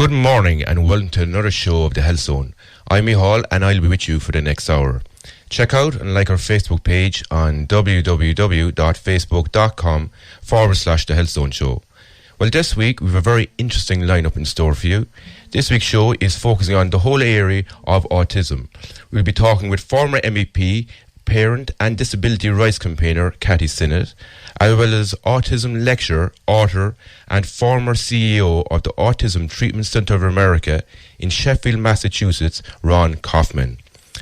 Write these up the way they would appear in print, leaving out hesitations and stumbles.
Good morning and welcome to another show of the Health Zone. I'm Mícheál and I'll be with you for the next hour. Check out and like our Facebook page on www.facebook.com/The Health Zone Show. Well, this week we have a very interesting lineup in store for you. This week's show is focusing on the whole area of autism. We'll be talking with former MEP, parent and disability rights campaigner Cathy Sinnott, as well as autism lecturer, author and former CEO of the Autism Treatment Centre of America in Sheffield, Massachusetts, Raun Kaufman.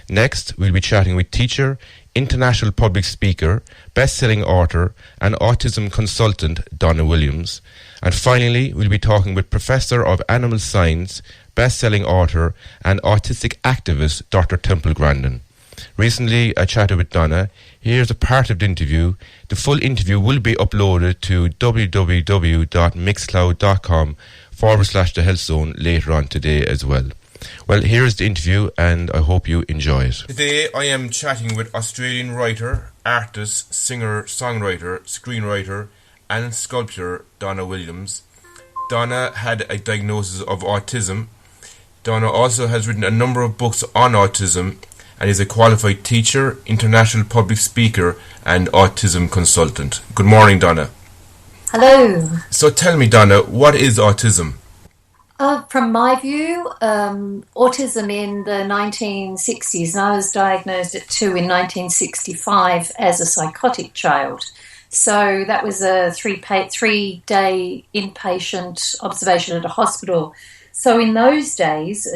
Next, we'll be chatting with teacher, international public speaker, best-selling author and autism consultant Donna Williams. And finally, we'll be talking with Professor of Animal Science, best-selling author and autistic activist Dr. Temple Grandin. Recently, I chatted with Donna. Here's a part of the interview. The full interview will be uploaded to www.mixcloud.com/The Health Zone later on today as well. Well, here's the interview and I hope you enjoy it. Today I am chatting with Australian writer, artist, singer, songwriter, screenwriter and sculptor Donna Williams. Donna had a diagnosis of autism. Donna also has written a number of books on autism and is a qualified teacher, international public speaker and autism consultant. Good morning, Donna. Hello. So tell me, Donna, what is autism? From my view, autism in the 1960s, and I was diagnosed at 2 in 1965 as a psychotic child. So that was a three-day inpatient observation at a hospital. So in those days,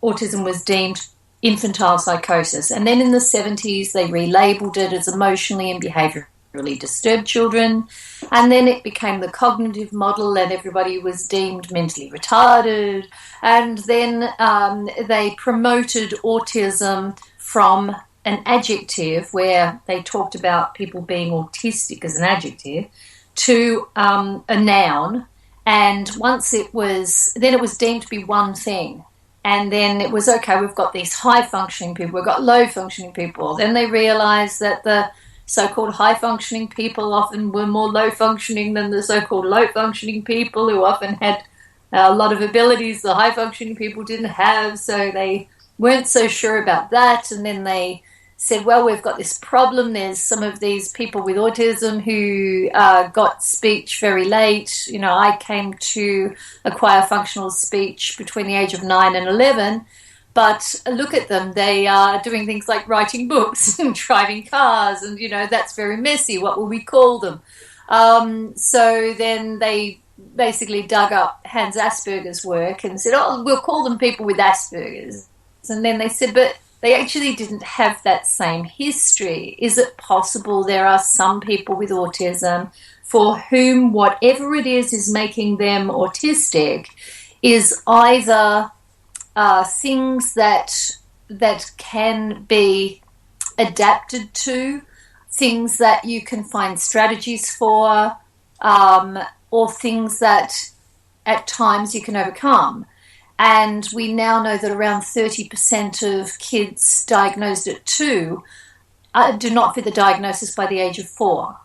autism was deemed infantile psychosis. And then in the 70s, they relabeled it as emotionally and behaviourally disturbed children. And then it became the cognitive model and everybody was deemed mentally retarded. And then they promoted autism from an adjective where they talked about people being autistic as an adjective to a noun. And once it was deemed to be one thing. And then it was, okay, we've got these high-functioning people, we've got low-functioning people. Then they realised that the so-called high-functioning people often were more low-functioning than the so-called low-functioning people who often had a lot of abilities the high-functioning people didn't have. So they weren't so sure about that. And then they said, well, we've got this problem. There's some of these people with autism who got speech very late. You know, I came to acquire functional speech between the age of 9 and 11. But look at them. They are doing things like writing books and driving cars. And, you know, that's very messy. What will we call them? So then they basically dug up Hans Asperger's work and said, oh, we'll call them people with Asperger's. And then they said, but they actually didn't have that same history. Is it possible there are some people with autism for whom whatever it is making them autistic is either things that can be adapted to, things that you can find strategies for, or things that at times you can overcome. And we now know that around 30% of kids diagnosed at 2 do not fit the diagnosis by the age of 4.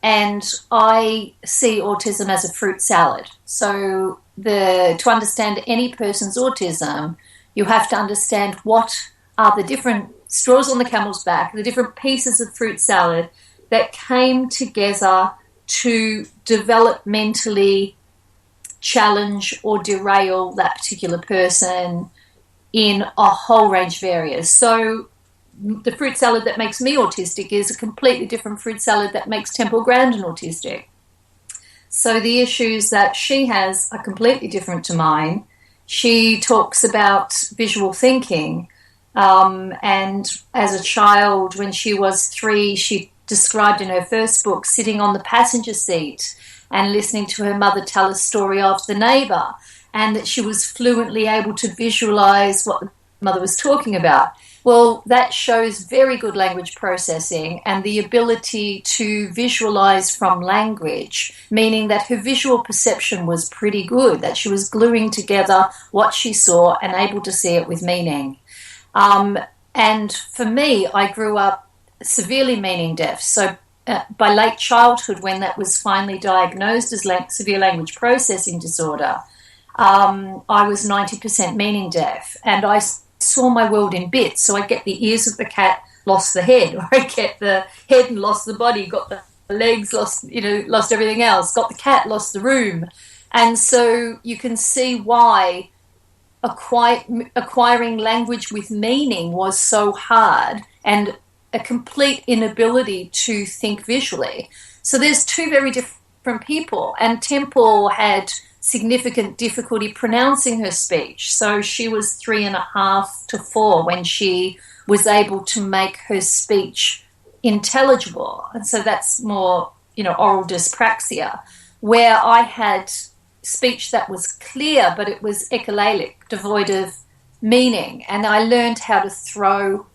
And I see autism as a fruit salad. So to understand any person's autism, you have to understand what are the different straws on the camel's back, the different pieces of fruit salad that came together to developmentally challenge or derail that particular person in a whole range of areas. So the fruit salad that makes me autistic is a completely different fruit salad that makes Temple Grandin autistic. So the issues that she has are completely different to mine. She talks about visual thinking, and as a child, when she was 3, she described in her first book sitting on the passenger seat and listening to her mother tell a story of the neighbour, and that she was fluently able to visualise what the mother was talking about. Well, that shows very good language processing and the ability to visualise from language, meaning that her visual perception was pretty good, that she was gluing together what she saw and able to see it with meaning. And for me, I grew up severely meaning deaf, so by late childhood, when that was finally diagnosed as severe language processing disorder, I was 90% meaning deaf, and I saw my world in bits. So I get the ears of the cat, lost the head, or I get the head and lost the body, got the legs, lost everything else, got the cat, lost the room. And so you can see why acquiring language with meaning was so hard, and a complete inability to think visually. So there's two very different people, and Temple had significant difficulty pronouncing her speech. So she was 3.5 to 4 when she was able to make her speech intelligible. And so that's more, oral dyspraxia, where I had speech that was clear, but it was echolalic, devoid of meaning. And I learned how to throw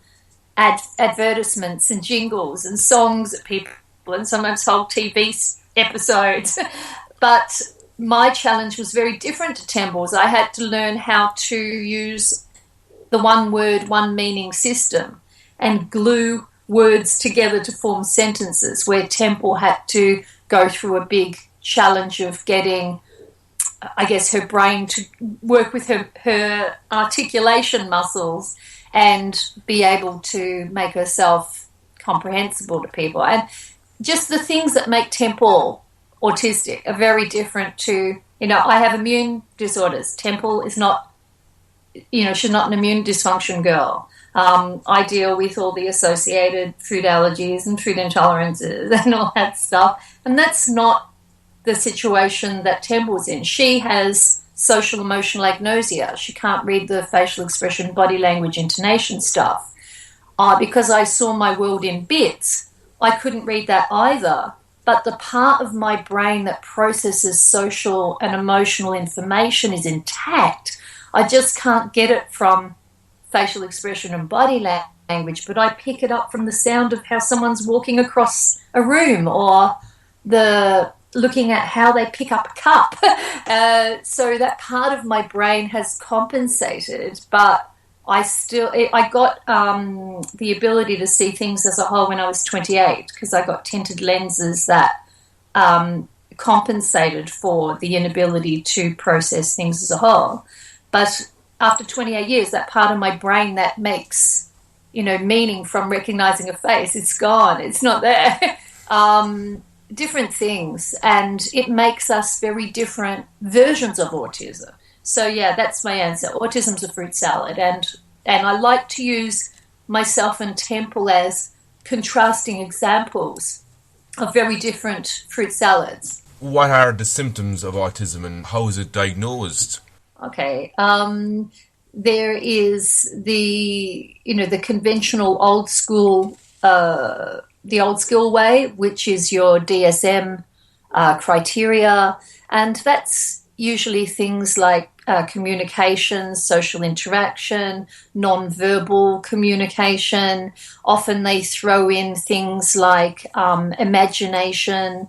advertisements and jingles and songs at people, and sometimes whole TV episodes. But my challenge was very different to Temple's. I had to learn how to use the one word, one meaning system and glue words together to form sentences, where Temple had to go through a big challenge of getting, I guess, her brain to work with her articulation muscles and be able to make herself comprehensible to people. And just the things that make Temple autistic are very different to, I have immune disorders. Temple is not, she's not an immune dysfunction girl. I deal with all the associated food allergies and food intolerances and all that stuff. And that's not the situation that Temple's in. She has social emotional agnosia. She can't read the facial expression, body language, intonation stuff. Because I saw my world in bits, I couldn't read that either. But the part of my brain that processes social and emotional information is intact. I just can't get it from facial expression and body language, but I pick it up from the sound of how someone's walking across a room, or the looking at how they pick up a cup. So that part of my brain has compensated, but I got the ability to see things as a whole when I was 28, because I got tinted lenses that compensated for the inability to process things as a whole. But after 28 years, that part of my brain that makes, meaning from recognizing a face, it's gone. It's not there. Different things. And it makes us very different versions of autism. So, yeah, that's my answer. Autism's a fruit salad. And I like to use myself and Temple as contrasting examples of very different fruit salads. What are the symptoms of autism and how is it diagnosed? Okay. There is the conventional old school way, which is your DSM criteria, and that's usually things like communication, social interaction, non-verbal communication. Often they throw in things like imagination.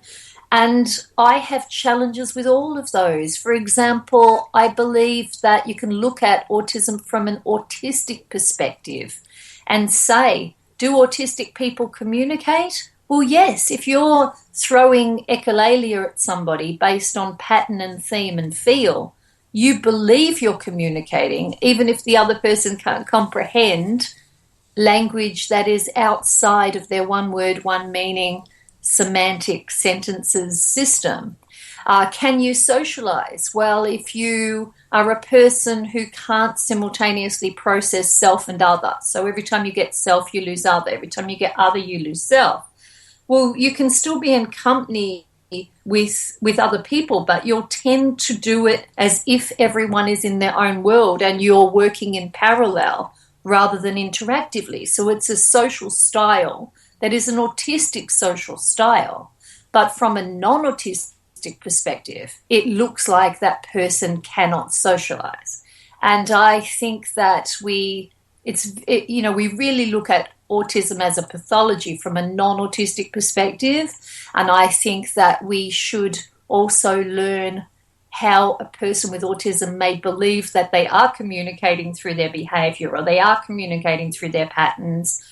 And I have challenges with all of those. For example, I believe that you can look at autism from an autistic perspective and say, do autistic people communicate? Well, yes. If you're throwing echolalia at somebody based on pattern and theme and feel, you believe you're communicating, even if the other person can't comprehend language that is outside of their one word, one meaning, semantic sentences system. Can you socialize? Well, if you are a person who can't simultaneously process self and other, so every time you get self, you lose other. Every time you get other, you lose self. Well, you can still be in company with other people, but you'll tend to do it as if everyone is in their own world and you're working in parallel rather than interactively. So it's a social style that is an autistic social style. But from a non-autistic perspective, it looks like that person cannot socialize. And I think that we really look at autism as a pathology from a non-autistic perspective. And I think that we should also learn how a person with autism may believe that they are communicating through their behavior, or they are communicating through their patterns,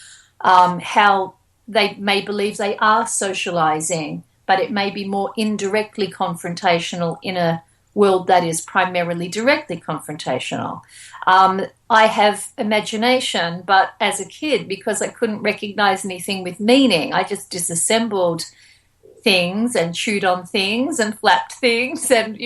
how they may believe they are socializing, but it may be more indirectly confrontational in a world that is primarily directly confrontational. I have imagination, but as a kid, because I couldn't recognize anything with meaning, I just disassembled things and chewed on things and flapped things and,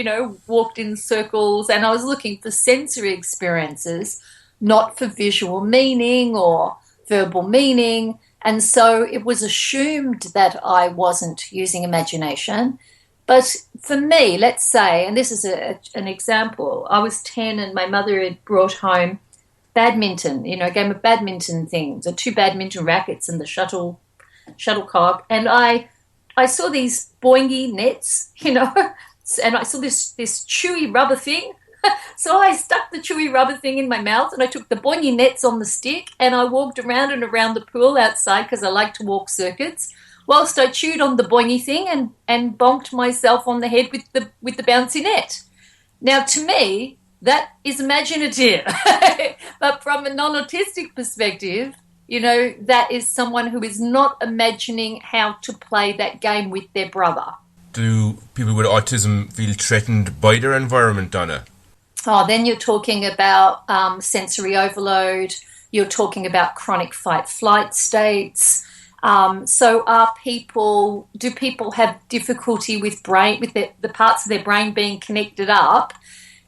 walked in circles. And I was looking for sensory experiences, not for visual meaning or verbal meaning. And so it was assumed that I wasn't using imagination. But for me, let's say, and this is an example, I was 10 and my mother had brought home badminton, a game of badminton things, the 2 badminton rackets and the shuttlecock. And I saw these boingy nets, and I saw this chewy rubber thing. So I stuck the chewy rubber thing in my mouth and I took the boingy nets on the stick and I walked around and around the pool outside because I like to walk circuits whilst I chewed on the boingy thing and bonked myself on the head with the bouncy net. Now, to me, that is imaginative. But from a non-autistic perspective, that is someone who is not imagining how to play that game with their brother. Do people with autism feel threatened by their environment, Donna? Oh, then you're talking about sensory overload. You're talking about chronic fight-flight states. So do people have difficulty with the parts of their brain being connected up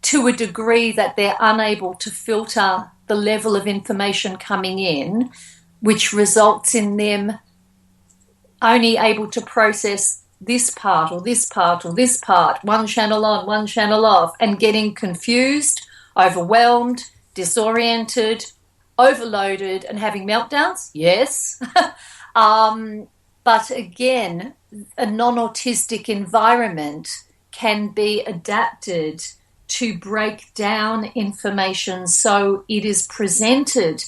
to a degree that they're unable to filter the level of information coming in, which results in them only able to process this part or this part or this part, one channel on, one channel off, and getting confused, overwhelmed, disoriented, overloaded, and having meltdowns? Yes. But again, a non-autistic environment can be adapted to break down information so it is presented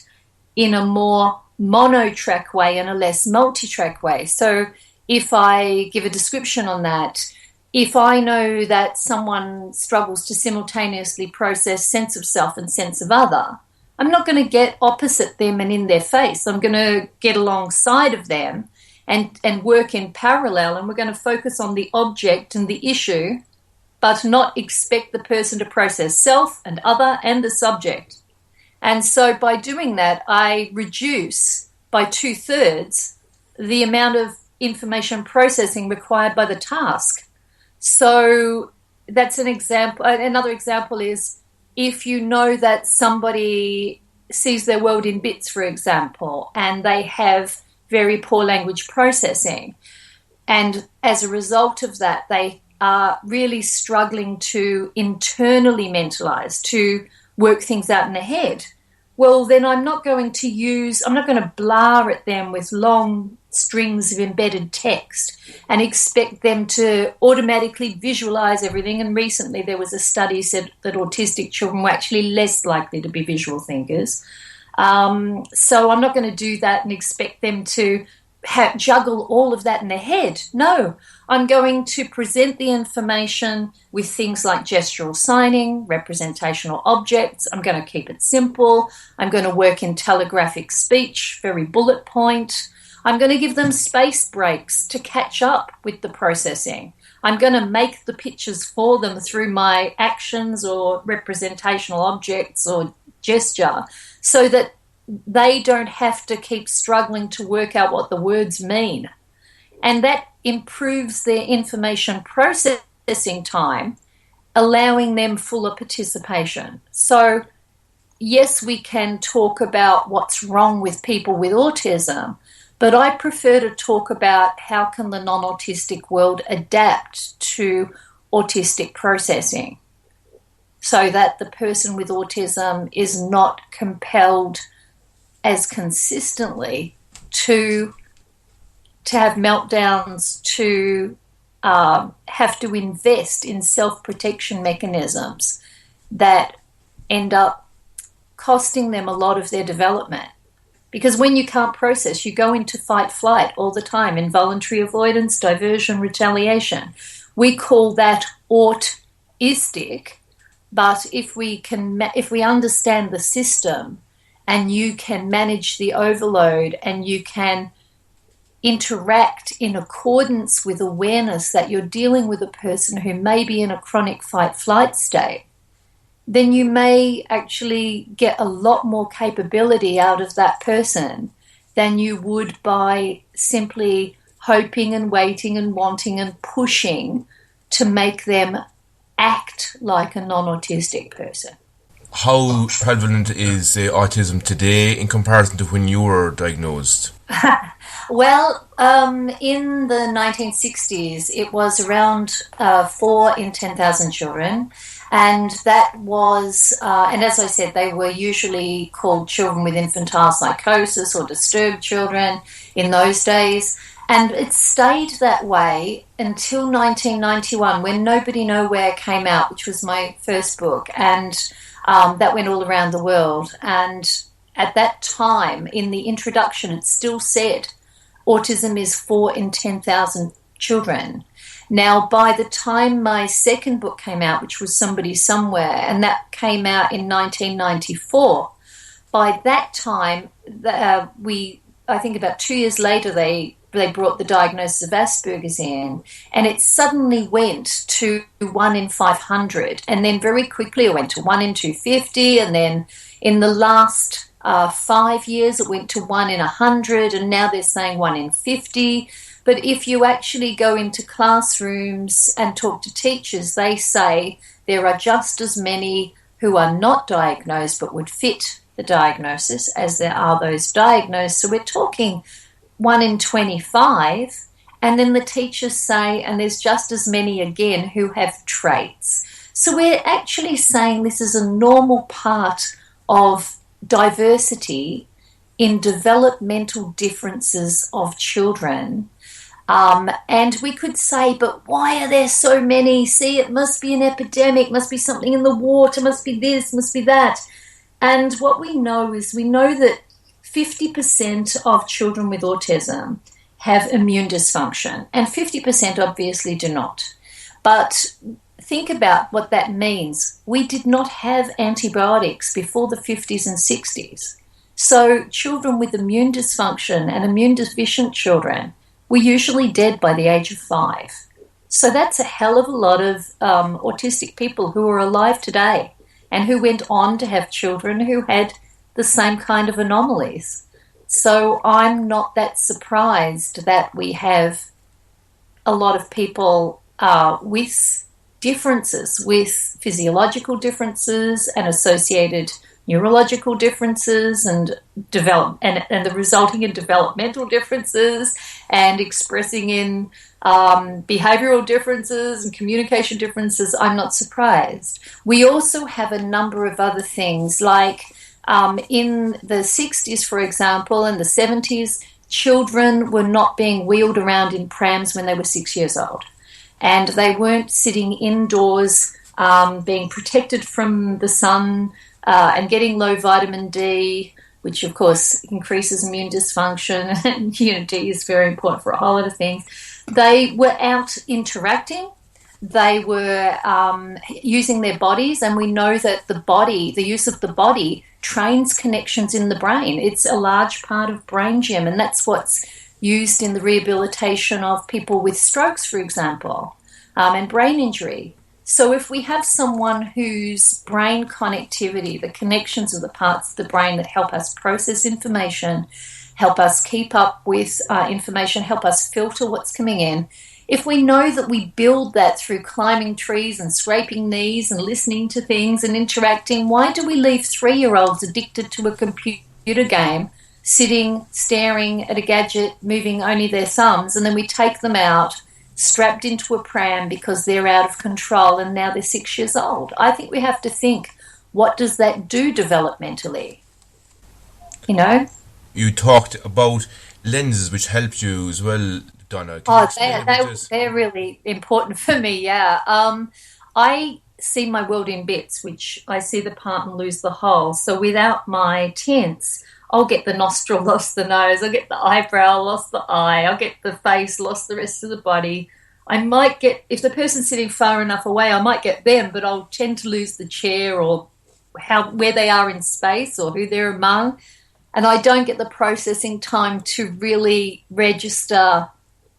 in a more mono-track way and a less multi-track way. So if I give a description on that, if I know that someone struggles to simultaneously process sense of self and sense of other, I'm not going to get opposite them and in their face. I'm going to get alongside of them and work in parallel, and we're going to focus on the object and the issue, but not expect the person to process self and other and the subject. And so by doing that, I reduce by 2/3 the amount of information processing required by the task. So that's an example. Another example is if you know that somebody sees their world in bits, for example, and they have very poor language processing, and as a result of that, they are really struggling to internally mentalize, to work things out in their head. Well, then I'm not going to blare at them with long strings of embedded text and expect them to automatically visualize everything. And recently there was a study said that autistic children were actually less likely to be visual thinkers. So I'm not going to do that and expect them to juggle all of that in their head. No, I'm going to present the information with things like gestural signing, representational objects. I'm going to keep it simple. I'm going to work in telegraphic speech, very bullet point. I'm going to give them space breaks to catch up with the processing. I'm going to make the pictures for them through my actions or representational objects or gesture so that they don't have to keep struggling to work out what the words mean. And that improves their information processing time, allowing them fuller participation. So, yes, we can talk about what's wrong with people with autism, but I prefer to talk about how can the non-autistic world adapt to autistic processing so that the person with autism is not compelled as consistently to have meltdowns, to have to invest in self-protection mechanisms that end up costing them a lot of their development. Because when you can't process, you go into fight-flight all the time, involuntary avoidance, diversion, retaliation. We call that autistic, but if we understand the system and you can manage the overload and you can interact in accordance with awareness that you're dealing with a person who may be in a chronic fight-flight state, then you may actually get a lot more capability out of that person than you would by simply hoping and waiting and wanting and pushing to make them act like a non-autistic person. How prevalent is autism today in comparison to when you were diagnosed? Well, in the 1960s, it was around 4 in 10,000 children. And that was, and as I said, they were usually called children with infantile psychosis or disturbed children in those days. And it stayed that way until 1991, when Nobody Nowhere came out, which was my first book. And that went all around the world. And at that time, in the introduction, it still said autism is 4 in 10,000 children. Now, by the time my second book came out, which was Somebody Somewhere, and that came out in 1994, by that time, I think about 2 years later, they brought the diagnosis of Asperger's in, and it suddenly went to 1 in 500, and then very quickly it went to 1 in 250, and then in the last 5 years it went to 1 in 100, and now they're saying 1 in 50. But if you actually go into classrooms and talk to teachers, they say there are just as many who are not diagnosed but would fit the diagnosis as there are those diagnosed. So we're talking 1 in 25, and then the teachers say, and there's just as many again who have traits. So we're actually saying this is a normal part of diversity in developmental differences of children. And we could say, but why are there so many? See, it must be an epidemic, must be something in the water, must be this, must be that. And what we know is that 50% of children with autism have immune dysfunction, and 50% obviously do not. But think about what that means. We did not have antibiotics before the 50s and 60s. So children with immune dysfunction and immune deficient children were usually dead by the age of 5. So that's a hell of a lot of autistic people who are alive today and who went on to have children who had the same kind of anomalies. So I'm not that surprised that we have a lot of people with differences, with physiological differences and associated neurological differences and the resulting in developmental differences and expressing in behavioral differences and communication differences. I'm not surprised. We also have a number of other things, like in the 60s, for example, and the 70s, children were not being wheeled around in prams when they were 6 years old. And they weren't sitting indoors being protected from the sun and getting low vitamin D, which of course increases immune dysfunction. And D is very important for a whole lot of things. They were out interacting. They were using their bodies, and we know that the use of the body trains connections in the brain. It's a large part of brain gym, and that's what's used in the rehabilitation of people with strokes, for example, and brain injury. So if we have someone whose brain connectivity, the connections of the parts of the brain that help us process information, help us keep up with information, help us filter what's coming in, if we know that we build that through climbing trees and scraping knees and listening to things and interacting, why do we leave 3-year-olds addicted to a computer game, sitting, staring at a gadget, moving only their thumbs, and then we take them out, strapped into a pram because they're out of control and now they're 6 years old? I think we have to think, what does that do developmentally? You talked about lenses, which helped you as well, Donna. They're really important for me, yeah. I see my world in bits, which I see the part and lose the whole. So without my tints, I'll get the nostril, lost the nose, I'll get the eyebrow, lost the eye, I'll get the face, lost the rest of the body. I might get, if the person's sitting far enough away, I might get them, but I'll tend to lose the chair or where they are in space or who they're among. and I don't get the processing time to really register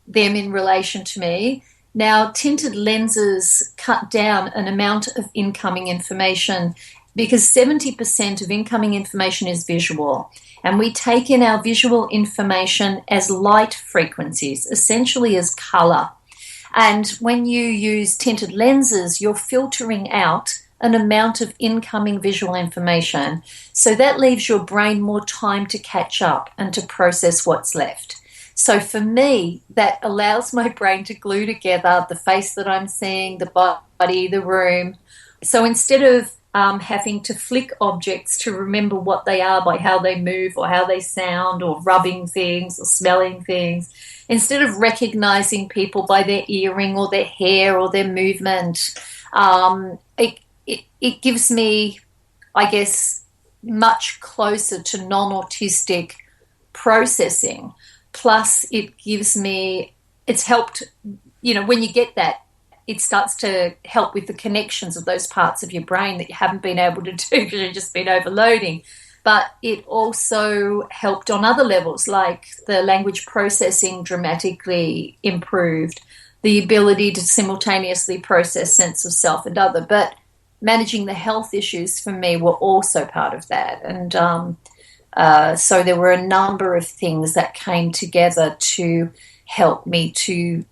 them in relation to me. Now, tinted lenses cut down an amount of incoming information because 70% of incoming information is visual, and we take in our visual information as light frequencies, essentially as colour. And when you use tinted lenses, you're filtering out an amount of incoming visual information. So that leaves your brain more time to catch up and to process what's left. So for me, that allows my brain to glue together the face that I'm seeing, the body, the room. So instead of having to flick objects to remember what they are by how they move or how they sound or rubbing things or smelling things, instead of recognizing people by their earring or their hair or their movement, it gives me, I guess, much closer to non-autistic processing. Plus, it gives me, it's helped, when you get that, it starts to help with the connections of those parts of your brain that you haven't been able to do because you've just been overloading. But it also helped on other levels, like the language processing dramatically improved, the ability to simultaneously process sense of self and other. But managing the health issues for me were also part of that. And so there were a number of things that came together to help me to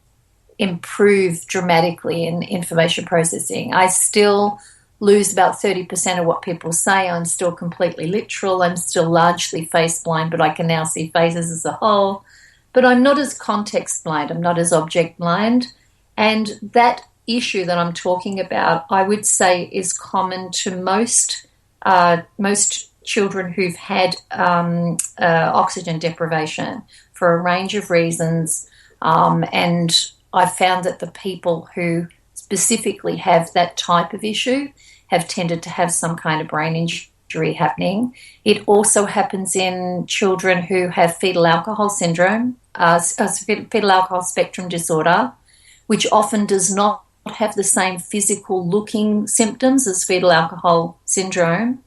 improve dramatically in information processing. I still lose about 30% of what people say. I'm still completely literal. I'm still largely face blind, but I can now see faces as a whole. But I'm not as context blind. I'm not as object blind. And that issue that I'm talking about, I would say, is common to most children who've had oxygen deprivation for a range of reasons. And I found that the people who specifically have that type of issue have tended to have some kind of brain injury happening. It also happens in children who have fetal alcohol syndrome, fetal alcohol spectrum disorder, which often does not have the same physical looking symptoms as fetal alcohol syndrome.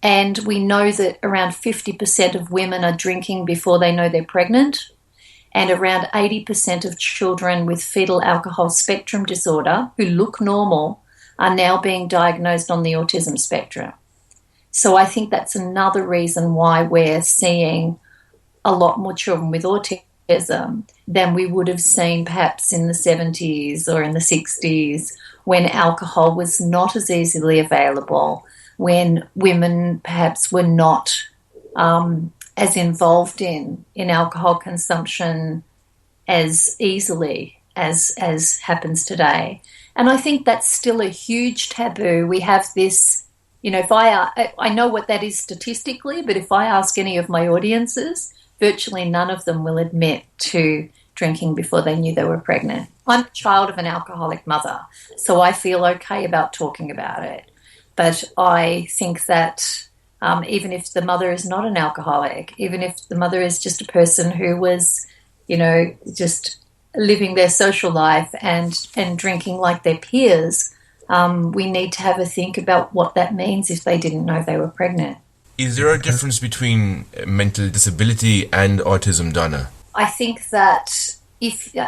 And we know that around 50% of women are drinking before they know they're pregnant, and around 80% of children with fetal alcohol spectrum disorder who look normal are now being diagnosed on the autism spectrum. So I think that's another reason why we're seeing a lot more children with autism than we would have seen perhaps in the 70s or in the 60s, when alcohol was not as easily available, when women perhaps were not as involved in alcohol consumption as easily as happens today. And I think that's still a huge taboo. We have this, if I know what that is statistically, but if I ask any of my audiences, virtually none of them will admit to drinking before they knew they were pregnant. I'm a child of an alcoholic mother, so I feel okay about talking about it. But I think that even if the mother is not an alcoholic, even if the mother is just a person who was, just living their social life and drinking like their peers, we need to have a think about what that means if they didn't know they were pregnant. Is there a difference between mental disability and autism, Donna? I think that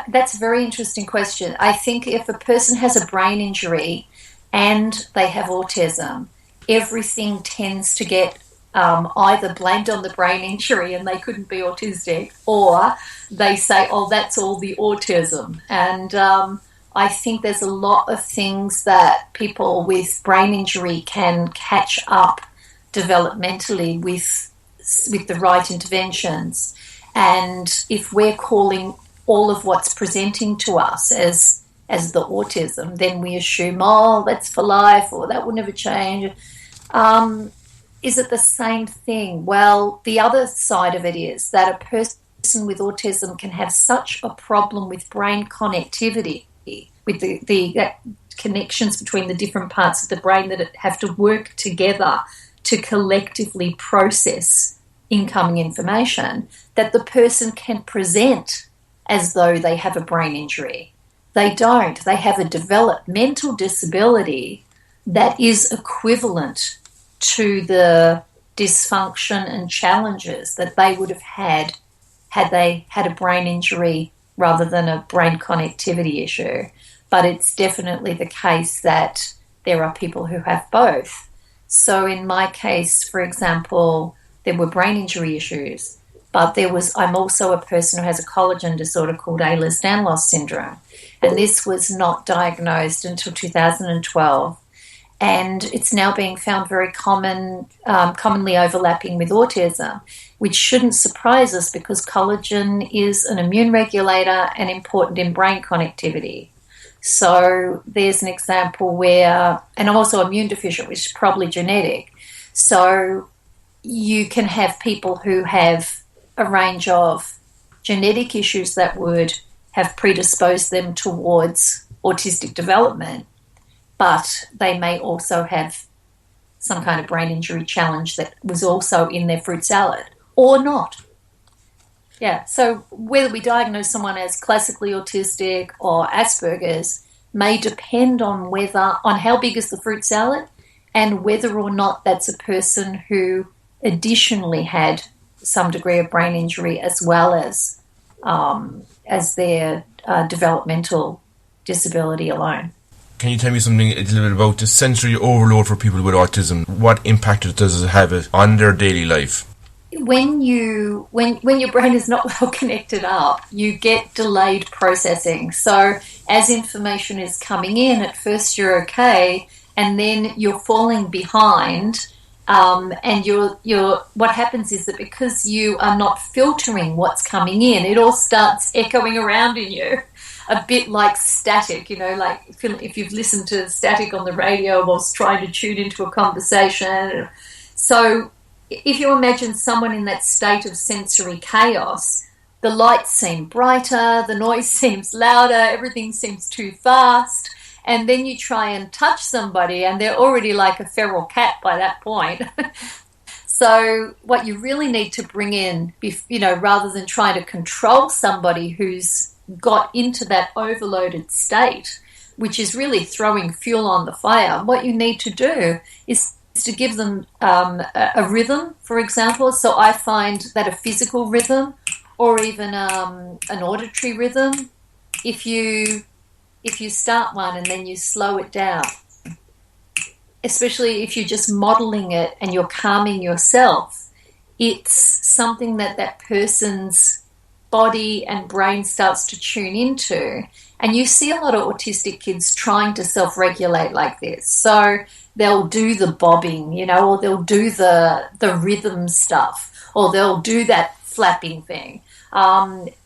that's a very interesting question. I think if a person has a brain injury and they have autism, everything tends to get either blamed on the brain injury and they couldn't be autistic, or they say, oh, that's all the autism. And I think there's a lot of things that people with brain injury can catch up developmentally with the right interventions. And if we're calling all of what's presenting to us as the autism, then we assume, oh, that's for life, or that will never change. Is it the same thing? Well, the other side of it is that a person with autism can have such a problem with brain connectivity, with the connections between the different parts of the brain, that it have to work together to collectively process incoming information, that the person can present as though they have a brain injury. They don't. They have a developmental disability that is equivalent to the dysfunction and challenges that they would have had they had a brain injury rather than a brain connectivity issue. But it's definitely the case that there are people who have both. So in my case, for example, there were brain injury issues, but I'm also a person who has a collagen disorder called Ehlers-Danlos syndrome. And this was not diagnosed until 2012. And it's now being found very commonly overlapping with autism, which shouldn't surprise us because collagen is an immune regulator and important in brain connectivity. So there's an example where, and I'm also immune deficient, which is probably genetic. So you can have people who have a range of genetic issues that would have predisposed them towards autistic development, but they may also have some kind of brain injury challenge that was also in their fruit salad, or not. Yeah, so whether we diagnose someone as classically autistic or Asperger's may depend on how big is the fruit salad and whether or not that's a person who additionally had some degree of brain injury as well as their developmental disability alone. Can you tell me something a little bit about the sensory overload for people with autism? What impact does it have on their daily life? When your brain is not well connected up, you get delayed processing. So as information is coming in, at first you're okay, and then you're falling behind. And what happens is that because you are not filtering what's coming in, it all starts echoing around in you, a bit like static, like if you've listened to static on the radio whilst trying to tune into a conversation. So if you imagine someone in that state of sensory chaos, the lights seem brighter, the noise seems louder, everything seems too fast. And then you try and touch somebody and they're already like a feral cat by that point. So what you really need to bring in, rather than trying to control somebody who's got into that overloaded state, which is really throwing fuel on the fire, what you need to do is to give them a rhythm, for example. So I find that a physical rhythm or even an auditory rhythm, if you start one and then you slow it down, especially if you're just modeling it and you're calming yourself, it's something that person's body and brain starts to tune into. And you see a lot of autistic kids trying to self-regulate like this. So they'll do the bobbing, or they'll do the rhythm stuff, or they'll do that flapping thing,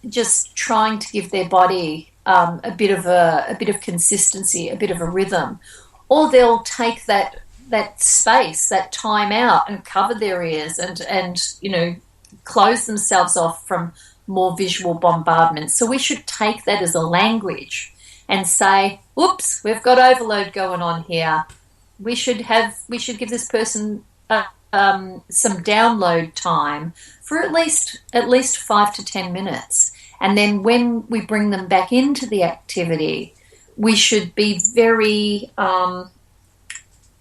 just trying to give their body a bit of consistency, a bit of a rhythm. Or they'll take that space, that time out and cover their ears and close themselves off from more visual bombardment. So we should take that as a language and say, oops, we've got overload going on here. We should give this person some download time for at least 5 to 10 minutes. And then when we bring them back into the activity, we should be very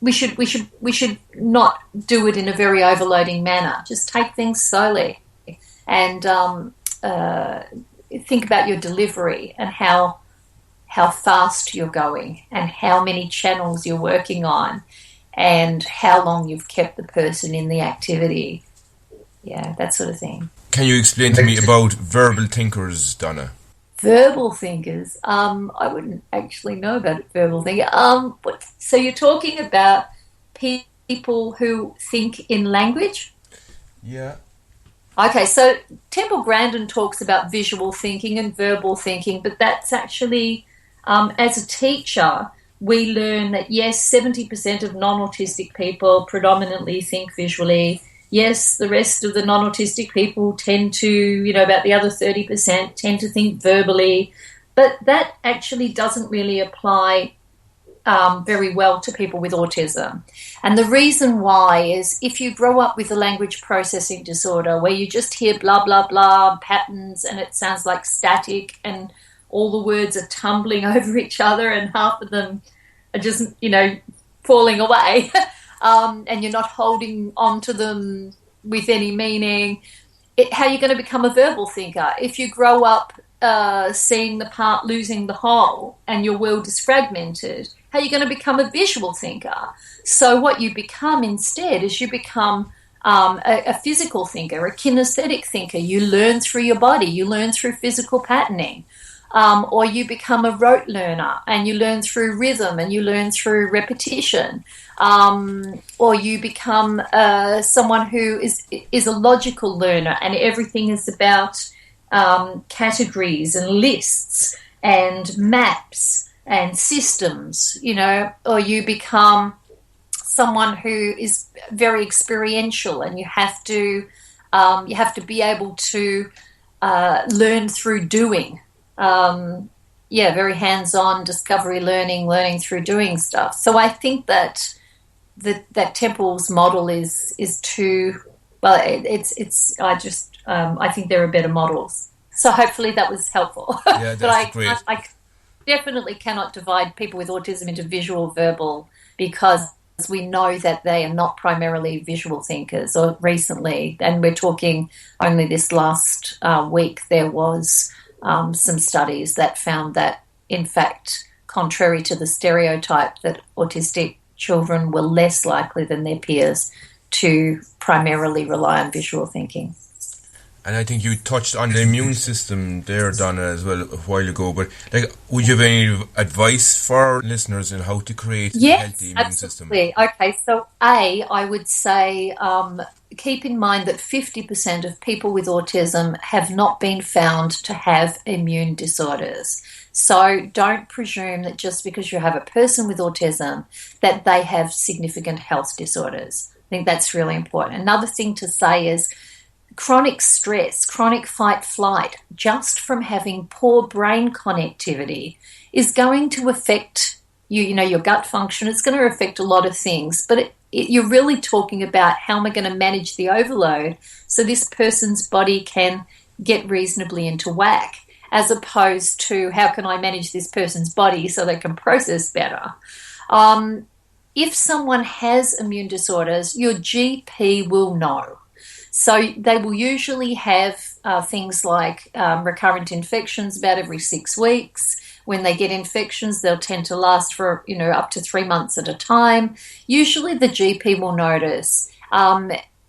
we should not do it in a very overloading manner. Just take things slowly and think about your delivery and how fast you're going and how many channels you're working on and how long you've kept the person in the activity. Yeah, that sort of thing. Can you explain to me about verbal thinkers, Donna? Verbal thinkers? I wouldn't actually know about verbal thinkers. So you're talking about people who think in language? Yeah. Okay, so Temple Grandin talks about visual thinking and verbal thinking, but that's actually, as a teacher, we learn that, yes, 70% of non-autistic people predominantly think visually. Yes, the rest of the non-autistic people tend to, about the other 30% tend to think verbally, but that actually doesn't really apply very well to people with autism. And the reason why is if you grow up with a language processing disorder where you just hear blah, blah, blah, patterns, and it sounds like static and all the words are tumbling over each other and half of them are just, falling away, and you're not holding on to them with any meaning. How are you going to become a verbal thinker? If you grow up seeing the part, losing the whole, and your world is fragmented, how are you going to become a visual thinker? So what you become instead is you become a physical thinker, a kinesthetic thinker. You learn through your body, you learn through physical patterning. Or you become a rote learner and you learn through rhythm and you learn through repetition. Or you become someone who is a logical learner and everything is about categories and lists and maps and systems, or you become someone who is very experiential and you have to be able to learn through doing. Very hands-on discovery learning through doing stuff. So I think that Temple's model is too well. I think there are better models. So hopefully that was helpful. Yeah, that's great. I definitely cannot divide people with autism into visual, verbal, because we know that they are not primarily visual thinkers. Or recently, and we're talking only this last week, there was some studies that found that, in fact, contrary to the stereotype that autistic children were less likely than their peers to primarily rely on visual thinking. And I think you touched on the immune system there, Donna, as well a while ago. But would you have any advice for listeners on how to create a healthy immune system? Okay, so I would say keep in mind that 50% of people with autism have not been found to have immune disorders. So don't presume that just because you have a person with autism that they have significant health disorders. I think that's really important. Another thing to say is chronic stress, chronic fight-flight, just from having poor brain connectivity is going to affect your gut function. It's going to affect a lot of things, but you're really talking about how am I going to manage the overload so this person's body can get reasonably into whack, as opposed to how can I manage this person's body so they can process better. If someone has immune disorders, your GP will know. So they will usually have things like recurrent infections about every 6 weeks. When they get infections, they'll tend to last for, up to 3 months at a time. Usually the GP will notice.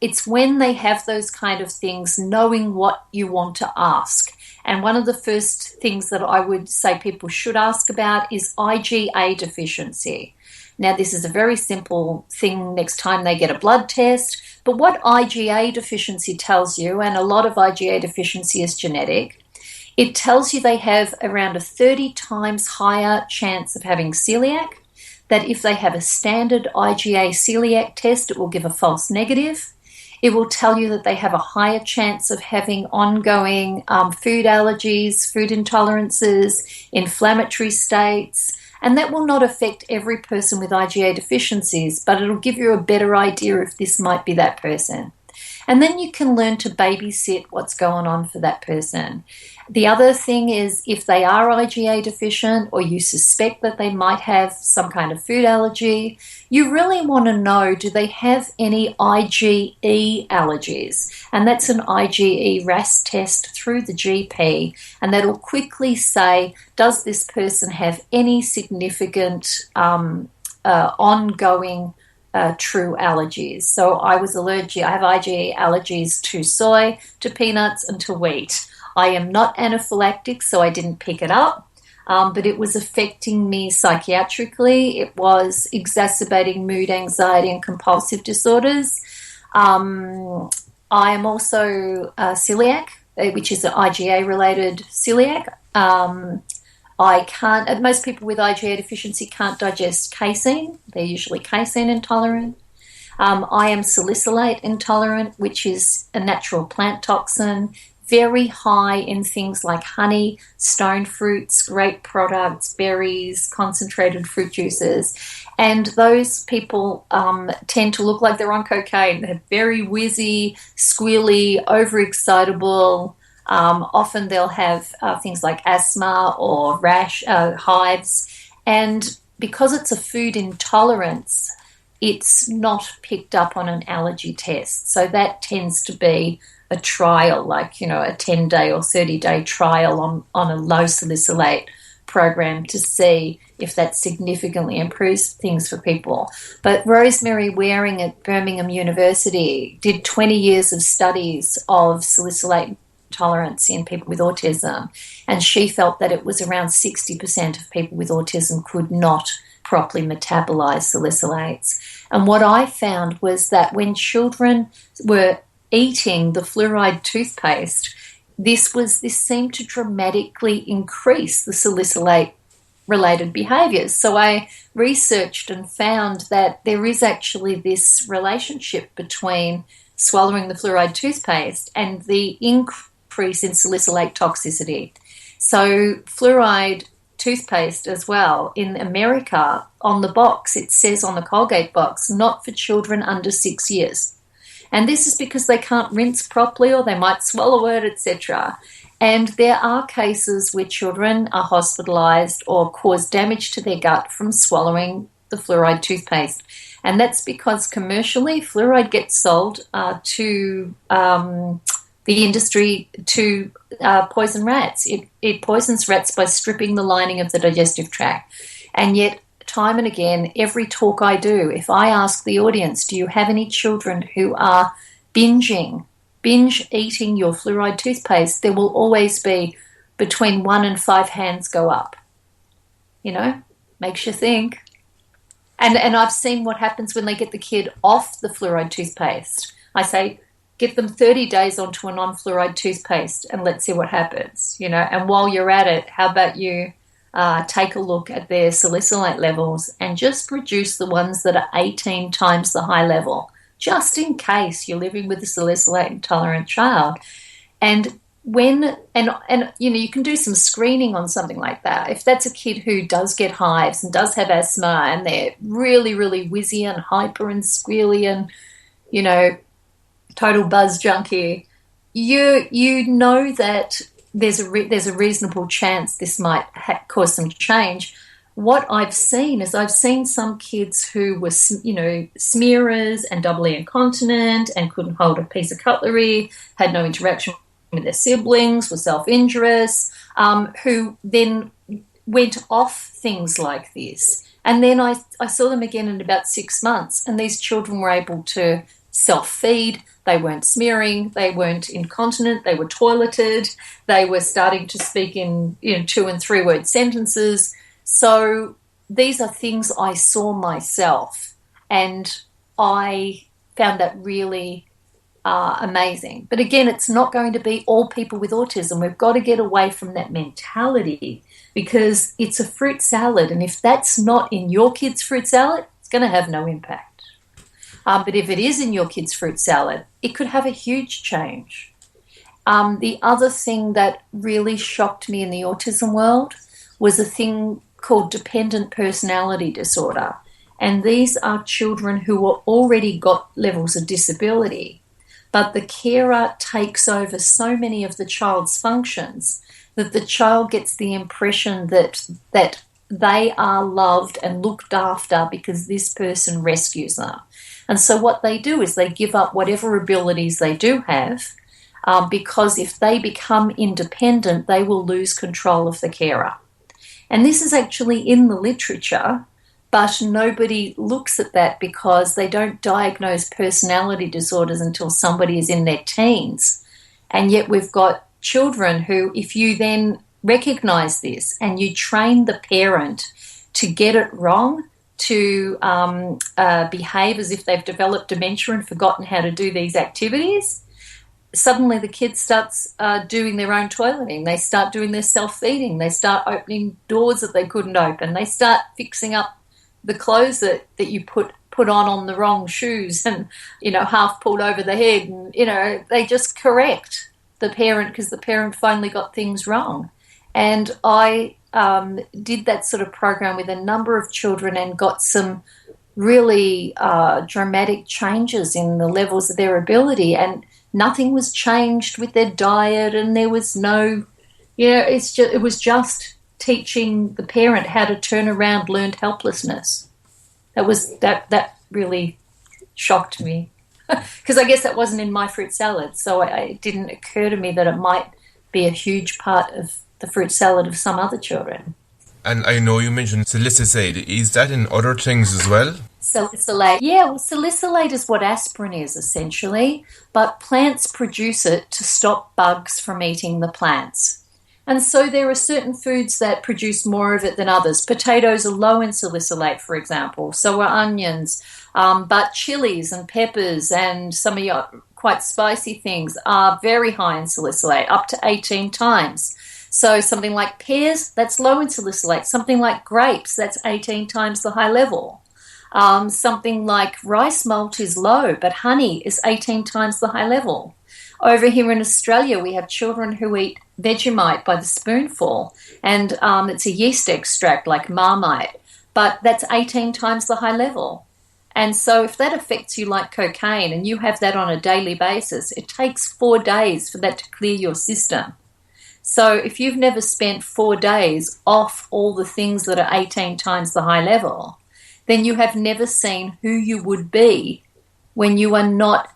It's when they have those kind of things, knowing what you want to ask. And one of the first things that I would say people should ask about is IgA deficiency. Now, this is a very simple thing next time they get a blood test. But what IgA deficiency tells you, and a lot of IgA deficiency is genetic, it tells you they have around a 30 times higher chance of having celiac, that if they have a standard IgA celiac test, it will give a false negative. It will tell you that they have a higher chance of having ongoing food allergies, food intolerances, inflammatory states, and that will not affect every person with IgA deficiencies, but it'll give you a better idea if this might be that person. And then you can learn to babysit what's going on for that person. The other thing is if they are IgA deficient or you suspect that they might have some kind of food allergy, you really want to know, do they have any IgE allergies? And that's an IgE RAS test through the GP, and that'll quickly say, does this person have any significant ongoing true allergies? So I have IgE allergies to soy, to peanuts, and to wheat. I am not anaphylactic, so I didn't pick it up, but it was affecting me psychiatrically. It was exacerbating mood, anxiety, and compulsive disorders. I am also celiac, which is an IgA-related celiac. Most people with IgA deficiency can't digest casein. They're usually casein intolerant. I am salicylate intolerant, which is a natural plant toxin, very high in things like honey, stone fruits, grape products, berries, concentrated fruit juices. And those people tend to look like they're on cocaine. They're very wheezy, squealy, overexcitable. Often they'll have things like asthma or rash, hives. And because it's a food intolerance, it's not picked up on an allergy test. So that tends to be a trial, like, a 10-day or 30-day trial on a low salicylate program to see if that significantly improves things for people. But Rosemary Waring at Birmingham University did 20 years of studies of salicylate tolerance in people with autism, and she felt that it was around 60% of people with autism could not properly metabolize salicylates. And what I found was that when children were eating the fluoride toothpaste, this seemed to dramatically increase the salicylate-related behaviours. So I researched and found that there is actually this relationship between swallowing the fluoride toothpaste and the increase in salicylate toxicity. So fluoride toothpaste as well, in America, on the box, it says on the Colgate box, not for children under 6 years. And this is because they can't rinse properly or they might swallow it, etc. And there are cases where children are hospitalised or cause damage to their gut from swallowing the fluoride toothpaste. And that's because commercially fluoride gets sold to the industry to poison rats. It poisons rats by stripping the lining of the digestive tract. And yet, time and again, every talk I do, if I ask the audience, do you have any children who are binge eating your fluoride toothpaste, there will always be between 1 and 5 hands go up. Makes you think. And I've seen what happens when they get the kid off the fluoride toothpaste. I say, get them 30 days onto a non-fluoride toothpaste and let's see what happens, And while you're at it, how about you take a look at their salicylate levels and just reduce the ones that are 18 times the high level, just in case you're living with a salicylate intolerant child. And you can do some screening on something like that. If that's a kid who does get hives and does have asthma and they're really, really wheezy and hyper and squealy and, total buzz junkie, you know that there's a reasonable chance this might cause some change. What I've seen is some kids who were, smearers and doubly incontinent and couldn't hold a piece of cutlery, had no interaction with their siblings, were self-injurious, who then went off things like this. And then I saw them again in about 6 months, and these children were able to self-feed. They weren't smearing, they weren't incontinent, they were toileted, they were starting to speak in 2 and 3 word sentences. So these are things I saw myself, and I found that really amazing. But again, it's not going to be all people with autism. We've got to get away from that mentality because it's a fruit salad, and if that's not in your kid's fruit salad, it's going to have no impact. But if it is in your kid's fruit salad, it could have a huge change. The other thing that really shocked me in the autism world was a thing called dependent personality disorder. And these are children who are already got levels of disability, but the carer takes over so many of the child's functions that the child gets the impression that they are loved and looked after because this person rescues them. And so what they do is they give up whatever abilities they do have because if they become independent, they will lose control of the carer. And this is actually in the literature, but nobody looks at that because they don't diagnose personality disorders until somebody is in their teens. And yet we've got children who, if you then recognise this and you train the parent to get it wrong, to behave as if they've developed dementia and forgotten how to do these activities, suddenly the kid starts doing their own toileting. They start doing their self-feeding. They start opening doors that they couldn't open. They start fixing up the clothes that you put on the wrong shoes and, half pulled over the head. And, they just correct the parent because the parent finally got things wrong. And I did that sort of program with a number of children and got some really dramatic changes in the levels of their ability, and nothing was changed with their diet, and there was no, it was just teaching the parent how to turn around learned helplessness. That really shocked me because I guess that wasn't in my fruit salad, so it didn't occur to me that it might be a huge part of the fruit salad of some other children. And I know you mentioned salicylate. Is that in other things as well? Salicylate. Yeah, well, salicylate is what aspirin is, essentially, but plants produce it to stop bugs from eating the plants. And so there are certain foods that produce more of it than others. Potatoes are low in salicylate, for example. So are onions. But chilies and peppers and some of your quite spicy things are very high in salicylate, up to 18 times. So something like pears, that's low in salicylate. Something like grapes, that's 18 times the high level. Something like rice malt is low, but honey is 18 times the high level. Over here in Australia, we have children who eat Vegemite by the spoonful, and it's a yeast extract like Marmite, but that's 18 times the high level. And so if that affects you like cocaine and you have that on a daily basis, it takes 4 days for that to clear your system. So if you've never spent 4 days off all the things that are 18 times the high level, then you have never seen who you would be when you are not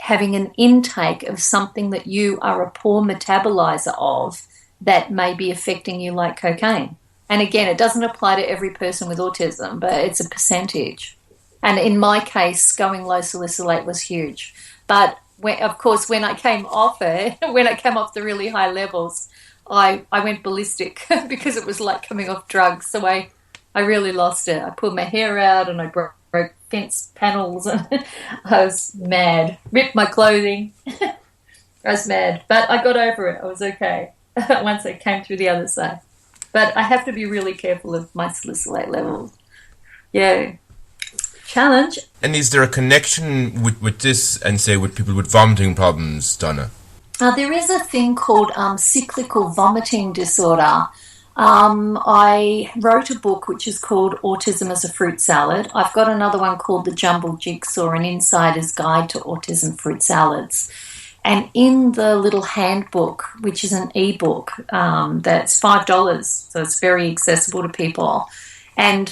having an intake of something that you are a poor metabolizer of that may be affecting you like cocaine. And again, it doesn't apply to every person with autism, but it's a percentage. And in my case, going low salicylate was huge. But of course, when I came off the really high levels, I went ballistic because it was like coming off drugs. So I really lost it. I pulled my hair out and I broke fence panels and I was mad. Ripped my clothing. I was mad. But I got over it. I was okay once I came through the other side. But I have to be really careful of my salicylate levels. Yeah. Challenge. And is there a connection with this and say with people with vomiting problems, Donna? There is a thing called cyclical vomiting disorder. I wrote a book which is called Autism as a Fruit Salad. I've got another one called The Jumbled Jigsaw, an insider's guide to autism fruit salads. And in the little handbook, which is an ebook, that's $5, so it's very accessible to people. And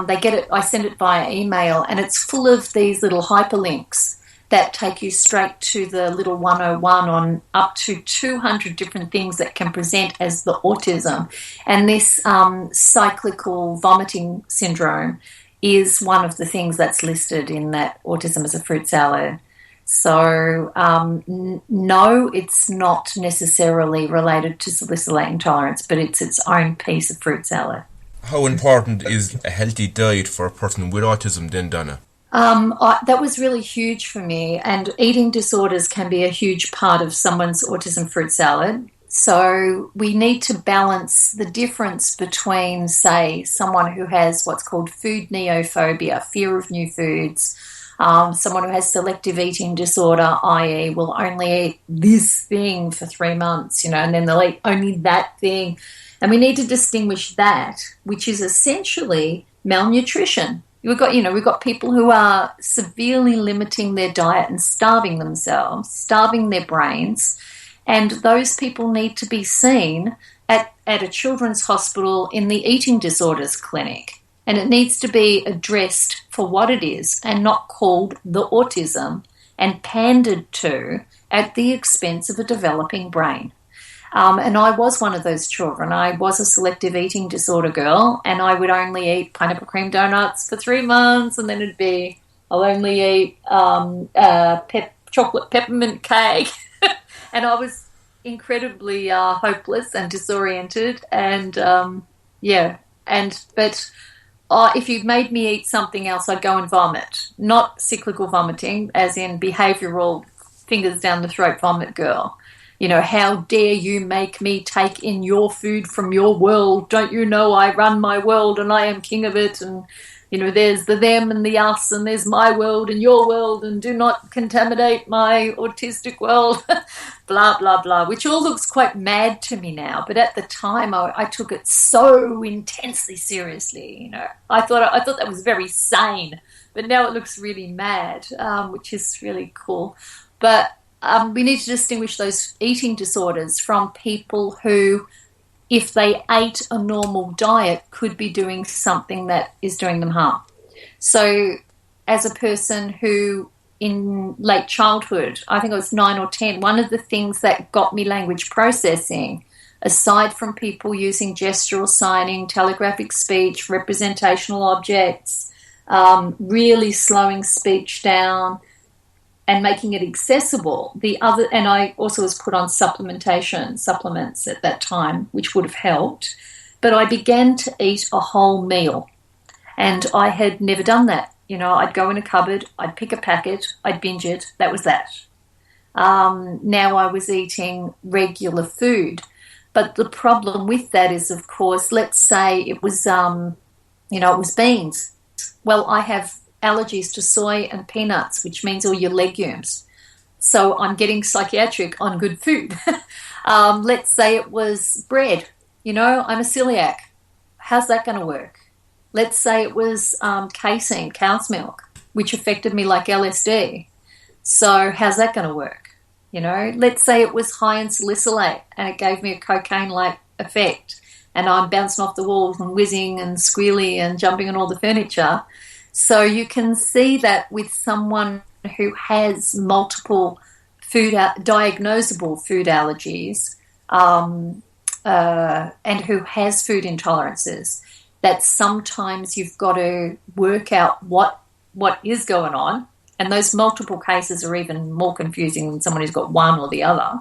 they get it. I send it via email, and it's full of these little hyperlinks that take you straight to the little 101 on up to 200 different things that can present as the autism. And this cyclical vomiting syndrome is one of the things that's listed in that Autism as a Fruit Salad. So, no, it's not necessarily related to salicylate intolerance, but it's its own piece of fruit salad. How important is a healthy diet for a person with autism then, Donna? That was really huge for me, and eating disorders can be a huge part of someone's autism fruit salad. So we need to balance the difference between, say, someone who has what's called food neophobia, fear of new foods, someone who has selective eating disorder, i.e. will only eat this thing for 3 months, and then they'll eat only that thing. And we need to distinguish that, which is essentially malnutrition. We've got people who are severely limiting their diet and starving themselves, starving their brains, and those people need to be seen at a children's hospital in the eating disorders clinic. And it needs to be addressed for what it is and not called the autism and pandered to at the expense of a developing brain. And I was one of those children. I was a selective eating disorder girl, and I would only eat pineapple cream donuts for 3 months, and then it'd be, I'll only eat chocolate peppermint cake. And I was incredibly hopeless and disoriented, and if you'd made me eat something else, I'd go and vomit. Not cyclical vomiting, as in behavioural fingers down the throat vomit girl. How dare you make me take in your food from your world? Don't you know I run my world and I am king of it? And, there's the them and the us, and there's my world and your world, and do not contaminate my autistic world, blah, blah, blah, which all looks quite mad to me now. But at the time, I took it so intensely seriously. I thought that was very sane, but now it looks really mad, which is really cool. But we need to distinguish those eating disorders from people who, if they ate a normal diet, could be doing something that is doing them harm. So as a person who in late childhood, I think I was 9 or 10, one of the things that got me language processing, aside from people using gestural signing, telegraphic speech, representational objects, really slowing speech down and making it accessible. And I also was put on supplements at that time, which would have helped. But I began to eat a whole meal, and I had never done that. I'd go in a cupboard, I'd pick a packet, I'd binge it. That was that. Now I was eating regular food. But the problem with that is, of course, let's say it was, it was beans. Well, I have allergies to soy and peanuts, which means all your legumes. So I'm getting psychiatric on good food. Let's say it was bread. I'm a celiac. How's that going to work? Let's say it was casein, cow's milk, which affected me like LSD. So how's that going to work? Let's say it was high in salicylate and it gave me a cocaine-like effect, and I'm bouncing off the walls and whizzing and squealy and jumping on all the furniture. So you can see that with someone who has multiple diagnosable food allergies and who has food intolerances, that sometimes you've got to work out what is going on. And those multiple cases are even more confusing than someone who's got one or the other.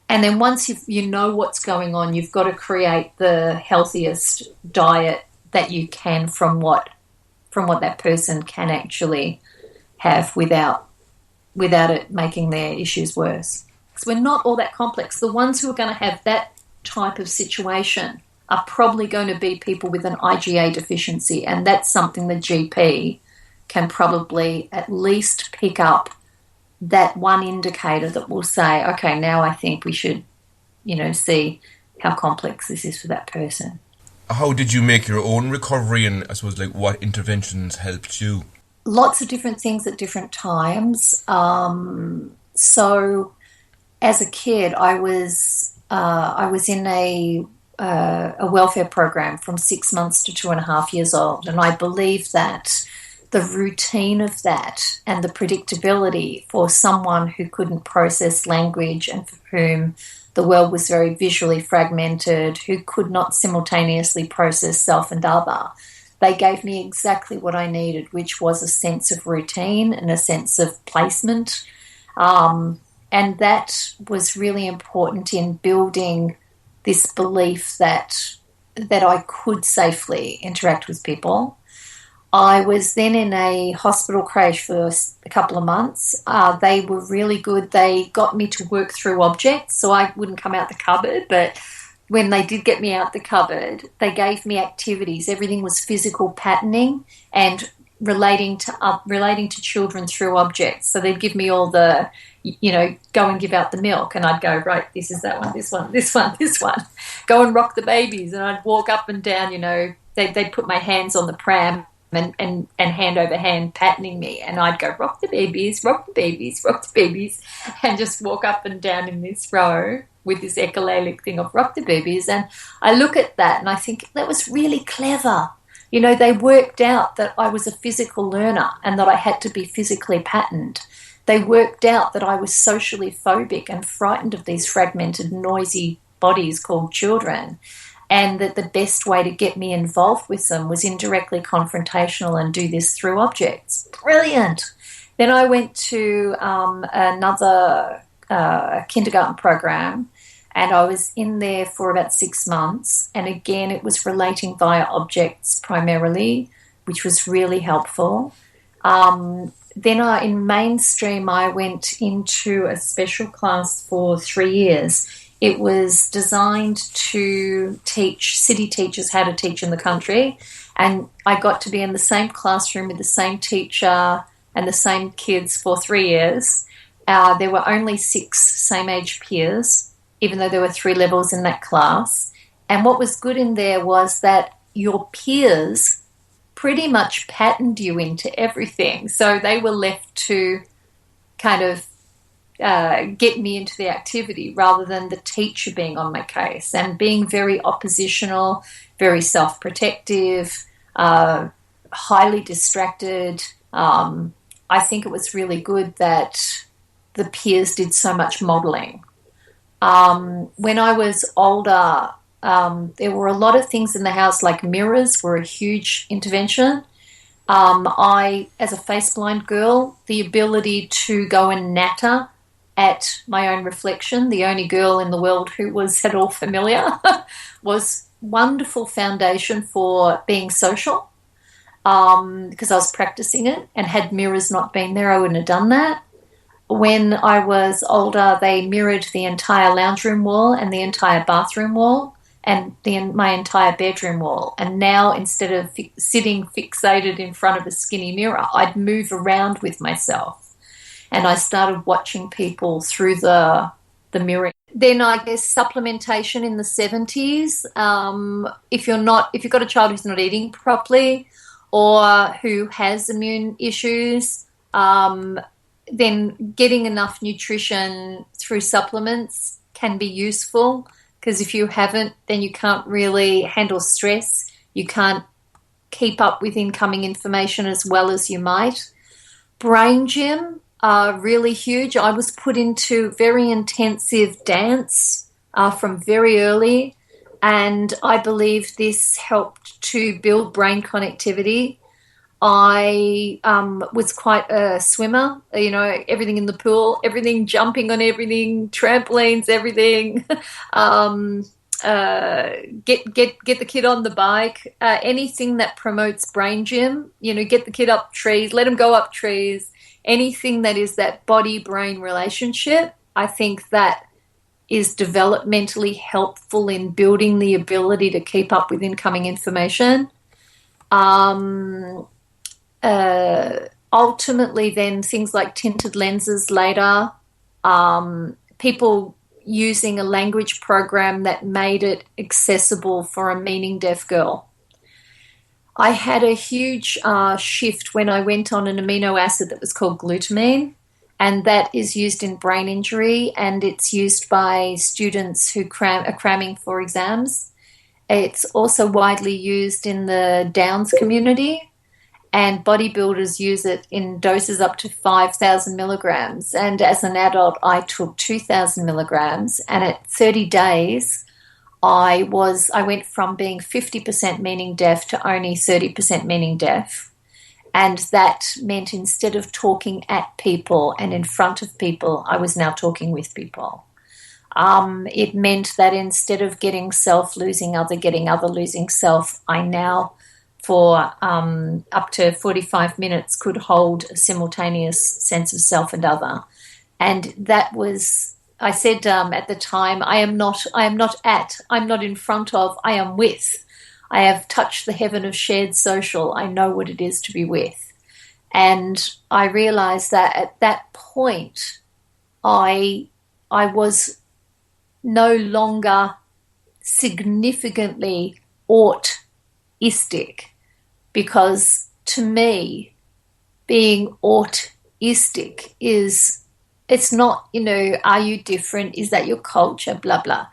And then once you know what's going on, you've got to create the healthiest diet that you can from what that person can actually have without it making their issues worse. So we're not all that complex. The ones who are going to have that type of situation are probably going to be people with an IgA deficiency, and that's something the GP can probably at least pick up, that one indicator that will say, okay, now I think we should, see how complex this is for that person. How did you make your own recovery, and I suppose what interventions helped you? Lots of different things at different times. So as a kid, I was in a welfare program from 6 months to 2.5 years old, and I believe that the routine of that and the predictability for someone who couldn't process language and for whom the world was very visually fragmented, who could not simultaneously process self and other, they gave me exactly what I needed, which was a sense of routine and a sense of placement. And that was really important in building this belief that I could safely interact with people. I was then in a hospital creche for a couple of months. They were really good. They got me to work through objects, so I wouldn't come out the cupboard. But when they did get me out the cupboard, they gave me activities. Everything was physical patterning and relating to children through objects. So they'd give me all the, go and give out the milk, and I'd go, right, this is that one, this one, this one, this one. Go and rock the babies, and I'd walk up and down. They'd put my hands on the pram and hand over hand patterning me, and I'd go, rock the babies, rock the babies, rock the babies, and just walk up and down in this row with this echolalic thing of rock the babies. And I look at that and I think that was really clever. They worked out that I was a physical learner and that I had to be physically patterned. They worked out that I was socially phobic and frightened of these fragmented, noisy bodies called children, and that the best way to get me involved with them was indirectly confrontational and do this through objects. Brilliant. Then I went to another kindergarten program, and I was in there for about 6 months. And again, it was relating via objects primarily, which was really helpful. Then in mainstream, I went into a special class for 3 years. It was designed to teach city teachers how to teach in the country, and I got to be in the same classroom with the same teacher and the same kids for 3 years. There were only 6 same-age peers, even though there were 3 levels in that class. And what was good in there was that your peers pretty much patterned you into everything. So they were left to kind of get me into the activity rather than the teacher being on my case, and being very oppositional, very self-protective, highly distracted. I think it was really good that the peers did so much modelling. When I was older, there were a lot of things in the house, like mirrors were a huge intervention. I, as a face-blind girl, the ability to go and natter at my own reflection, the only girl in the world who was at all familiar, was wonderful foundation for being social, because I was practicing it, and had mirrors not been there, I wouldn't have done that. When I was older, they mirrored the entire lounge room wall and the entire bathroom wall and my entire bedroom wall. And now, instead of sitting fixated in front of a skinny mirror, I'd move around with myself. And I started watching people through the mirror. Then I guess supplementation in the 70s. If you've got a child who's not eating properly or who has immune issues, then getting enough nutrition through supplements can be useful, because if you haven't, then you can't really handle stress. You can't keep up with incoming information as well as you might. Brain gym, really huge. I was put into very intensive dance from very early, and I believe this helped to build brain connectivity. I was quite a swimmer, everything in the pool, everything, jumping on everything, trampolines, everything. Get the kid on the bike, anything that promotes brain gym, get the kid up trees, let him go up trees, anything that is that body-brain relationship. I think that is developmentally helpful in building the ability to keep up with incoming information. Ultimately, then, things like tinted lenses later, people using a language program that made it accessible for a meaning deaf girl. I had a huge shift when I went on an amino acid that was called glutamine, and that is used in brain injury, and it's used by students who are cramming for exams. It's also widely used in the Downs community, and bodybuilders use it in doses up to 5,000 milligrams. And as an adult, I took 2,000 milligrams, and at 30 days, I went from being 50% meaning deaf to only 30% meaning deaf. And that meant, instead of talking at people and in front of people, I was now talking with people. It meant that instead of getting self losing other, getting other losing self, I now, for up to 45 minutes, could hold a simultaneous sense of self and other. And that was, I said at the time, I'm not in front of, I am with. I have touched the heaven of shared social. I know what it is to be with. And I realized that at that point, I was no longer significantly autistic, because to me, being autistic it's not, are you different? Is that your culture? Blah, blah.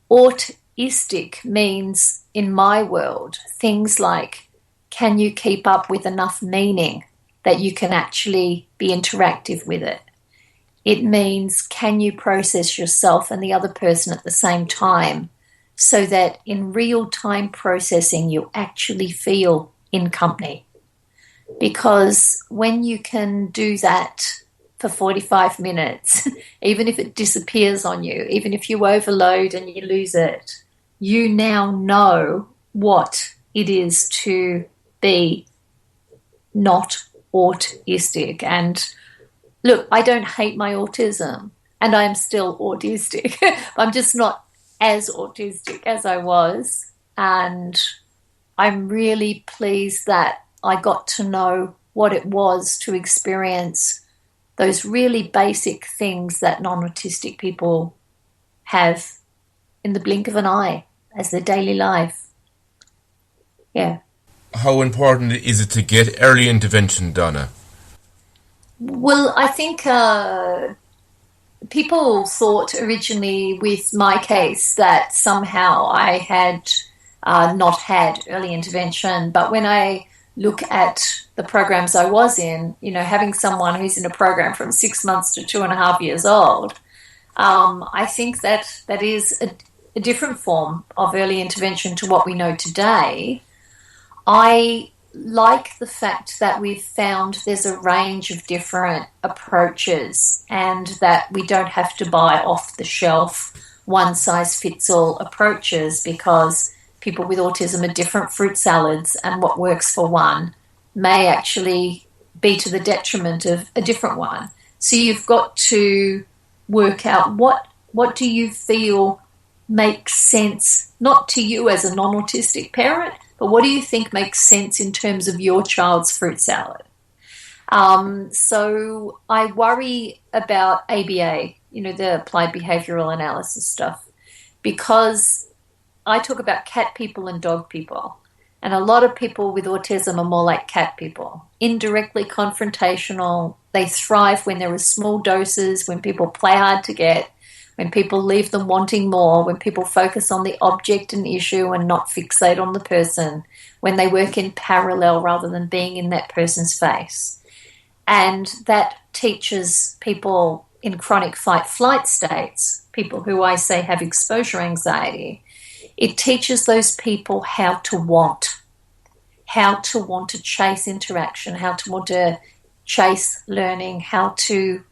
Autistic means, in my world, things like, can you keep up with enough meaning that you can actually be interactive with it? It means, can you process yourself and the other person at the same time, so that in real-time processing you actually feel in company? Because when you can do that for 45 minutes, even if it disappears on you, even if you overload and you lose it, you now know what it is to be not autistic. And look, I don't hate my autism, and I am still autistic. I'm just not as autistic as I was. And I'm really pleased that I got to know what it was to experience those really basic things that non-autistic people have in the blink of an eye as their daily life. Yeah. How important is it to get early intervention, Donna? Well, I think people thought originally with my case that somehow I had not had early intervention. But when I look at the programs I was in, having someone who's in a program from 6 months to 2.5 years old, I think that is a different form of early intervention to what we know today. I like the fact that we've found there's a range of different approaches and that we don't have to buy off-the-shelf, one-size-fits-all approaches, because people with autism are different fruit salads, and what works for one may actually be to the detriment of a different one. So you've got to work out what do you feel makes sense, not to you as a non-autistic parent, but what do you think makes sense in terms of your child's fruit salad? So I worry about ABA, the applied behavioral analysis stuff, because I talk about cat people and dog people, and a lot of people with autism are more like cat people, indirectly confrontational. They thrive when there are small doses, when people play hard to get, when people leave them wanting more, when people focus on the object and issue and not fixate on the person, when they work in parallel rather than being in that person's face. And that teaches people in chronic fight-flight states, people who I say have exposure anxiety, it teaches those people how to want to chase interaction, how to want to chase learning, how to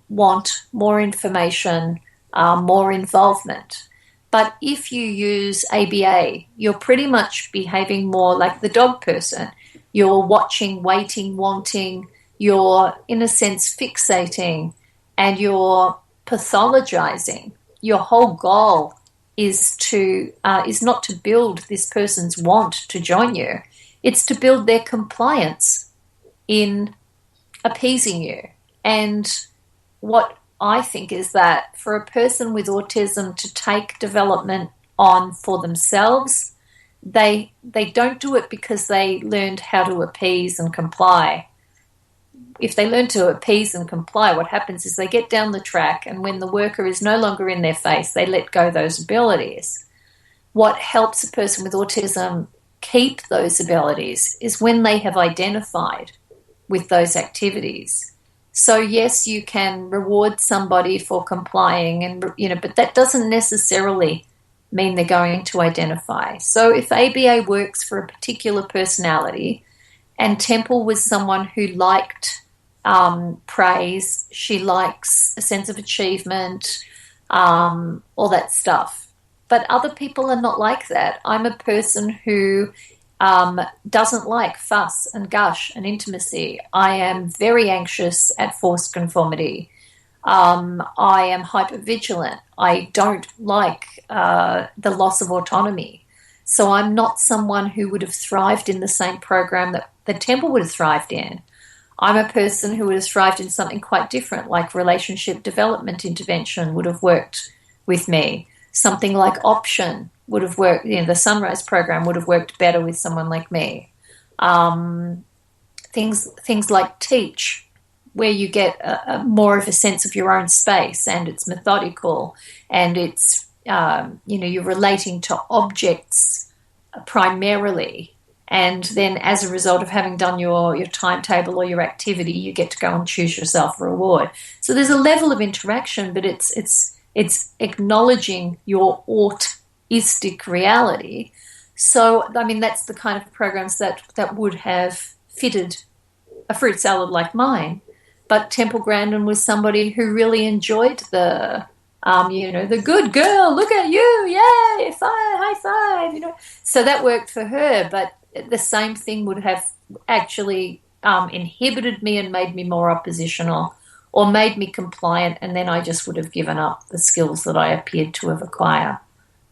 want more information, more involvement. But if you use ABA, you're pretty much behaving more like the dog person. You're watching, waiting, wanting, you're, in a sense, fixating, and you're pathologizing. Your whole goal is not to build this person's want to join you. It's to build their compliance in appeasing you. And what I think is that for a person with autism to take development on for themselves, they don't do it because they learned how to appease and comply. If they learn to appease and comply, what happens is they get down the track, and when the worker is no longer in their face, they let go those abilities. What helps a person with autism keep those abilities is when they have identified with those activities. So yes, you can reward somebody for complying, and but that doesn't necessarily mean they're going to identify. So if ABA works for a particular personality, and Temple was someone who liked praise, she likes a sense of achievement, all that stuff. But other people are not like that. I'm a person who doesn't like fuss and gush and intimacy. I am very anxious at forced conformity. I am hypervigilant. I don't like the loss of autonomy. So I'm not someone who would have thrived in the same program that Temple would have thrived in. I'm a person who would have thrived in something quite different, like relationship development intervention would have worked with me. Something like Option would have worked, the Sunrise program would have worked better with someone like me. Things like Teach, where you get a more of a sense of your own space, and it's methodical, and it's, you're relating to objects primarily. And then as a result of having done your timetable or your activity, you get to go and choose yourself a reward. So there's a level of interaction, but it's acknowledging your autistic reality. So, I mean, that's the kind of programs that would have fitted a fruit salad like mine. But Temple Grandin was somebody who really enjoyed the good girl, look at you, yay, high five, So that worked for her, but the same thing would have actually inhibited me and made me more oppositional, or made me compliant, and then I just would have given up the skills that I appeared to have acquired.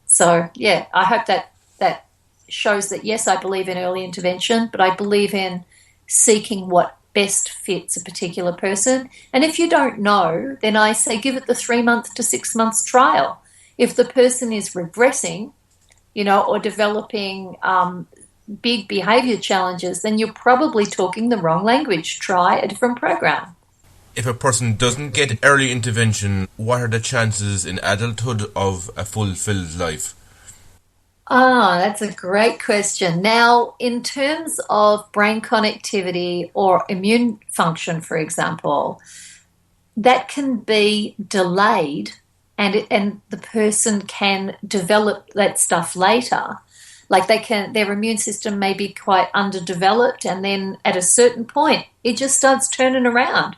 So, yeah, I hope that shows that, yes, I believe in early intervention, but I believe in seeking what best fits a particular person. And if you don't know, then I say give it the 3 month to 6 months trial. If the person is regressing, or developing big behaviour challenges, then you're probably talking the wrong language. Try a different program. If a person doesn't get early intervention, what are the chances in adulthood of a fulfilled life? That's a great question. Now, in terms of brain connectivity or immune function, for example, that can be delayed and the person can develop that stuff later. Like their immune system may be quite underdeveloped, and then at a certain point, it just starts turning around.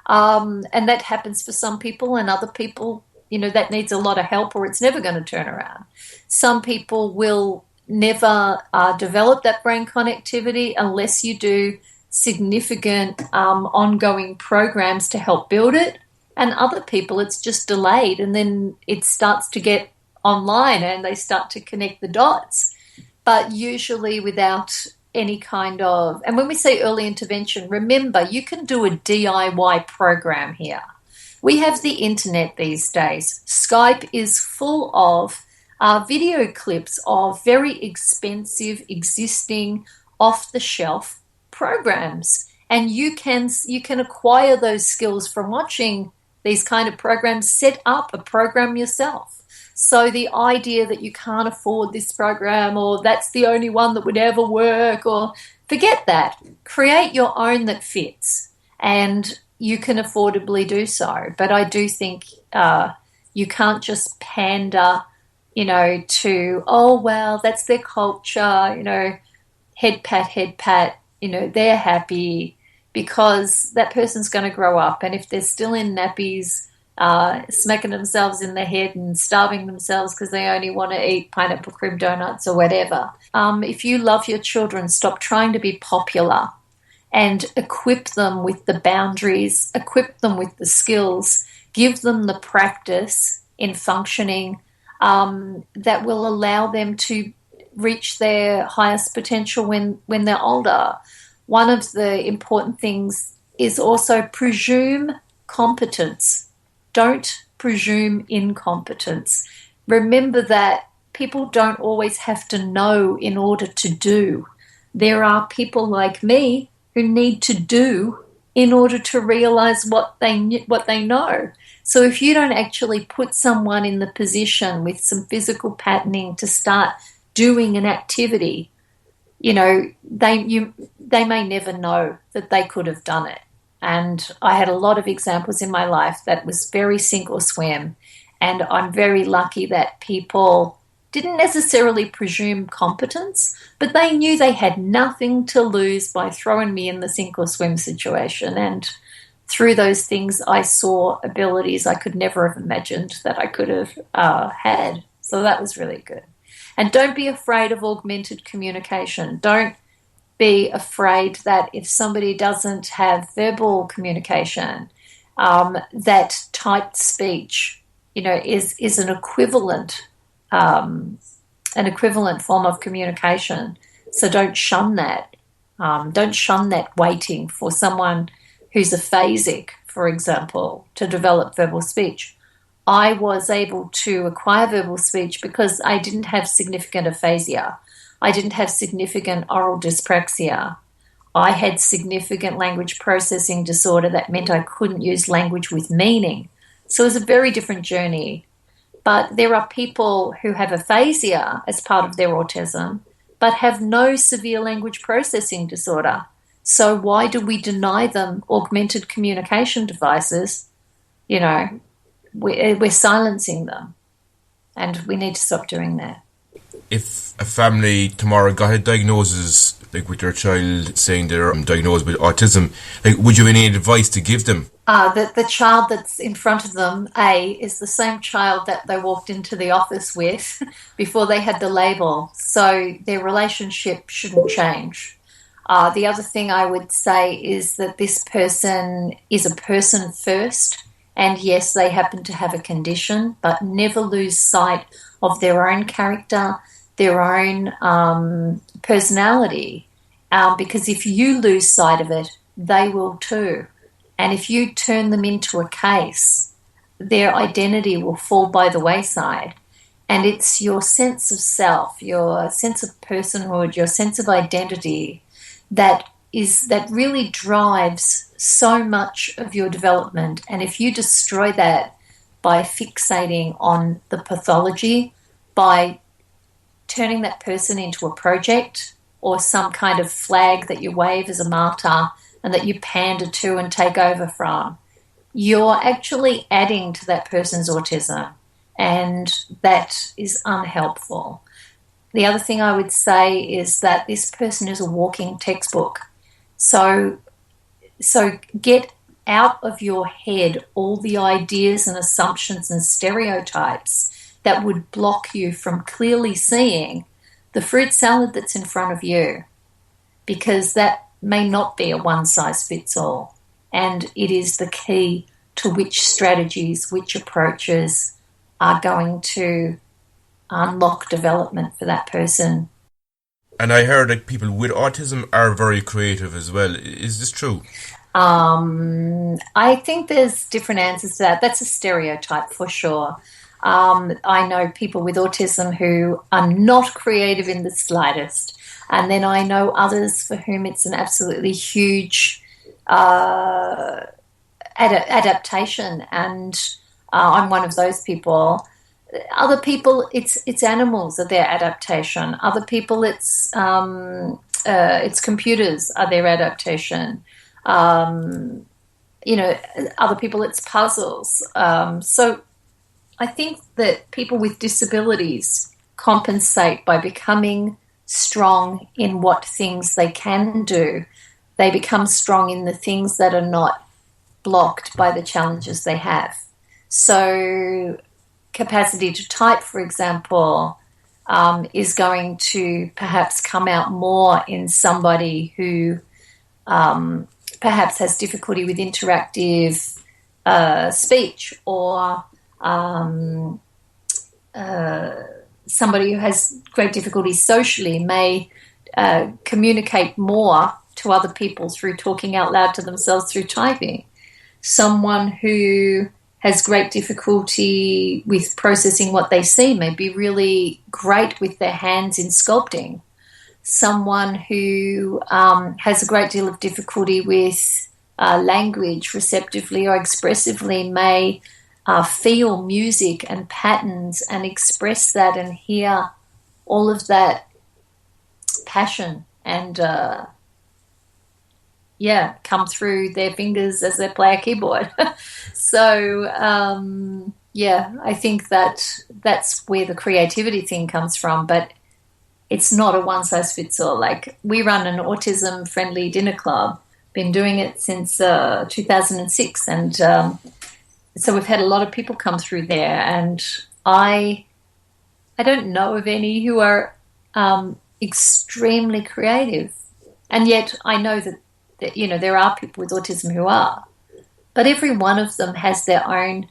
And that happens for some people, and other people, that needs a lot of help or it's never going to turn around. Some people will never develop that brain connectivity unless you do significant ongoing programs to help build it. And other people, it's just delayed, and then it starts to get online and they start to connect the dots. But usually without any kind of, and when we say early intervention, remember, you can do a DIY program here. We have the internet these days. Skype is full of video clips of very expensive, existing, off-the-shelf programs. And you can acquire those skills from watching these kind of programs. Set up a program yourself. So the idea that you can't afford this program, or that's the only one that would ever work, or forget that. Create your own that fits, and you can affordably do so. But I do think you can't just pander, to, oh, well, that's their culture, head pat, they're happy, because that person's going to grow up. And if they're still in nappies, smacking themselves in the head and starving themselves because they only want to eat pineapple cream donuts or whatever. If you love your children, stop trying to be popular and equip them with the boundaries, equip them with the skills, give them the practice in functioning that will allow them to reach their highest potential when they're older. One of the important things is also presume competence. Don't presume incompetence. Remember that people don't always have to know in order to do. There are people like me who need to do in order to realize what they know. So if you don't actually put someone in the position with some physical patterning to start doing an activity, they may never know that they could have done it. And I had a lot of examples in my life that was very sink or swim. And I'm very lucky that people didn't necessarily presume competence, but they knew they had nothing to lose by throwing me in the sink or swim situation. And through those things, I saw abilities I could never have imagined that I could have had. So that was really good. And don't be afraid of augmented communication. Don't be afraid that if somebody doesn't have verbal communication, that typed speech, is an equivalent form of communication. So don't shun that. Don't shun that waiting for someone who's aphasic, for example, to develop verbal speech. I was able to acquire verbal speech because I didn't have significant aphasia. I didn't have significant oral dyspraxia. I had significant language processing disorder that meant I couldn't use language with meaning. So it was a very different journey. But there are people who have aphasia as part of their autism but have no severe language processing disorder. So why do we deny them augmented communication devices? We're silencing them, and we need to stop doing that. If a family tomorrow got a diagnosis, like with their child saying they're diagnosed with autism, would you have any advice to give them? The child that's in front of them, is the same child that they walked into the office with before they had the label. So their relationship shouldn't change. The other thing I would say is that this person is a person first. And yes, they happen to have a condition, but never lose sight of their own character, their own personality. Because if you lose sight of it, they will too. And if you turn them into a case, their identity will fall by the wayside. And it's your sense of self, your sense of personhood, your sense of identity that really drives so much of your development. And if you destroy that by fixating on the pathology, by turning that person into a project or some kind of flag that you wave as a martyr and that you pander to and take over from, you're actually adding to that person's autism, and that is unhelpful. The other thing I would say is that this person is a walking textbook. So get out of your head all the ideas and assumptions and stereotypes that would block you from clearly seeing the fruit salad that's in front of you, because that may not be a one-size-fits-all, and it is the key to which strategies, which approaches are going to unlock development for that person. And I heard that people with autism are very creative as well. Is this true? I think there's different answers to that. That's a stereotype for sure. I know people with autism who are not creative in the slightest. And then I know others for whom it's an absolutely huge adaptation. And I'm one of those people. Other people, it's animals are their adaptation. Other people, it's computers are their adaptation. Other people, it's puzzles. So I think that people with disabilities compensate by becoming strong in what things they can do. They become strong in the things that are not blocked by the challenges they have. So capacity to type, for example, is going to perhaps come out more in somebody who perhaps has difficulty with interactive speech, or somebody who has great difficulty socially may communicate more to other people through talking out loud to themselves through typing. Someone who has great difficulty with processing what they see may be really great with their hands in sculpting. Someone who has a great deal of difficulty with language receptively or expressively may feel music and patterns and express that and hear all of that passion and come through their fingers as they play a keyboard. So I think that's where the creativity thing comes from, but it's not a one-size-fits-all. Like, we run an autism-friendly dinner club, been doing it since 2006, and so we've had a lot of people come through there, and I don't know of any who are extremely creative, and yet I know that there are people with autism who are, but every one of them has their own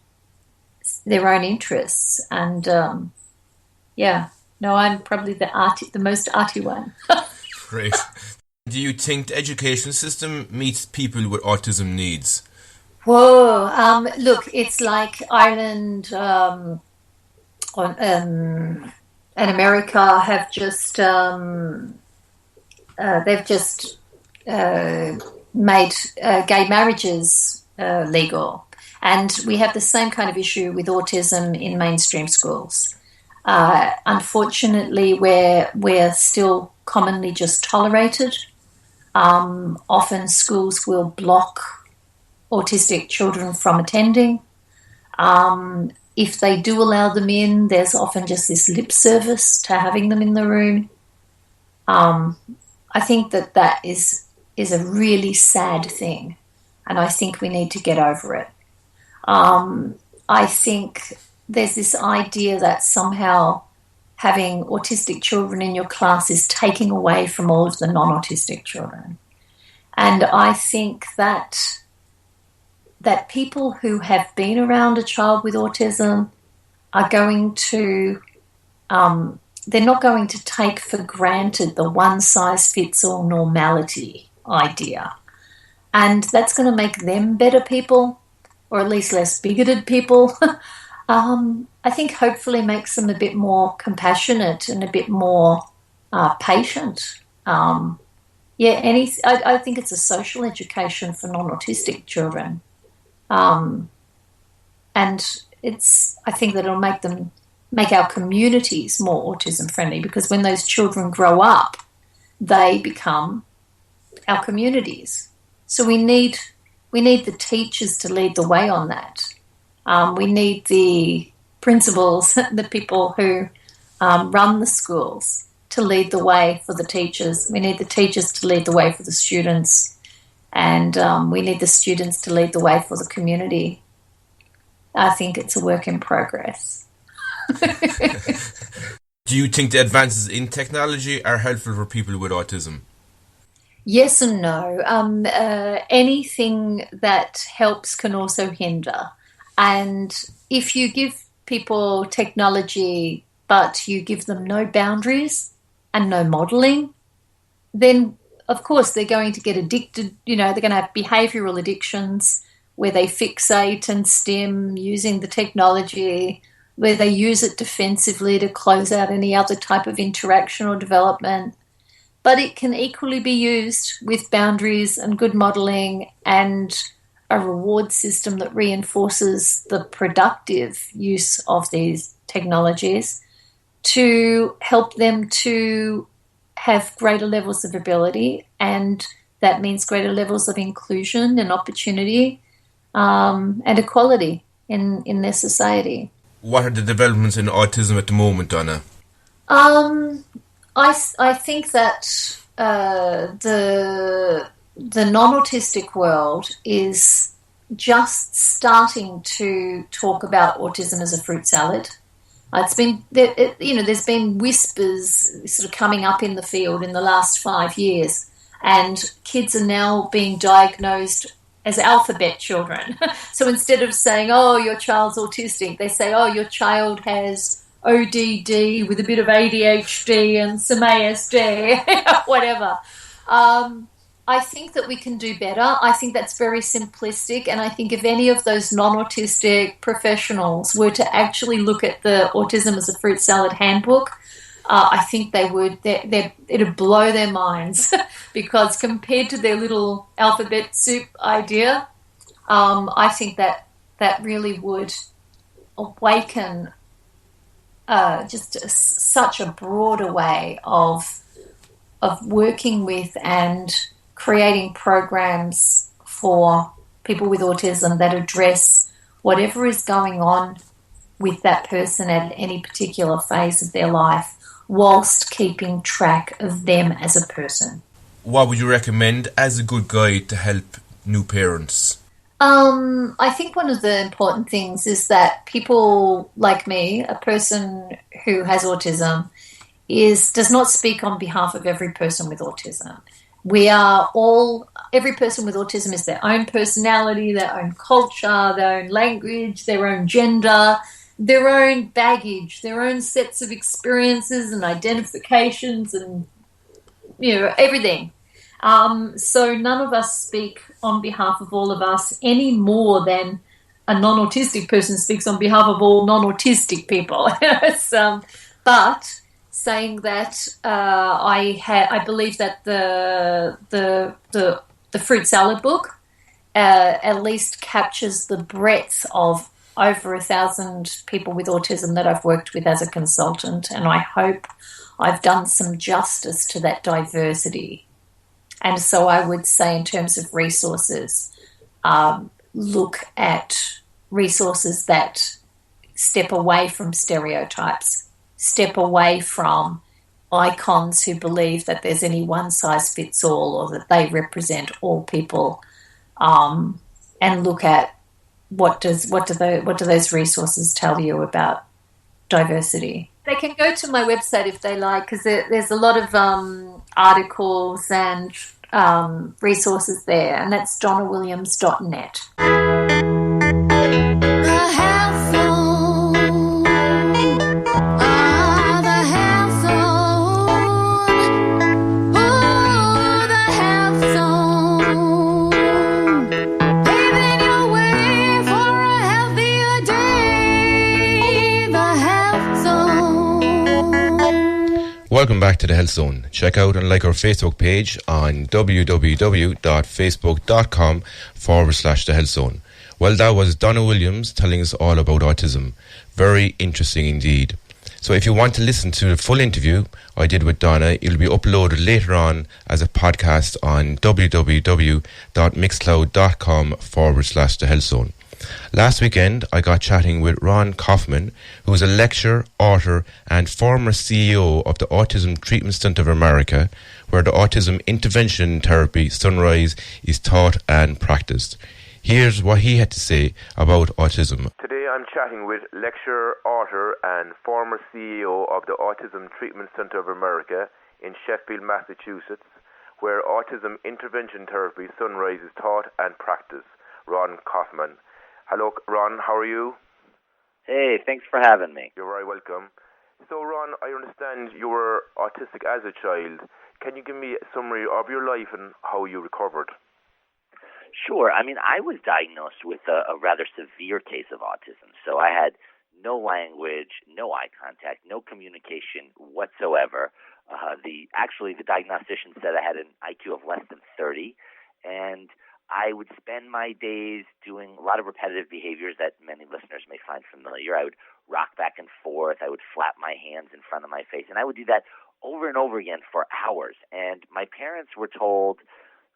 interests, and I'm probably the most arty one. Great. Do you think the education system meets people with autism needs? Whoa! Look, it's like Ireland and America have just made gay marriages legal, and we have the same kind of issue with autism in mainstream schools. Unfortunately, we're still commonly just tolerated. Often schools will block autistic children from attending. If they do allow them in, there's often just this lip service to having them in the room. I think that is a really sad thing, and I think we need to get over it. I think there's this idea that somehow having autistic children in your class is taking away from all of the non-autistic children. And I think that people who have been around a child with autism are going to, they're not going to take for granted the one-size-fits-all normality idea. And that's going to make them better people, or at least less bigoted people. I think hopefully makes them a bit more compassionate and a bit more patient. I think it's a social education for non-autistic children. And I think that it'll make them make our communities more autism friendly, because when those children grow up, they become our communities. So we need the teachers to lead the way on that. We need the principals, the people who run the schools, to lead the way for the teachers. We need the teachers to lead the way for the students, and we need the students to lead the way for the community. I think it's a work in progress. Do you think the advances in technology are helpful for people with autism? Yes and no. Anything that helps can also hinder. And if you give people technology but you give them no boundaries and no modelling, then of course they're going to get addicted. You know, they're going to have behavioural addictions where they fixate and stim using the technology, where they use it defensively to close out any other type of interaction or development. But it can equally be used with boundaries and good modelling and a reward system that reinforces the productive use of these technologies to help them to have greater levels of ability, and that means greater levels of inclusion and opportunity and equality in their society. What are the developments in autism at the moment, Donna? I think that the non-autistic world is just starting to talk about autism as a fruit salad. It's been, there's been whispers sort of coming up in the field in the last 5 years, and kids are now being diagnosed as alphabet children. So instead of saying, oh, your child's autistic, they say, oh, your child has ODD with a bit of ADHD and some ASD, whatever. I think that we can do better. I think that's very simplistic, and I think if any of those non-autistic professionals were to actually look at the Autism as a Fruit Salad handbook, I think they would. It'd blow their minds because compared to their little alphabet soup idea, I think that really would awaken such a broader way of working with and creating programs for people with autism that address whatever is going on with that person at any particular phase of their life, whilst keeping track of them as a person. What would you recommend as a good guide to help new parents? I think one of the important things is that people like me, a person who has autism, does not speak on behalf of every person with autism. Every person with autism is their own personality, their own culture, their own language, their own gender, their own baggage, their own sets of experiences and identifications and, everything. So none of us speak on behalf of all of us any more than a non-autistic person speaks on behalf of all non-autistic people. But saying that, I believe that the fruit salad book at least captures the breadth of over 1,000 people with autism that I've worked with as a consultant, and I hope I've done some justice to that diversity. And so I would say in terms of resources, look at resources that step away from stereotypes, step away from icons who believe that there's any one-size-fits-all or that they represent all people, and look at what do those resources tell you about diversity. They can go to my website if they like, because there's a lot of articles and resources there, and that's donnawilliams.net. Welcome back to the Health Zone. Check out and like our Facebook page on www.facebook.com/The Health Zone. Well, that was Donna Williams telling us all about autism. Very interesting indeed. So if you want to listen to the full interview I did with Donna, it'll be uploaded later on as a podcast on www.mixcloud.com/The Health Zone. Last weekend, I got chatting with Raun Kaufman, who is a lecturer, author, and former CEO of the Autism Treatment Center of America, where the Autism Intervention Therapy Sunrise is taught and practiced. Here's what he had to say about autism. Today I'm chatting with lecturer, author, and former CEO of the Autism Treatment Center of America in Sheffield, Massachusetts, where Autism Intervention Therapy Sunrise is taught and practiced, Raun Kaufman. Hello, Raun, how are you? Hey, thanks for having me. You're very welcome. So, Raun, I understand you were autistic as a child. Can you give me a summary of your life and how you recovered? Sure. I mean, I was diagnosed with a rather severe case of autism. So I had no language, no eye contact, no communication whatsoever. The diagnostician said I had an IQ of less than 30, and I would spend my days doing a lot of repetitive behaviors that many listeners may find familiar. I would rock back and forth. I would flap my hands in front of my face, and I would do that over and over again for hours. And my parents were told,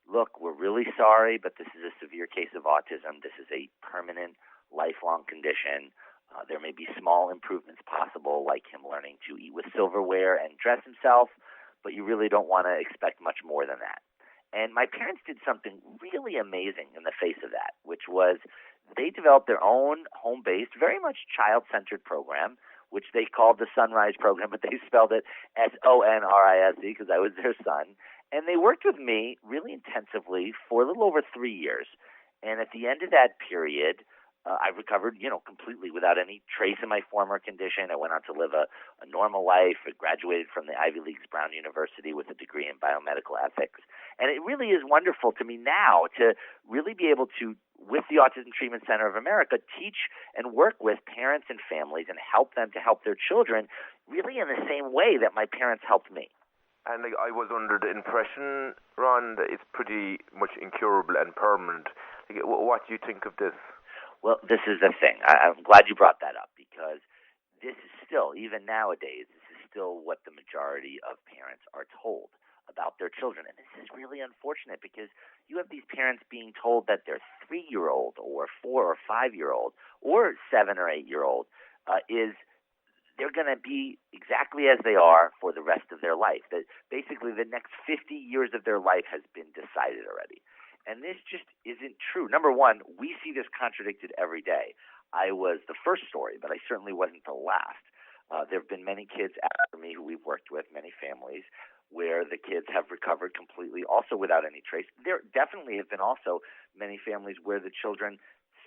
look, we're really sorry, but this is a severe case of autism. This is a permanent, lifelong condition. There may be small improvements possible, like him learning to eat with silverware and dress himself, but you really don't want to expect much more than that. And my parents did something really amazing in the face of that, which was they developed their own home-based, very much child-centered program, which they called the Sunrise program, but they spelled it SONRISE because I was their son. And they worked with me really intensively for a little over 3 years. And at the end of that period, I recovered, completely without any trace of my former condition. I went on to live a normal life. I graduated from the Ivy League's Brown University with a degree in biomedical ethics. And it really is wonderful to me now to really be able to, with the Autism Treatment Center of America, teach and work with parents and families and help them to help their children really in the same way that my parents helped me. And I was under the impression, Ron, that it's pretty much incurable and permanent. What do you think of this? Well, this is the thing. I'm glad you brought that up because this is still, even nowadays, this is still what the majority of parents are told about their children. And this is really unfortunate because you have these parents being told that their 3-year-old or 4 or 5-year-old or 7 or 8-year-old they're going to be exactly as they are for the rest of their life. That basically the next 50 years of their life has been decided already. And this just isn't true. Number one, we see this contradicted every day. I was the first story, but I certainly wasn't the last. There have been many kids after me who we've worked with, many families, where the kids have recovered completely, also without any trace. There definitely have been also many families where the children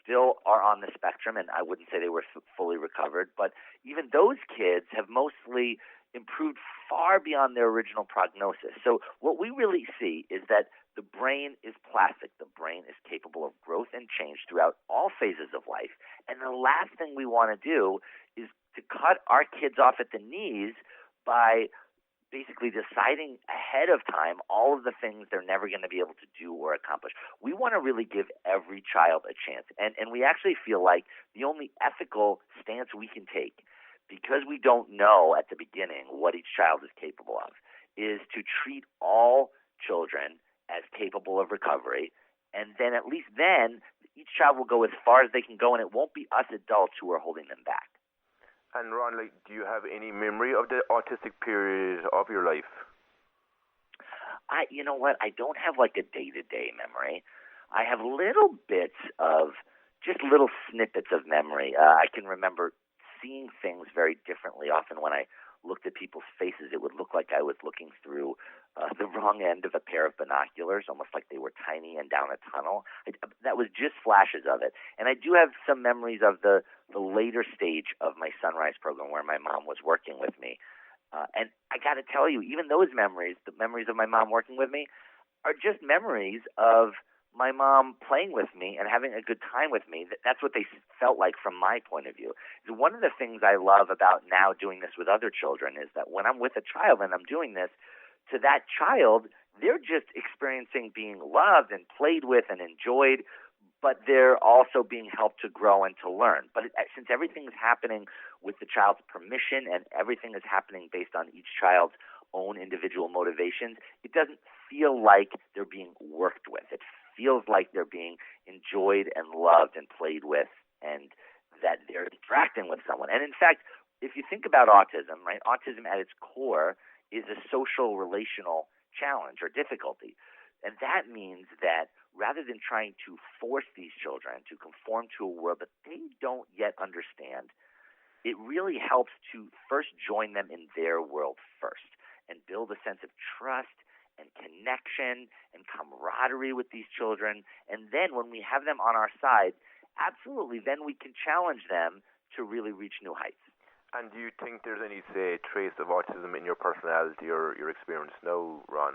still are on the spectrum, and I wouldn't say they were fully recovered, but even those kids have mostly improved far beyond their original prognosis. So what we really see is that the brain is plastic. The brain is capable of growth and change throughout all phases of life, and the last thing we want to do is to cut our kids off at the knees by basically deciding ahead of time all of the things they're never going to be able to do or accomplish. We want to really give every child a chance. And we actually feel like the only ethical stance we can take, because we don't know at the beginning what each child is capable of, is to treat all children as capable of recovery. And then at least then, each child will go as far as they can go, and it won't be us adults who are holding them back. And Ron, do you have any memory of the autistic period of your life? You know what? I don't have like a day-to-day memory. I have little bits of, just little snippets of memory. I can remember seeing things very differently. Often when I looked at people's faces, it would look like I was looking through the wrong end of a pair of binoculars, almost like they were tiny and down a tunnel. That was just flashes of it. And I do have some memories of the later stage of my Sunrise program where my mom was working with me. And I got to tell you, even those memories, the memories of my mom working with me, are just memories of my mom playing with me and having a good time with me. That's what they felt like from my point of view. One of the things I love about now doing this with other children is that when I'm with a child and I'm doing this, to that child, they're just experiencing being loved and played with and enjoyed but they're also being helped to grow and to learn. But since everything is happening with the child's permission and everything is happening based on each child's own individual motivations, it doesn't feel like they're being worked with. It feels like they're being enjoyed and loved and played with, and that they're interacting with someone. And in fact, if you think about autism, right, autism at its core is a social relational challenge or difficulty. And that means that rather than trying to force these children to conform to a world that they don't yet understand, it really helps to first join them in their world first and build a sense of trust and connection and camaraderie with these children. And then when we have them on our side, absolutely, then we can challenge them to really reach new heights. And do you think there's any, say, trace of autism in your personality or your experience now, Raun?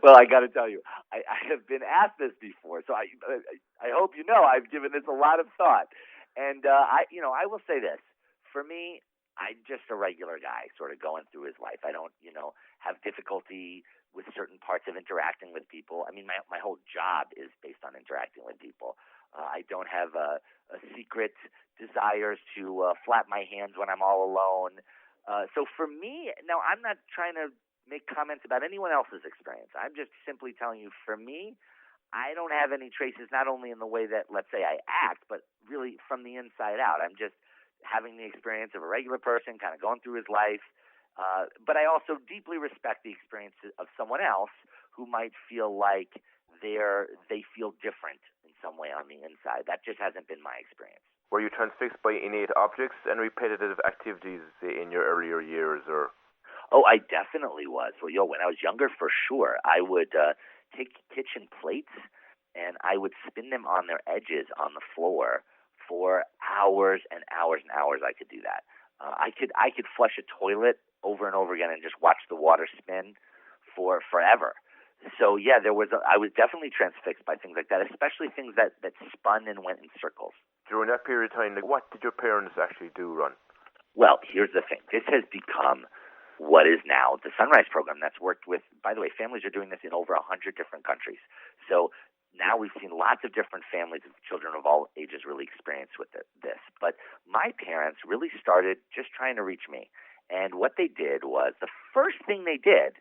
Well, I got to tell you, I have been asked this before, so I hope you know I've given this a lot of thought. And I will say this: for me, I'm just a regular guy, sort of going through his life. I don't, have difficulty with certain parts of interacting with people. I mean, my whole job is based on interacting with people. I don't have a secret desires to flap my hands when I'm all alone. So for me, now I'm not trying to make comments about anyone else's experience. I'm just simply telling you, for me, I don't have any traces, not only in the way that, let's say, I act, but really from the inside out. I'm just having the experience of a regular person kind of going through his life. But I also deeply respect the experience of someone else who might feel like they feel different in some way on the inside. That just hasn't been my experience. Were you transfixed by innate objects and repetitive activities in your earlier years, or? Oh, I definitely was. Well, when I was younger, for sure, I would take kitchen plates and I would spin them on their edges on the floor for hours and hours and hours. I could do that. I could flush a toilet over and over again and just watch the water spin for forever. So yeah, I was definitely transfixed by things like that, especially things that spun and went in circles. During that period of time, what did your parents actually do, Raun? Well, here's the thing. This has become what is now the Sunrise program that's worked with, by the way, families are doing this in over 100 different countries. So now we've seen lots of different families of children of all ages really experience with this. But my parents really started just trying to reach me. And what they did was, the first thing they did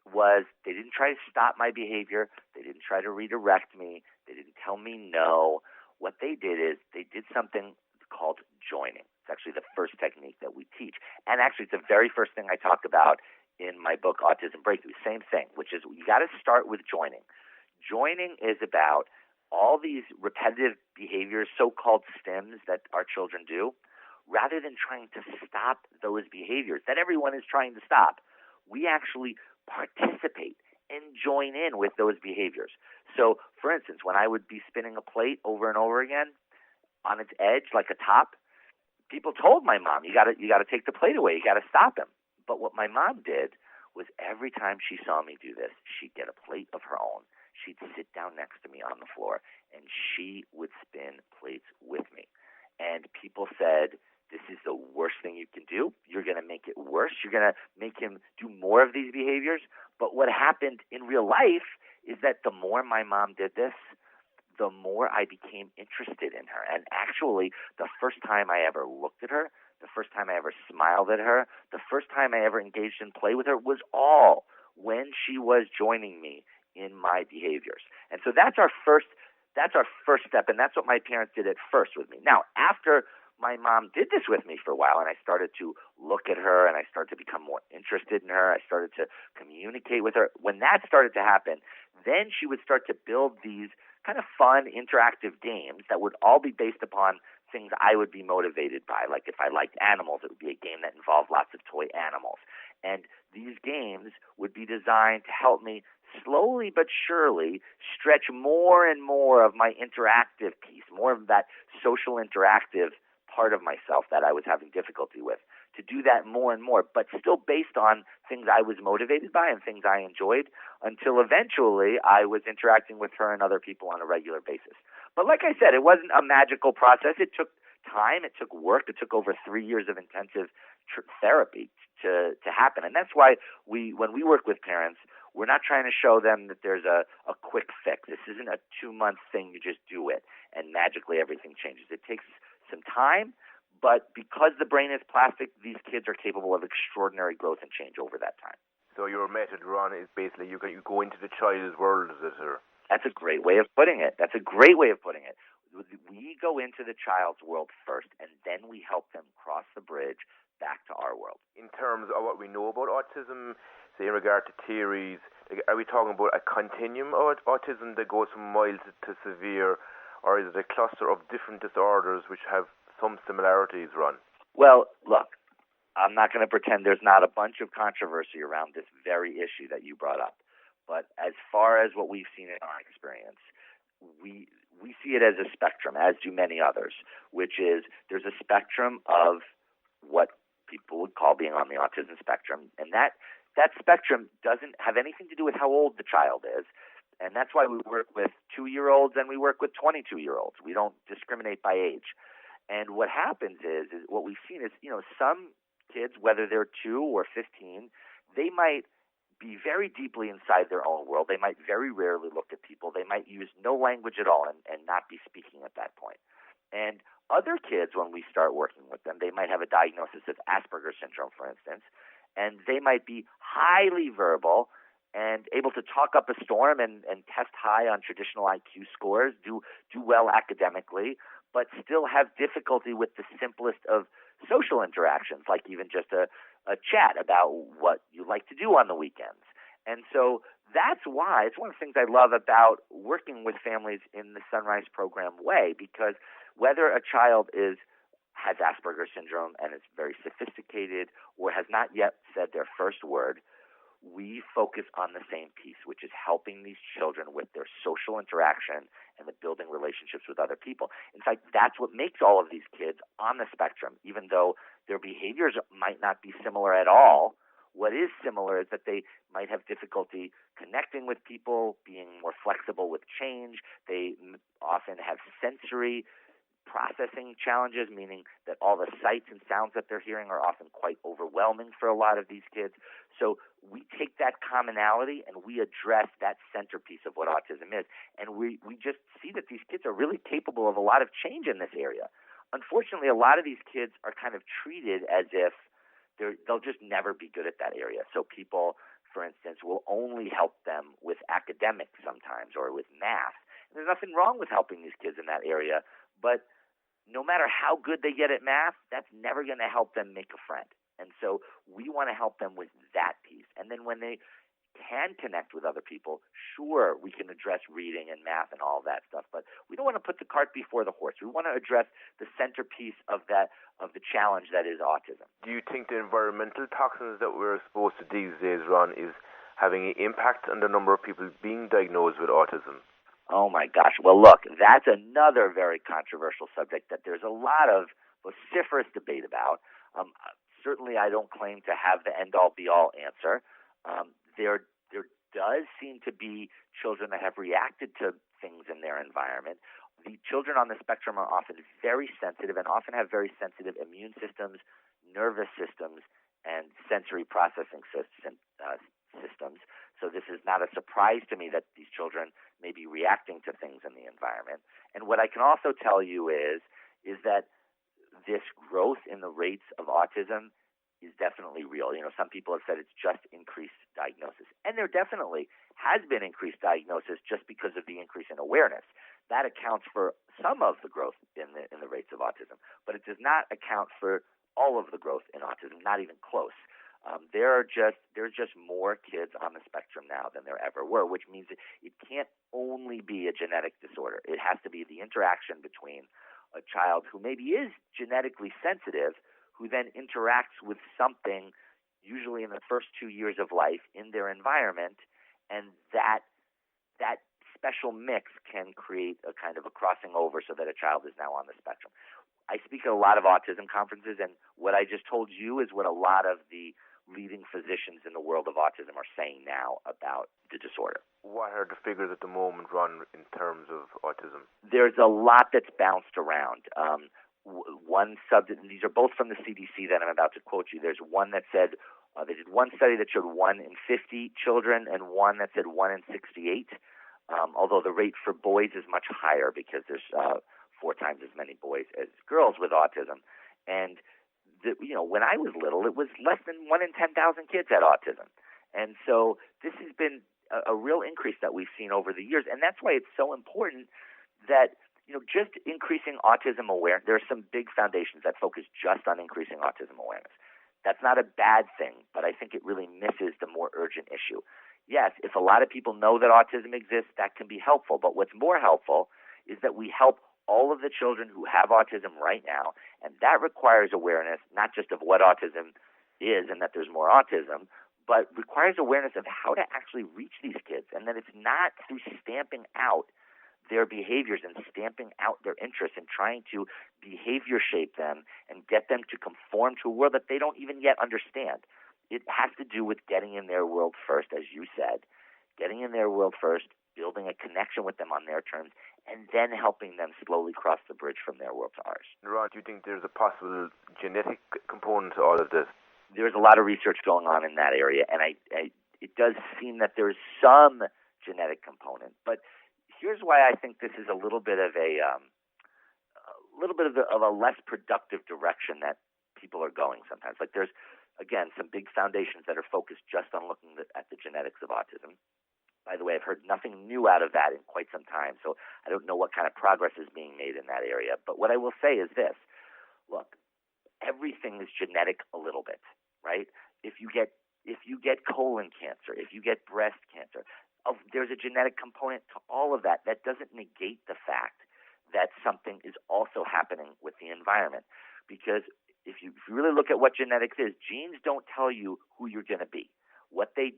was they didn't try to stop my behavior. They didn't try to redirect me. They didn't tell me no. What they did is they did something called joining. It's actually the first technique that we teach. And actually, it's the very first thing I talk about in my book, Autism Breakthrough. Same thing, which is you got to start with joining. Joining is about all these repetitive behaviors, so-called stims that our children do. Rather than trying to stop those behaviors that everyone is trying to stop, we actually participate and join in with those behaviors. So, for instance, when I would be spinning a plate over and over again on its edge like a top, people told my mom, you got to take the plate away, you got to stop him. But what my mom did was every time she saw me do this, she'd get a plate of her own. She'd sit down next to me on the floor, and she would spin plates with me. And people said, this is the worst thing you can do. You're going to make it worse. You're going to make him do more of these behaviors. But what happened in real life is that the more my mom did this, the more I became interested in her. And actually, the first time I ever looked at her, the first time I ever smiled at her, the first time I ever engaged in play with her was all when she was joining me in my behaviors. And so that's our first step, and that's what my parents did at first with me. Now, after my mom did this with me for a while, and I started to look at her, and I started to become more interested in her, I started to communicate with her. When that started to happen, then she would start to build these kind of fun, interactive games that would all be based upon things I would be motivated by. Like if I liked animals, it would be a game that involved lots of toy animals. And these games would be designed to help me slowly but surely stretch more and more of my interactive piece, more of that social interactive part of myself that I was having difficulty with, to do that more and more, but still based on things I was motivated by and things I enjoyed, until eventually I was interacting with her and other people on a regular basis. But like I said, it wasn't a magical process. It took time. It took work. It took over 3 years of intensive therapy to happen. And that's why when we work with parents, we're not trying to show them that there's a quick fix. This isn't a 2-month thing. You just do it and magically everything changes. It takes some time, but because the brain is plastic, these kids are capable of extraordinary growth and change over that time. So your method, Ron, is basically you go into the child's world, is it? That's a great way of putting it. We go into the child's world first, and then we help them cross the bridge back to our world. In terms of what we know about autism, say in regard to theories, are we talking about a continuum of autism that goes from mild to severe, or is it a cluster of different disorders which have some similarities, Ron? Well, look, I'm not going to pretend there's not a bunch of controversy around this very issue that you brought up. But as far as what we've seen in our experience, we see it as a spectrum, as do many others, which is there's a spectrum of what people would call being on the autism spectrum. And that spectrum doesn't have anything to do with how old the child is. And that's why we work with 2-year-olds and we work with 22-year-olds. We don't discriminate by age. And what happens is what we've seen is, some kids, whether they're 2 or 15, they might be very deeply inside their own world. They might very rarely look at people. They might use no language at all and not be speaking at that point. And other kids, when we start working with them, they might have a diagnosis of Asperger's syndrome, for instance, and they might be highly verbal and able to talk up a storm and test high on traditional IQ scores, do well academically, but still have difficulty with the simplest of social interactions, like even just a chat about what you like to do on the weekends. And so that's why it's one of the things I love about working with families in the Sunrise program way, because whether a child has Asperger's syndrome and is very sophisticated or has not yet said their first word, we focus on the same piece, which is helping these children with their social interaction and the building relationships with other people. In fact, that's what makes all of these kids on the spectrum, even though their behaviors might not be similar at all. What is similar is that they might have difficulty connecting with people, being more flexible with change. They often have sensory processing challenges, meaning that all the sights and sounds that they're hearing are often quite overwhelming for a lot of these kids. So we take that commonality and we address that centerpiece of what autism is. And we just see that these kids are really capable of a lot of change in this area. Unfortunately, a lot of these kids are kind of treated as if they'll just never be good at that area. So people, for instance, will only help them with academics sometimes or with math. And there's nothing wrong with helping these kids in that area, but no matter how good they get at math, that's never going to help them make a friend. And so we want to help them with that piece. And then when they can connect with other people, sure, we can address reading and math and all that stuff, but we don't want to put the cart before the horse. We want to address the centerpiece of the challenge that is autism. Do you think the environmental toxins that we're exposed to these days, Ron, is having an impact on the number of people being diagnosed with autism? Oh, my gosh. Well, look, that's another very controversial subject that there's a lot of vociferous debate about. Certainly, I don't claim to have the end-all, be-all answer. There does seem to be children that have reacted to things in their environment. The children on the spectrum are often very sensitive and often have very sensitive immune systems, nervous systems, and sensory processing systems. So this is not a surprise to me that these children may be reacting to things in the environment. And what I can also tell you is that this growth in the rates of autism is definitely real. Some people have said it's just increased diagnosis. And there definitely has been increased diagnosis just because of the increase in awareness. That accounts for some of the growth in the rates of autism, but it does not account for all of the growth in autism, not even close. There's just more kids on the spectrum now than there ever were, which means it can't only be a genetic disorder. It has to be the interaction between a child who maybe is genetically sensitive, who then interacts with something, usually in the first 2 years of life, in their environment, and that special mix can create a kind of a crossing over so that a child is now on the spectrum. I speak at a lot of autism conferences, and what I just told you is what a lot of the leading physicians in the world of autism are saying now about the disorder. What are the figures at the moment, Ron, in terms of autism? There's a lot that's bounced around. One subject, and these are both from the CDC that I'm about to quote you. There's one that said They did one study that showed 1 in 50 children and one that said 1 in 68, although the rate for boys is much higher because there's 4 times as many boys as girls with autism. And, when I was little, it was less than 1 in 10,000 kids had autism. And so this has been a real increase that we've seen over the years. And that's why it's so important that, just increasing autism awareness. There are some big foundations that focus just on increasing autism awareness. That's not a bad thing, but I think it really misses the more urgent issue. Yes, if a lot of people know that autism exists, that can be helpful. But what's more helpful is that we help all of the children who have autism right now, and that requires awareness, not just of what autism is and that there's more autism, but requires awareness of how to actually reach these kids, and that it's not through stamping out their behaviors and stamping out their interests and trying to behavior shape them and get them to conform to a world that they don't even yet understand. It has to do with getting in their world first, as you said, getting in their world first, building a connection with them on their terms, and then helping them slowly cross the bridge from their world to ours. Ron, do you think there's a possible genetic component to all of this? There's a lot of research going on in that area, and it does seem that there's some genetic component. But here's why I think this is a little bit of a less productive direction that people are going sometimes. Like there's, again, some big foundations that are focused just on looking at the genetics of autism. By the way, I've heard nothing new out of that in quite some time, so I don't know what kind of progress is being made in that area. But what I will say is this. Look, everything is genetic a little bit, right? If you get colon cancer, if you get breast cancer, there's a genetic component to all of that. That doesn't negate the fact that something is also happening with the environment. Because if you really look at what genetics is, genes don't tell you who you're going to be. What they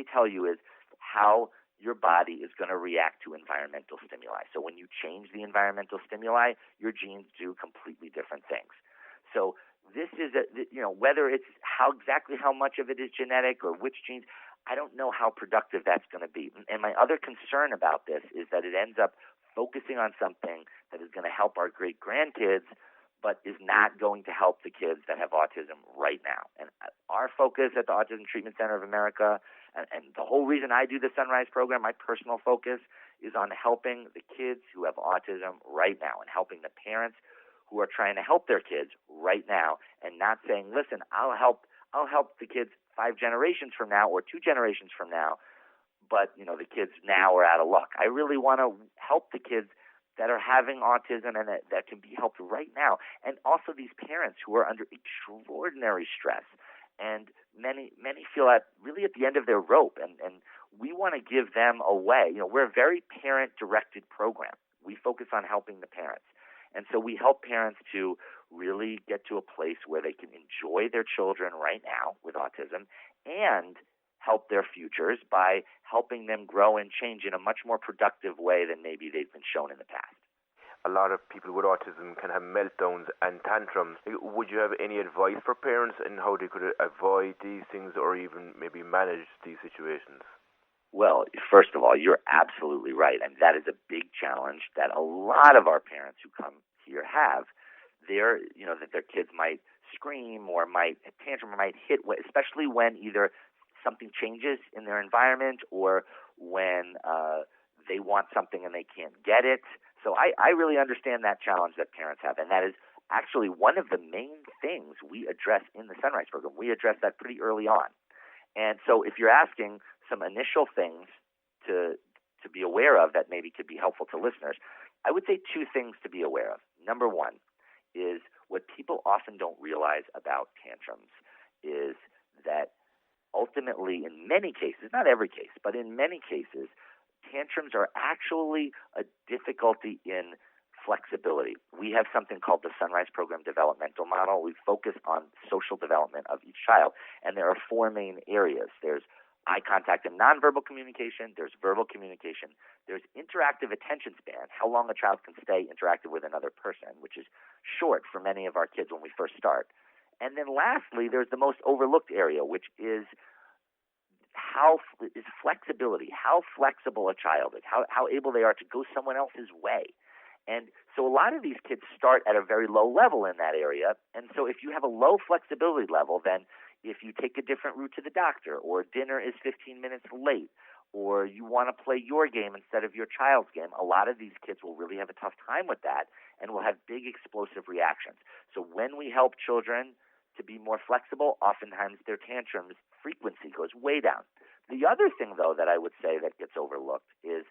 tell you is how your body is going to react to environmental stimuli. So when you change the environmental stimuli, your genes do completely different things. So this is whether it's exactly how much of it is genetic or which genes, I don't know how productive that's going to be. And my other concern about this is that it ends up focusing on something that is going to help our great-grandkids, but is not going to help the kids that have autism right now. And our focus at the Autism Treatment Center of America, and the whole reason I do the Sunrise program, my personal focus, is on helping the kids who have autism right now and helping the parents who are trying to help their kids right now, and not saying, listen, I'll help the kids 5 generations from now or 2 generations from now, but the kids now are out of luck. I really want to help the kids that are having autism and that can be helped right now. And also these parents who are under extraordinary stress. And many feel really at the end of their rope. And we want to give them a way. We're a very parent-directed program. We focus on helping the parents. And so we help parents to really get to a place where they can enjoy their children right now with autism and help their futures by helping them grow and change in a much more productive way than maybe they've been shown in the past. A lot of people with autism can have meltdowns and tantrums. Would you have any advice for parents in how they could avoid these things or even maybe manage these situations? Well, first of all, you're absolutely right. And that is a big challenge that a lot of our parents who come here have. That their kids might scream or might tantrum or might hit, especially when either something changes in their environment or when they want something and they can't get it. So I really understand that challenge that parents have, and that is actually one of the main things we address in the Sunrise program. We address that pretty early on. And so if you're asking some initial things to be aware of that maybe could be helpful to listeners, I would say 2 things to be aware of. Number 1 is what people often don't realize about tantrums is that ultimately, in many cases, not every case, but in many cases, tantrums are actually a difficulty in flexibility. We have something called the Sunrise Program Developmental Model. We focus on social development of each child, and there are 4 main areas. There's eye contact and nonverbal communication, there's verbal communication, there's interactive attention span, how long a child can stay interactive with another person, which is short for many of our kids when we first start. And then lastly, there's the most overlooked area, which is flexibility, how flexible a child is, how able they are to go someone else's way. And so a lot of these kids start at a very low level in that area. And so if you have a low flexibility level, then if you take a different route to the doctor, or dinner is 15 minutes late, or you want to play your game instead of your child's game, a lot of these kids will really have a tough time with that and will have big explosive reactions. So when we help children to be more flexible, oftentimes their tantrums frequency goes way down. The other thing, though, that I would say that gets overlooked is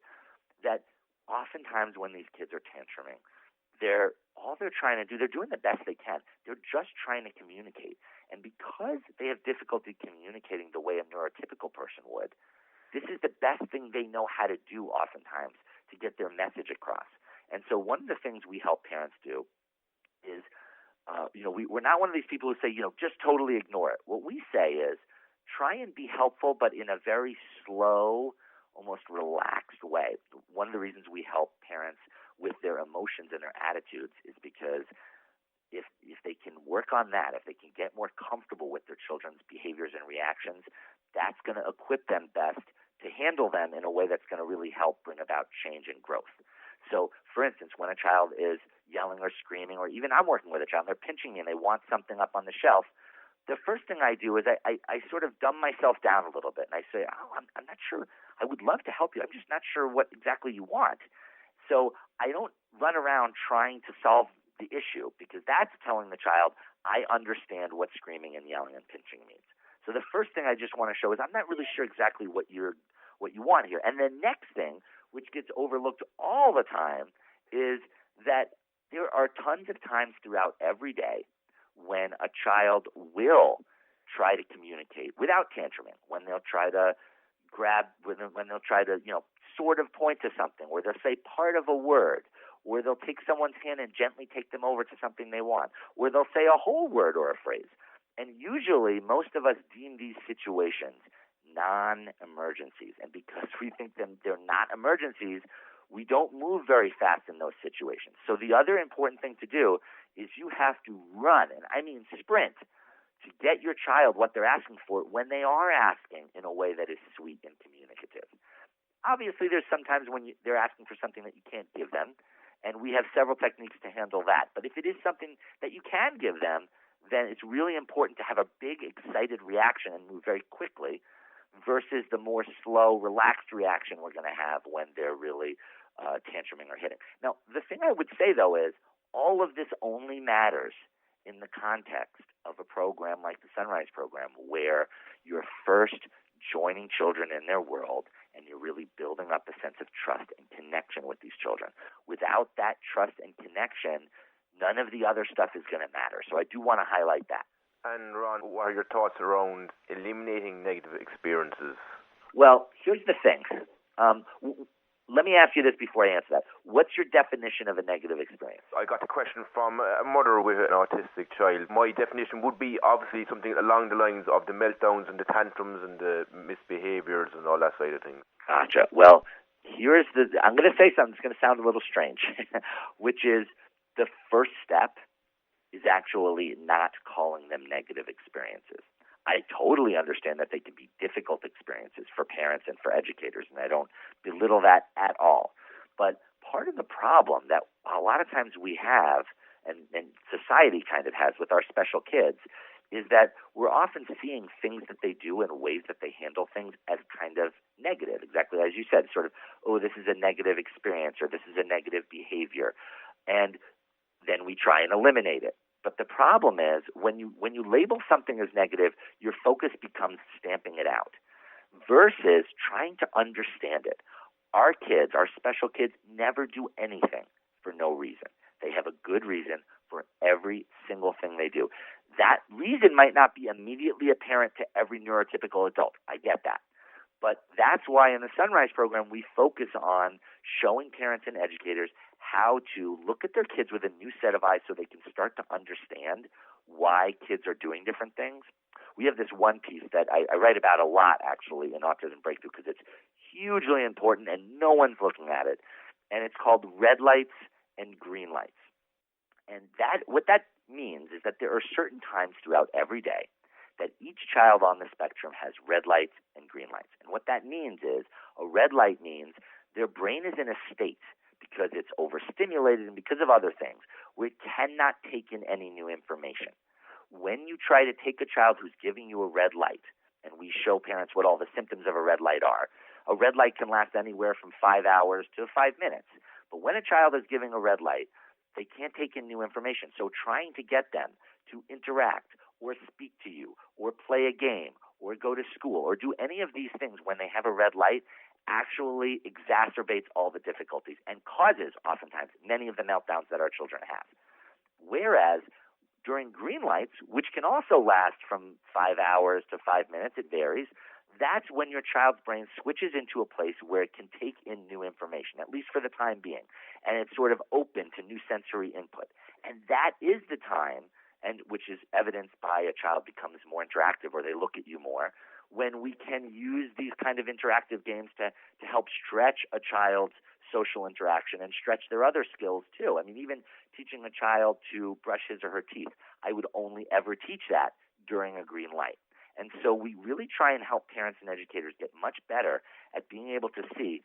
that oftentimes when these kids are tantruming, they're trying to do, they're doing the best they can. They're just trying to communicate. And because they have difficulty communicating the way a neurotypical person would, this is the best thing they know how to do oftentimes to get their message across. And so one of the things we help parents do is, we're not one of these people who say, just totally ignore it. What we say is try and be helpful, but in a very slow, almost relaxed way. One of the reasons we help parents with their emotions and their attitudes is because if they can work on that, if they can get more comfortable with their children's behaviors and reactions, that's going to equip them best to handle them in a way that's going to really help bring about change and growth. So, for instance, when a child is yelling or screaming, or even I'm working with a child, and they're pinching me and they want something up on the shelf, the first thing I do is I sort of dumb myself down a little bit, and I say, I'm not sure. I would love to help you. I'm just not sure what exactly you want. So I don't run around trying to solve the issue, because that's telling the child, I understand what screaming and yelling and pinching means. So the first thing I just want to show is I'm not really sure exactly what you want here. And the next thing, which gets overlooked all the time, is that there are tons of times throughout every day when a child will try to communicate without tantruming, when they'll try to when they'll try to, sort of point to something, or they'll say part of a word, or they'll take someone's hand and gently take them over to something they want, or they'll say a whole word or a phrase. And usually most of us deem these situations non-emergencies. And because we think they're not emergencies, we don't move very fast in those situations. So the other important thing to do is you have to run, and I mean sprint, to get your child what they're asking for when they are asking in a way that is sweet and communicative. Obviously, there's sometimes when they're asking for something that you can't give them, and we have several techniques to handle that. But if it is something that you can give them, then it's really important to have a big, excited reaction and move very quickly versus the more slow, relaxed reaction we're going to have when they're really tantruming or hitting. Now, the thing I would say, though, is all of this only matters in the context of a program like the Sunrise program, where you're first joining children in their world and you're really building up a sense of trust and connection with these children. Without that trust and connection, none of the other stuff is going to matter. So I do want to highlight that. And Ron, what are your thoughts around eliminating negative experiences? Well, here's the thing. Let me ask you this before I answer that. What's your definition of a negative experience? I got the question from a mother with an autistic child. My definition would be obviously something along the lines of the meltdowns and the tantrums and the misbehaviors and all that side of things. Gotcha. Well, I'm going to say something that's going to sound a little strange, which is the first step is actually not calling them negative experiences. I totally understand that they can be difficult experiences for parents and for educators, and I don't belittle that at all. But part of the problem that a lot of times we have, and society kind of has with our special kids, is that we're often seeing things that they do and ways that they handle things as kind of negative, exactly as you said, sort of, oh, this is a negative experience or this is a negative behavior. And then we try and eliminate it. But the problem is when you label something as negative, your focus becomes stamping it out versus trying to understand it. Our kids, our special kids, never do anything for no reason. They have a good reason for every single thing they do. That reason might not be immediately apparent to every neurotypical adult. I get that. But that's why in the Sunrise program we focus on showing parents and educators how to look at their kids with a new set of eyes so they can start to understand why kids are doing different things. We have this one piece that I write about a lot, actually, in Autism Breakthrough because it's hugely important and no one's looking at it. And it's called Red Lights and Green Lights. And what that means is that there are certain times throughout every day that each child on the spectrum has red lights and green lights. And what that means is a red light means their brain is in a state because it's overstimulated and because of other things where it cannot take in any new information. when you try to take a child who's giving you a red light, and we show parents what all the symptoms of a red light are, a red light can last anywhere from 5 hours to 5 minutes. But when a child is giving a red light, they can't take in new information. So trying to get them to interact or speak to you or play a game or go to school or do any of these things when they have a red light actually exacerbates all the difficulties and causes, oftentimes, many of the meltdowns that our children have. Whereas during green lights, which can also last from 5 hours to 5 minutes, it varies, that's when your child's brain switches into a place where it can take in new information, at least for the time being, and it's sort of open to new sensory input. And that is the time, and which is evidenced by a child becomes more interactive or they look at you more, when we can use these kind of interactive games to help stretch a child's social interaction and stretch their other skills too. I mean, even teaching a child to brush his or her teeth, I would only ever teach that during a green light. And so we really try and help parents and educators get much better at being able to see,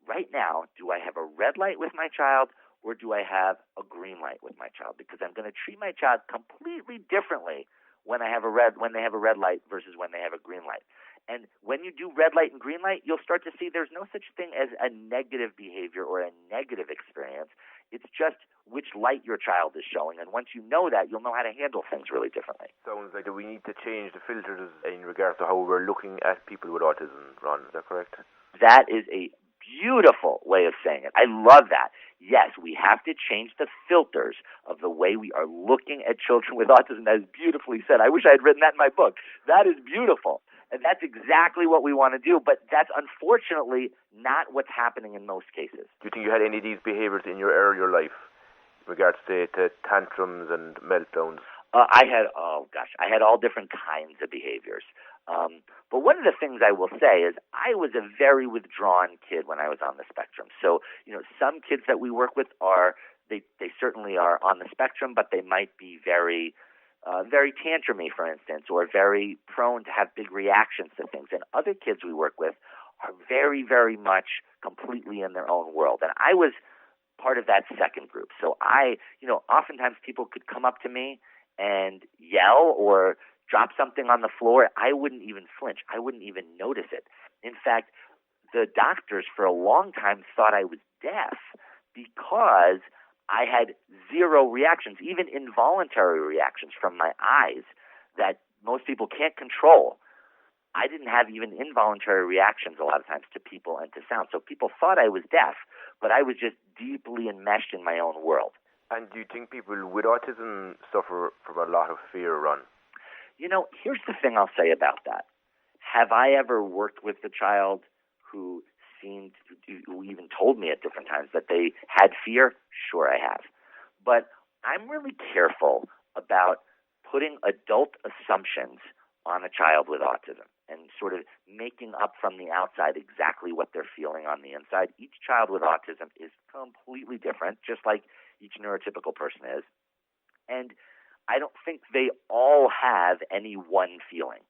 right now, do I have a red light with my child or do I have a green light with my child? Because I'm going to treat my child completely differently when they have a red light versus when they have a green light. And when you do red light and green light, you'll start to see there's no such thing as a negative behavior or a negative experience. It's just which light your child is showing. And once you know that, you'll know how to handle things really differently. Sounds like we need to change the filters in regards to how we're looking at people with autism, Ron. Is that correct? That is a beautiful way of saying it. I love that. Yes, we have to change the filters of the way we are looking at children with autism. That is beautifully said. I wish I had written that in my book. That is beautiful. And that's exactly what we want to do, but that's unfortunately not what's happening in most cases. Do you think you had any of these behaviors in your earlier life in regards to tantrums and meltdowns? I had all different kinds of behaviors. But one of the things I will say is I was a very withdrawn kid when I was on the spectrum. So, some kids that we work with they certainly are on the spectrum, but they might be very tantrumy, for instance, or very prone to have big reactions to things. And other kids we work with are very, very much completely in their own world. And I was part of that second group. So oftentimes people could come up to me and yell or drop something on the floor. I wouldn't even flinch. I wouldn't even notice it. In fact, the doctors for a long time thought I was deaf because I had zero reactions, even involuntary reactions from my eyes that most people can't control. I didn't have even involuntary reactions a lot of times to people and to sound. So people thought I was deaf, but I was just deeply enmeshed in my own world. And do you think people with autism suffer from a lot of fear, Ron? Here's the thing I'll say about that. Have I ever worked with a child who even told me at different times that they had fear? Sure, I have. But I'm really careful about putting adult assumptions on a child with autism and sort of making up from the outside exactly what they're feeling on the inside. Each child with autism is completely different, just like each neurotypical person is. And I don't think they all have any one feeling.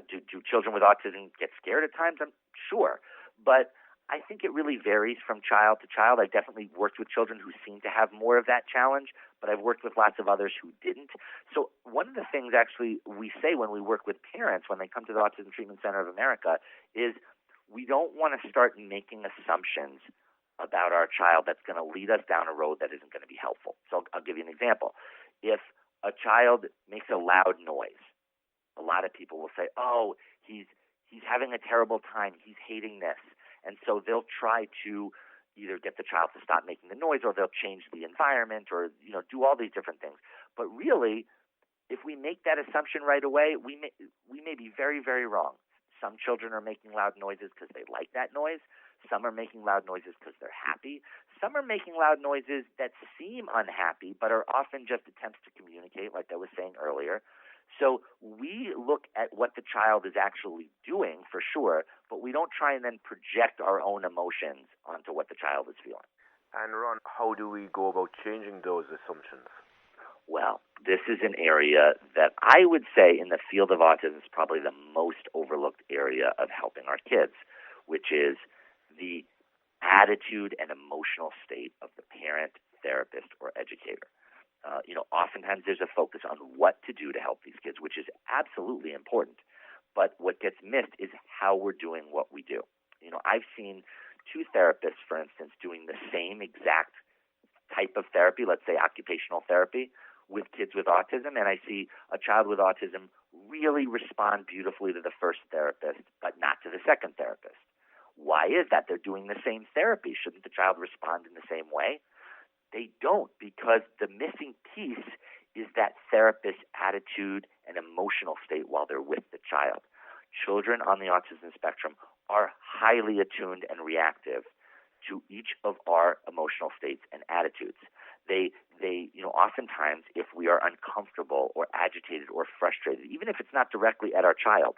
Do children with autism get scared at times? I'm sure. But I think it really varies from child to child. I've definitely worked with children who seem to have more of that challenge, but I've worked with lots of others who didn't. So one of the things actually we say when we work with parents when they come to the Autism Treatment Center of America is we don't want to start making assumptions about our child that's going to lead us down a road that isn't going to be helpful. So I'll give you an example. If a child makes a loud noise, a lot of people will say, oh, he's having a terrible time, he's hating this. And so they'll try to either get the child to stop making the noise or they'll change the environment or, do all these different things. But really, if we make that assumption right away, we may be very, very wrong. Some children are making loud noises because they like that noise. Some are making loud noises because they're happy. Some are making loud noises that seem unhappy but are often just attempts to communicate, like I was saying earlier. So we look at what the child is actually doing for sure, but we don't try and then project our own emotions onto what the child is feeling. And Ron, how do we go about changing those assumptions? Well, this is an area that I would say in the field of autism is probably the most overlooked area of helping our kids, which is the attitude and emotional state of the parent, therapist, or educator. Oftentimes there's a focus on what to do to help these kids, which is absolutely important. But what gets missed is how we're doing what we do. I've seen two therapists, for instance, doing the same exact type of therapy, let's say occupational therapy, with kids with autism, and I see a child with autism really respond beautifully to the first therapist, but not to the second therapist. Why is that? They're doing the same therapy. Shouldn't the child respond in the same way? They don't, because the missing piece is that therapist's attitude and emotional state while they're with the child. Children on the autism spectrum are highly attuned and reactive to each of our emotional states and attitudes. They oftentimes, if we are uncomfortable or agitated or frustrated, even if it's not directly at our child,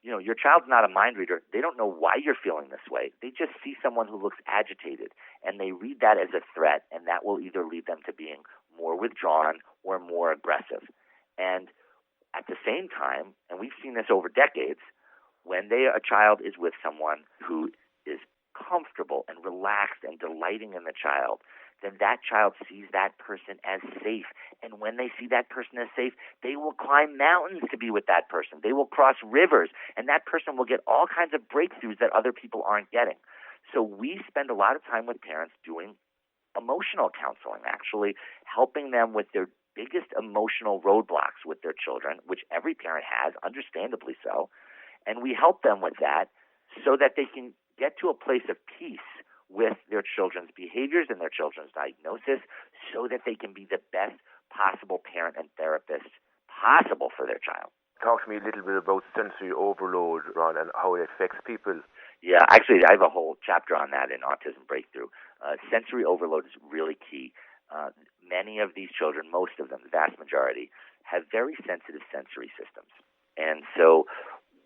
your child's not a mind reader. They don't know why you're feeling this way. They just see someone who looks agitated, and they read that as a threat, and that will either lead them to being more withdrawn or more aggressive. And at the same time, and we've seen this over decades, when a child is with someone who is comfortable and relaxed and delighting in the child, then that child sees that person as safe. And when they see that person as safe, they will climb mountains to be with that person. They will cross rivers, and that person will get all kinds of breakthroughs that other people aren't getting. So we spend a lot of time with parents doing emotional counseling, actually helping them with their biggest emotional roadblocks with their children, which every parent has, understandably so. And we help them with that so that they can get to a place of peace with their children's behaviors and their children's diagnosis so that they can be the best possible parent and therapist possible for their child. Talk to me a little bit about sensory overload, Ron, and how it affects people. Yeah, actually, I have a whole chapter on that in Autism Breakthrough. Sensory overload is really key. Many of these children, most of them, the vast majority, have very sensitive sensory systems. And so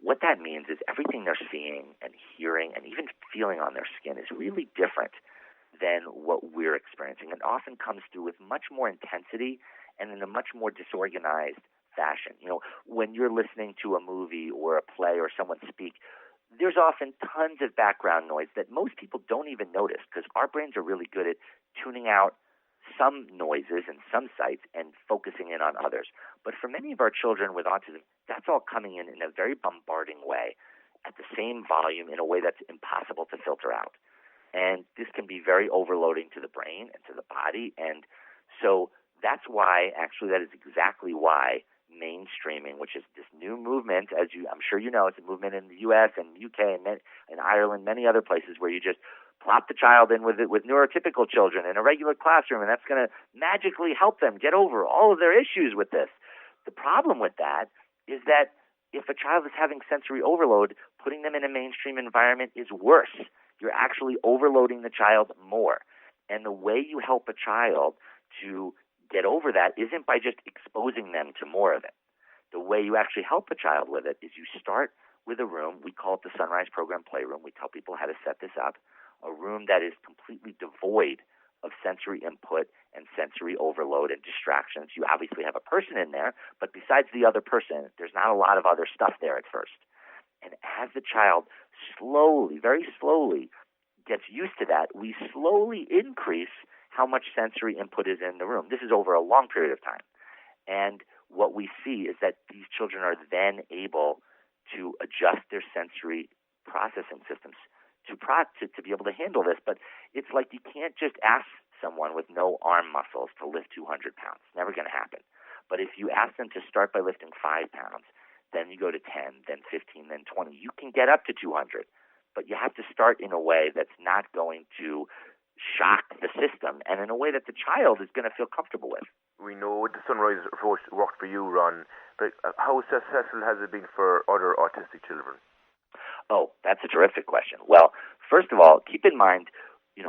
what that means is everything they're seeing and hearing and even feeling on their skin is really different than what we're experiencing. It often comes through with much more intensity and in a much more disorganized fashion. When you're listening to a movie or a play or someone speak, there's often tons of background noise that most people don't even notice because our brains are really good at tuning out some noises and some sights and focusing in on others. But for many of our children with autism, that's all coming in a very bombarding way at the same volume in a way that's impossible to filter out. And this can be very overloading to the brain and to the body. And so that's why, actually, that is exactly why mainstreaming, which is this new movement, I'm sure you know, it's a movement in the U.S. and UK and Ireland, many other places where you just plop the child in with neurotypical children in a regular classroom, and that's going to magically help them get over all of their issues with this. The problem with that is that if a child is having sensory overload, putting them in a mainstream environment is worse. You're actually overloading the child more. And the way you help a child to get over that isn't by just exposing them to more of it. The way you actually help a child with it is you start with a room. We call it the Sunrise Program Playroom. We tell people how to set this up. A room that is completely devoid of sensory input and sensory overload and distractions. You obviously have a person in there, but besides the other person, there's not a lot of other stuff there at first. And as the child slowly, very slowly, gets used to that, we slowly increase how much sensory input is in the room. This is over a long period of time. And what we see is that these children are then able to adjust their sensory processing systems to be able to handle this. But it's like you can't just ask someone with no arm muscles to lift 200 pounds. It's never going to happen. But if you ask them to start by lifting 5 pounds, then you go to 10, then 15, then 20, you can get up to 200. But you have to start in a way that's not going to shock the system and in a way that the child is going to feel comfortable with. We know the Sunrise approach worked for you, Ron, but how successful has it been for other autistic children? Oh, that's a terrific question. Well, first of all, keep in mind,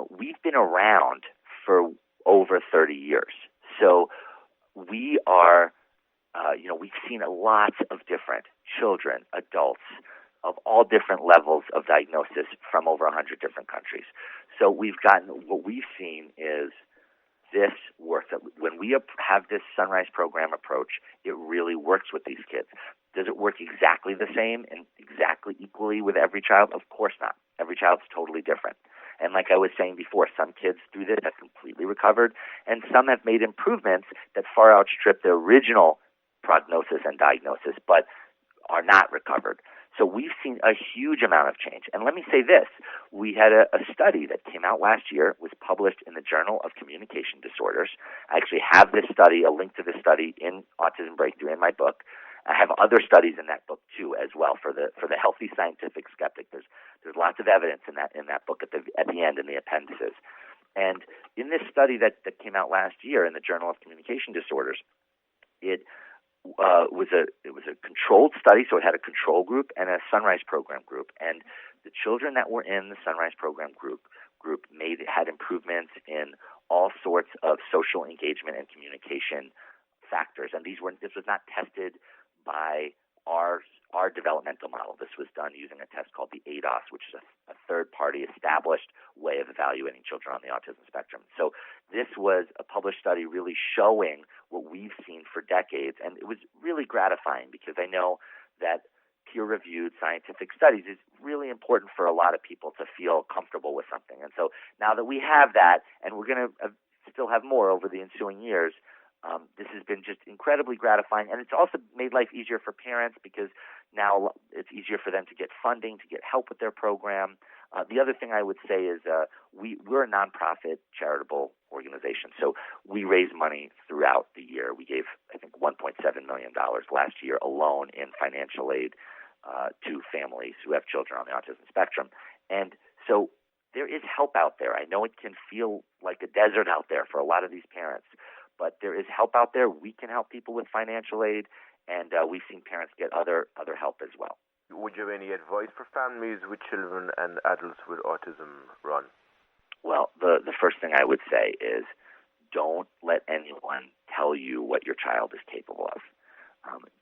we've been around for over 30 years. So we are, we've seen lots of different children, adults, of all different levels of diagnosis from over 100 different countries. So what we've seen is this works. When we have this Sunrise Program approach, it really works with these kids. Does it work exactly the same and exactly equally with every child? Of course not. Every child's totally different. And And like I was saying before, some kids through this have completely recovered, and some have made improvements that far outstrip the original prognosis and diagnosis, but are not recovered. So we've seen a huge amount of change. And let me say this. We had a study that came out last year, was published in the Journal of Communication Disorders. I actually have this study, a link to this study in Autism Breakthrough in my book. I have other studies in that book too, as well, for the healthy scientific skeptic. There's lots of evidence in that book at the end in the appendices. And in this study that came out last year in the Journal of Communication Disorders, it was a controlled study, so it had a control group and a Sunrise Program group. And the children that were in the Sunrise Program group had improvements in all sorts of social engagement and communication factors. And this was not tested by our developmental model. This was done using a test called the ADOS, which is a third-party established way of evaluating children on the autism spectrum. So this was a published study really showing what we've seen for decades, and it was really gratifying because I know that peer-reviewed scientific studies is really important for a lot of people to feel comfortable with something. And so now that we have that, and we're going to still have more over the ensuing years, this has been just incredibly gratifying, and it's also made life easier for parents because now it's easier for them to get funding, to get help with their program. The other thing I would say is we're a nonprofit charitable organization, so we raise money throughout the year. We gave, I think, $1.7 million last year alone in financial aid to families who have children on the autism spectrum. And so there is help out there. I know it can feel like a desert out there for a lot of these parents, but there is help out there. We can help people with financial aid, and we've seen parents get other help as well. Would you have any advice for families with children and adults with autism, Ron? Well, the first thing I would say is don't let anyone tell you what your child is capable of.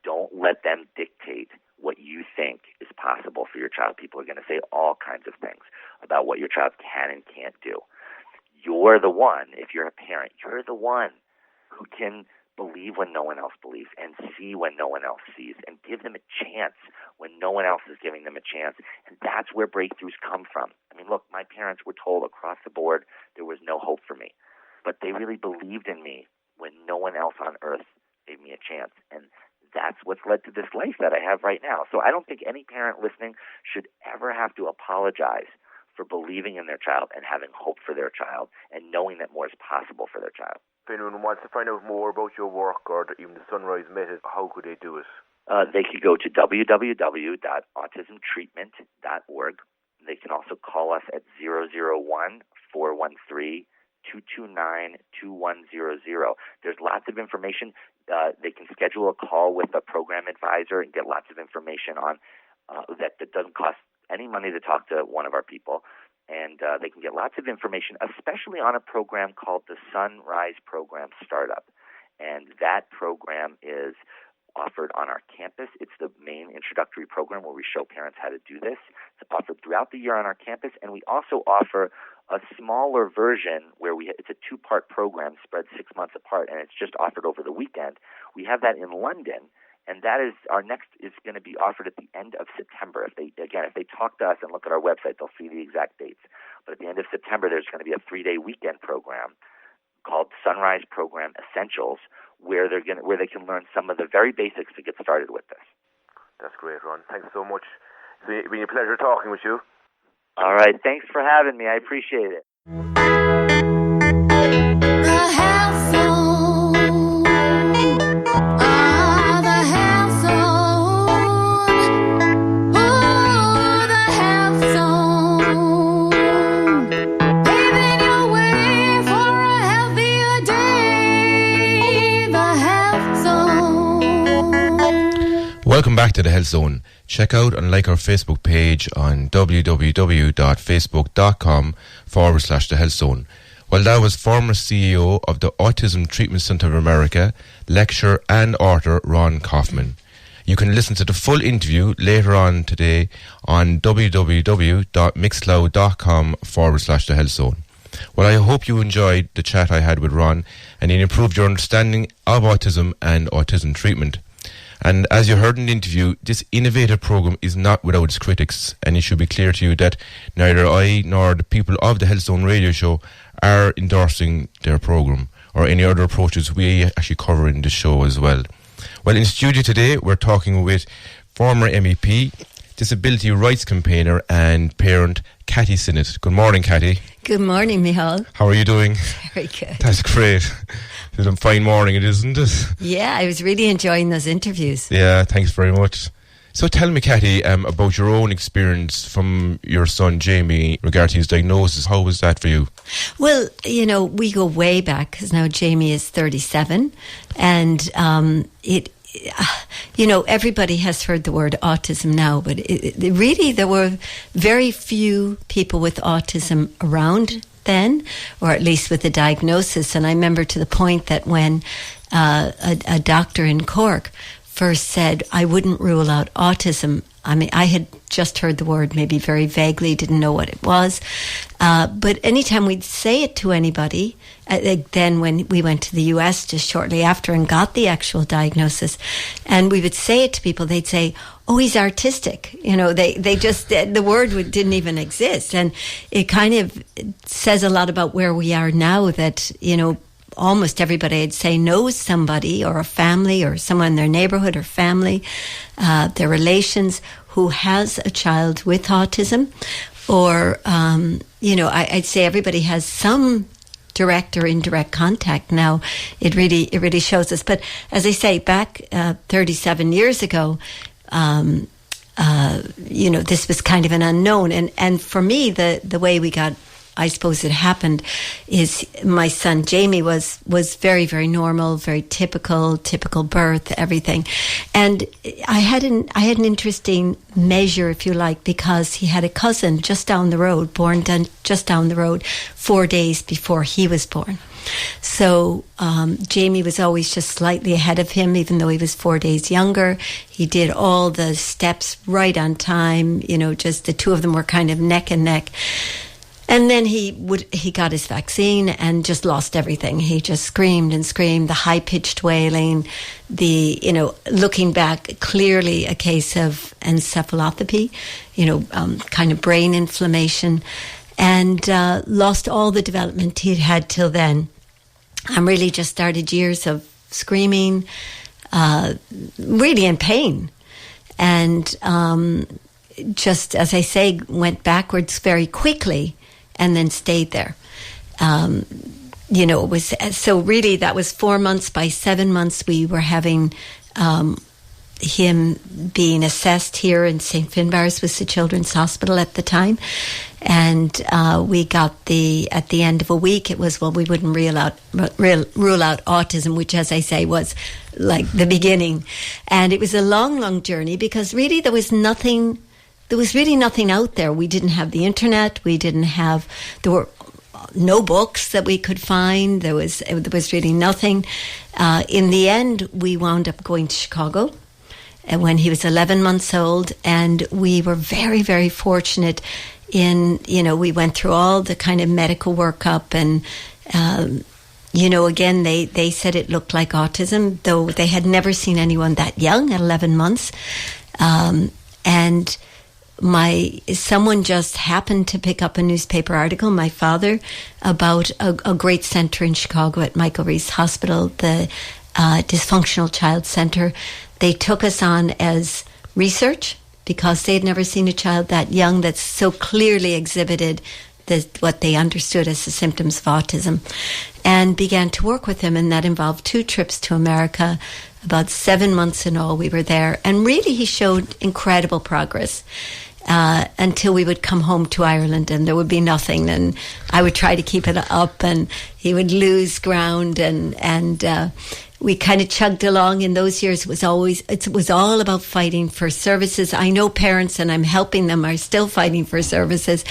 Don't let them dictate what you think is possible for your child. People are going to say all kinds of things about what your child can and can't do. You're the one, if you're a parent, you're the one who can believe when no one else believes and see when no one else sees and give them a chance when no one else is giving them a chance. And that's where breakthroughs come from. I mean, look, my parents were told across the board there was no hope for me, but they really believed in me when no one else on earth gave me a chance. And that's what's led to this life that I have right now. So I don't think any parent listening should ever have to apologize for believing in their child and having hope for their child and knowing that more is possible for their child. If anyone wants to find out more about your work or even the Sunrise method, how could they do it? They could go to www.autismtreatment.org. They can also call us at 001-413-229-2100. There's lots of information. They can schedule a call with a program advisor and get lots of information on that doesn't cost any money to talk to one of our people. And they can get lots of information, especially on a program called the Sunrise Program Startup. And that program is offered on our campus. It's the main introductory program where we show parents how to do this. It's offered throughout the year on our campus. And we also offer a smaller version where it's a 2-part program spread 6 months apart, and it's just offered over the weekend. We have that in London. And that is our next is going to be offered at the end of September. If they talk to us and look at our website, they'll see the exact dates. But at the end of September, there's going to be a 3-day weekend program called Sunrise Program Essentials, where they can learn some of the very basics to get started with this. That's great, Ron. Thanks so much. It's been a pleasure talking with you. All right. Thanks for having me. I appreciate it. Welcome back to the Health Zone. Check out and like our Facebook page on www.facebook.com/The Health Zone. Well, that was former CEO of the Autism Treatment Center of America, lecturer and author Raun Kaufman. You can listen to the full interview later on today on www.mixcloud.com/The Health Zone. Well, I hope you enjoyed the chat I had with Ron and it improved your understanding of autism and autism treatment. And as you heard in the interview, this innovative program is not without its critics, and it should be clear to you that neither I nor the people of the Healthzone radio show are endorsing their program or any other approaches we actually cover in the show as well. Well, in studio today, we're talking with former MEP, disability rights campaigner and parent, Cathy Sinnott. Good morning, Cathy. Good morning, Mícheál. How are you doing? Very good. That's great. It's a fine morning, isn't it? Yeah, I was really enjoying those interviews. Yeah, thanks very much. So tell me, Cathy, about your own experience from your son, Jamie, regarding his diagnosis. How was that for you? Well, you know, we go way back because now Jamie is 37 and you know, everybody has heard the word autism now, but really there were very few people with autism around then, or at least with the diagnosis. And I remember to the point that when a doctor in Cork first said, I wouldn't rule out autism. I mean, I had just heard the word maybe very vaguely, didn't know what it was. But anytime we'd say it to anybody, then when we went to the US just shortly after and got the actual diagnosis, and we would say it to people, they'd say, oh, he's artistic. You know, they just, the word didn't even exist. And it kind of says a lot about where we are now that, you know, almost everybody I'd say knows somebody or a family or someone in their neighborhood or family, their relations who has a child with autism, or, you know, I'd say everybody has some direct or indirect contact now. It really shows us. But as I say, back 37 years ago, you know, this was kind of an unknown. And for me, the way we got, I suppose it happened, is my son Jamie was very, very normal, very typical birth, everything. And I had an interesting measure, if you like, because he had a cousin just down the road, just down the road, 4 days before he was born. So Jamie was always just slightly ahead of him, even though he was 4 days younger. He did all the steps right on time, you know, just the two of them were kind of neck and neck. And then he got his vaccine and just lost everything. He just screamed and screamed, the high-pitched wailing, you know, looking back, clearly a case of encephalopathy, you know, kind of brain inflammation, and lost all the development he'd had till then. And really just started years of screaming, really in pain. And just, as I say, went backwards very quickly and then stayed there. You know, it was, so really that was 4 months. By 7 months, we were having him being assessed here in St. Finbarr's with the Children's Hospital at the time. And we got at the end of a week, it was, well, we wouldn't rule out autism, which, as I say, was like the beginning. And it was a long, long journey because really there was really nothing out there. We didn't have the internet. There were no books that we could find. There was really nothing. In the end, we wound up going to Chicago when he was 11 months old, and we were very, very fortunate in, you know, we went through all the kind of medical workup, and you know, again, they said it looked like autism, though they had never seen anyone that young at 11 months. And someone just happened to pick up a newspaper article, my father, about a great center in Chicago at Michael Reese Hospital, the Dysfunctional Child Center. They took us on as research because they had never seen a child that young that so clearly exhibited what they understood as the symptoms of autism, and began to work with him. And that involved 2 trips to America. About 7 months in all we were there. And really he showed incredible progress until we would come home to Ireland and there would be nothing. And I would try to keep it up and he would lose ground. And we kind of chugged along. In those years, it was all about fighting for services. I know parents, and I'm helping them, are still fighting for services.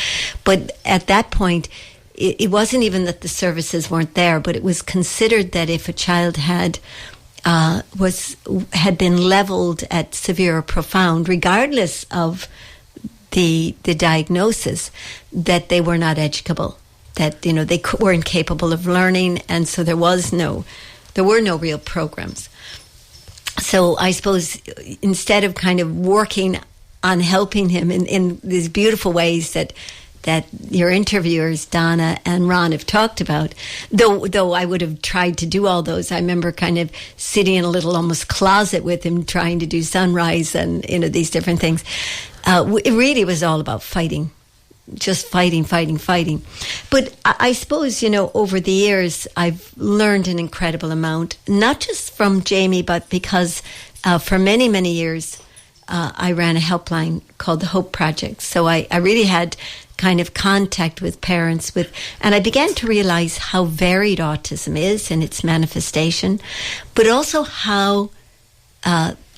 But at that point, it wasn't even that the services weren't there, but it was considered that if a child had been leveled at severe or profound, regardless of the diagnosis, that they were not educable, that, you know, they were incapable of learning, and so there were no real programs. So I suppose instead of kind of working on helping him in these beautiful ways that your interviewers, Donna and Ron, have talked about, though I would have tried to do all those. I remember kind of sitting in a little almost closet with him trying to do sunrise and, these different things. It really was all about fighting. Just fighting. But I suppose, over the years, I've learned an incredible amount, not just from Jamie, but because for many, many years, I ran a helpline called the Hope Project. So I really had kind of contact with parents and I began to realize how varied autism is in its manifestation, but also how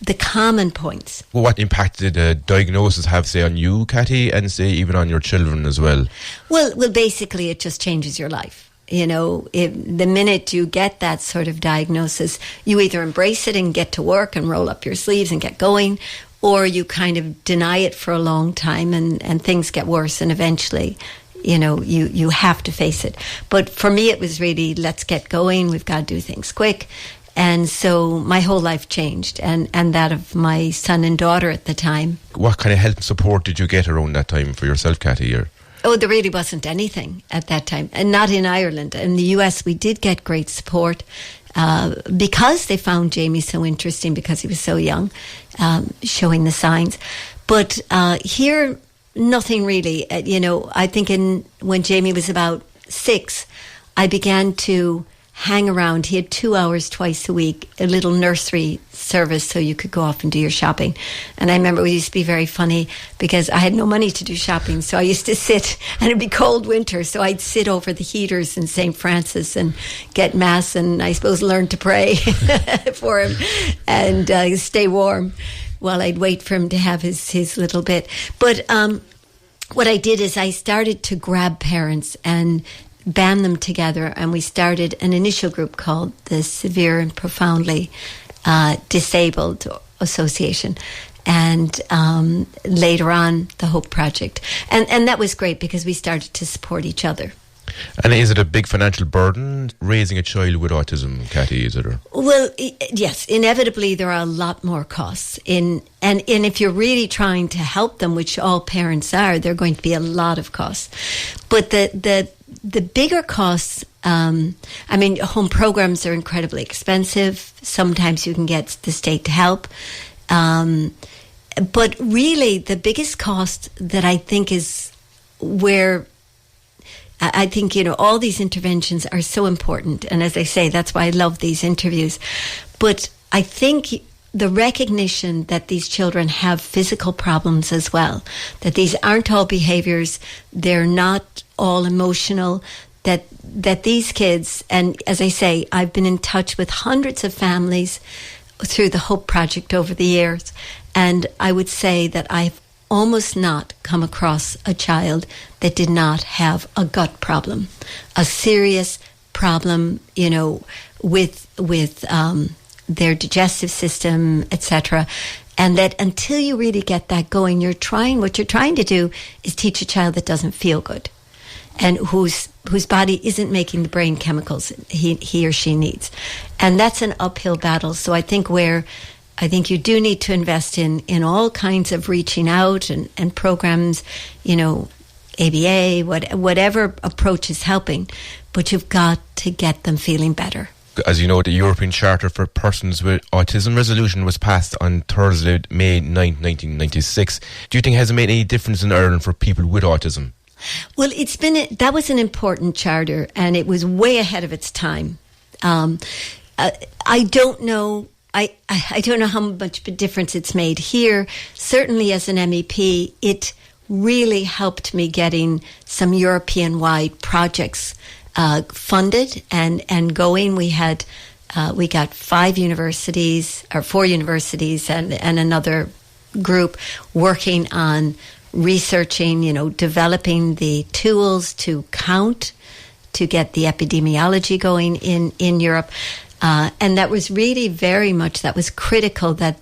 the common points. Well, what impact did a diagnosis have, say, on you, Cathy, and say even on your children as well? Well, basically it just changes your life. The minute you get that sort of diagnosis, you either embrace it and get to work and roll up your sleeves and get going, or you kind of deny it for a long time and things get worse and eventually, you have to face it. But for me, it was really, let's get going. We've got to do things quick. And so my whole life changed, and that of my son and daughter at the time. What kind of help and support did you get around that time for yourself, Cathy? Oh, there really wasn't anything at that time, and not in Ireland. In the US, we did get great support because they found Jamie so interesting because he was so young, showing the signs. But here, nothing really. I think when Jamie was about 6, I began to hang around. He had 2 hours twice a week, a little nursery service so you could go off and do your shopping. And I remember it used to be very funny because I had no money to do shopping, so I used to sit, and it'd be cold winter, so I'd sit over the heaters in St. Francis and get mass and I suppose learn to pray for him and stay warm while I'd wait for him to have his little bit. But what I did is I started to grab parents and band them together, and we started an initial group called the Severe and Profoundly Disabled Association, and later on the Hope Project, and that was great because we started to support each other. And is it a big financial burden raising a child with autism, Cathy? Is it? Well, yes. Inevitably, there are a lot more costs. And if you're really trying to help them, which all parents are, there are going to be a lot of costs. But the bigger costs, home programs are incredibly expensive. Sometimes you can get the state to help. But really, the biggest cost that I think is where I think, all these interventions are so important. And as I say, that's why I love these interviews. But I think the recognition that these children have physical problems as well, that these aren't all behaviors, they're not all emotional, that these kids, and as I say, I've been in touch with hundreds of families through the Hope Project over the years, and I would say that I've almost not come across a child that did not have a gut problem, a serious problem, with their digestive system, etc. And that until you really get that going, what you're trying to do is teach a child that doesn't feel good and whose body isn't making the brain chemicals he or she needs. And that's an uphill battle. So I think you do need to invest in all kinds of reaching out and programs, ABA, whatever approach is helping, but you've got to get them feeling better. As you know, the European Charter for Persons with Autism resolution was passed on Thursday, May 9, 1996. Do you think it has made any difference in Ireland for people with autism? Well, that was an important charter, and it was way ahead of its time. I don't know. I don't know how much of a difference it's made here. Certainly as an MEP, it really helped me getting some European-wide projects funded and going. We got 4 universities and another group working on researching, developing the tools to count, to get the epidemiology going in Europe. And that was really very much, that was critical that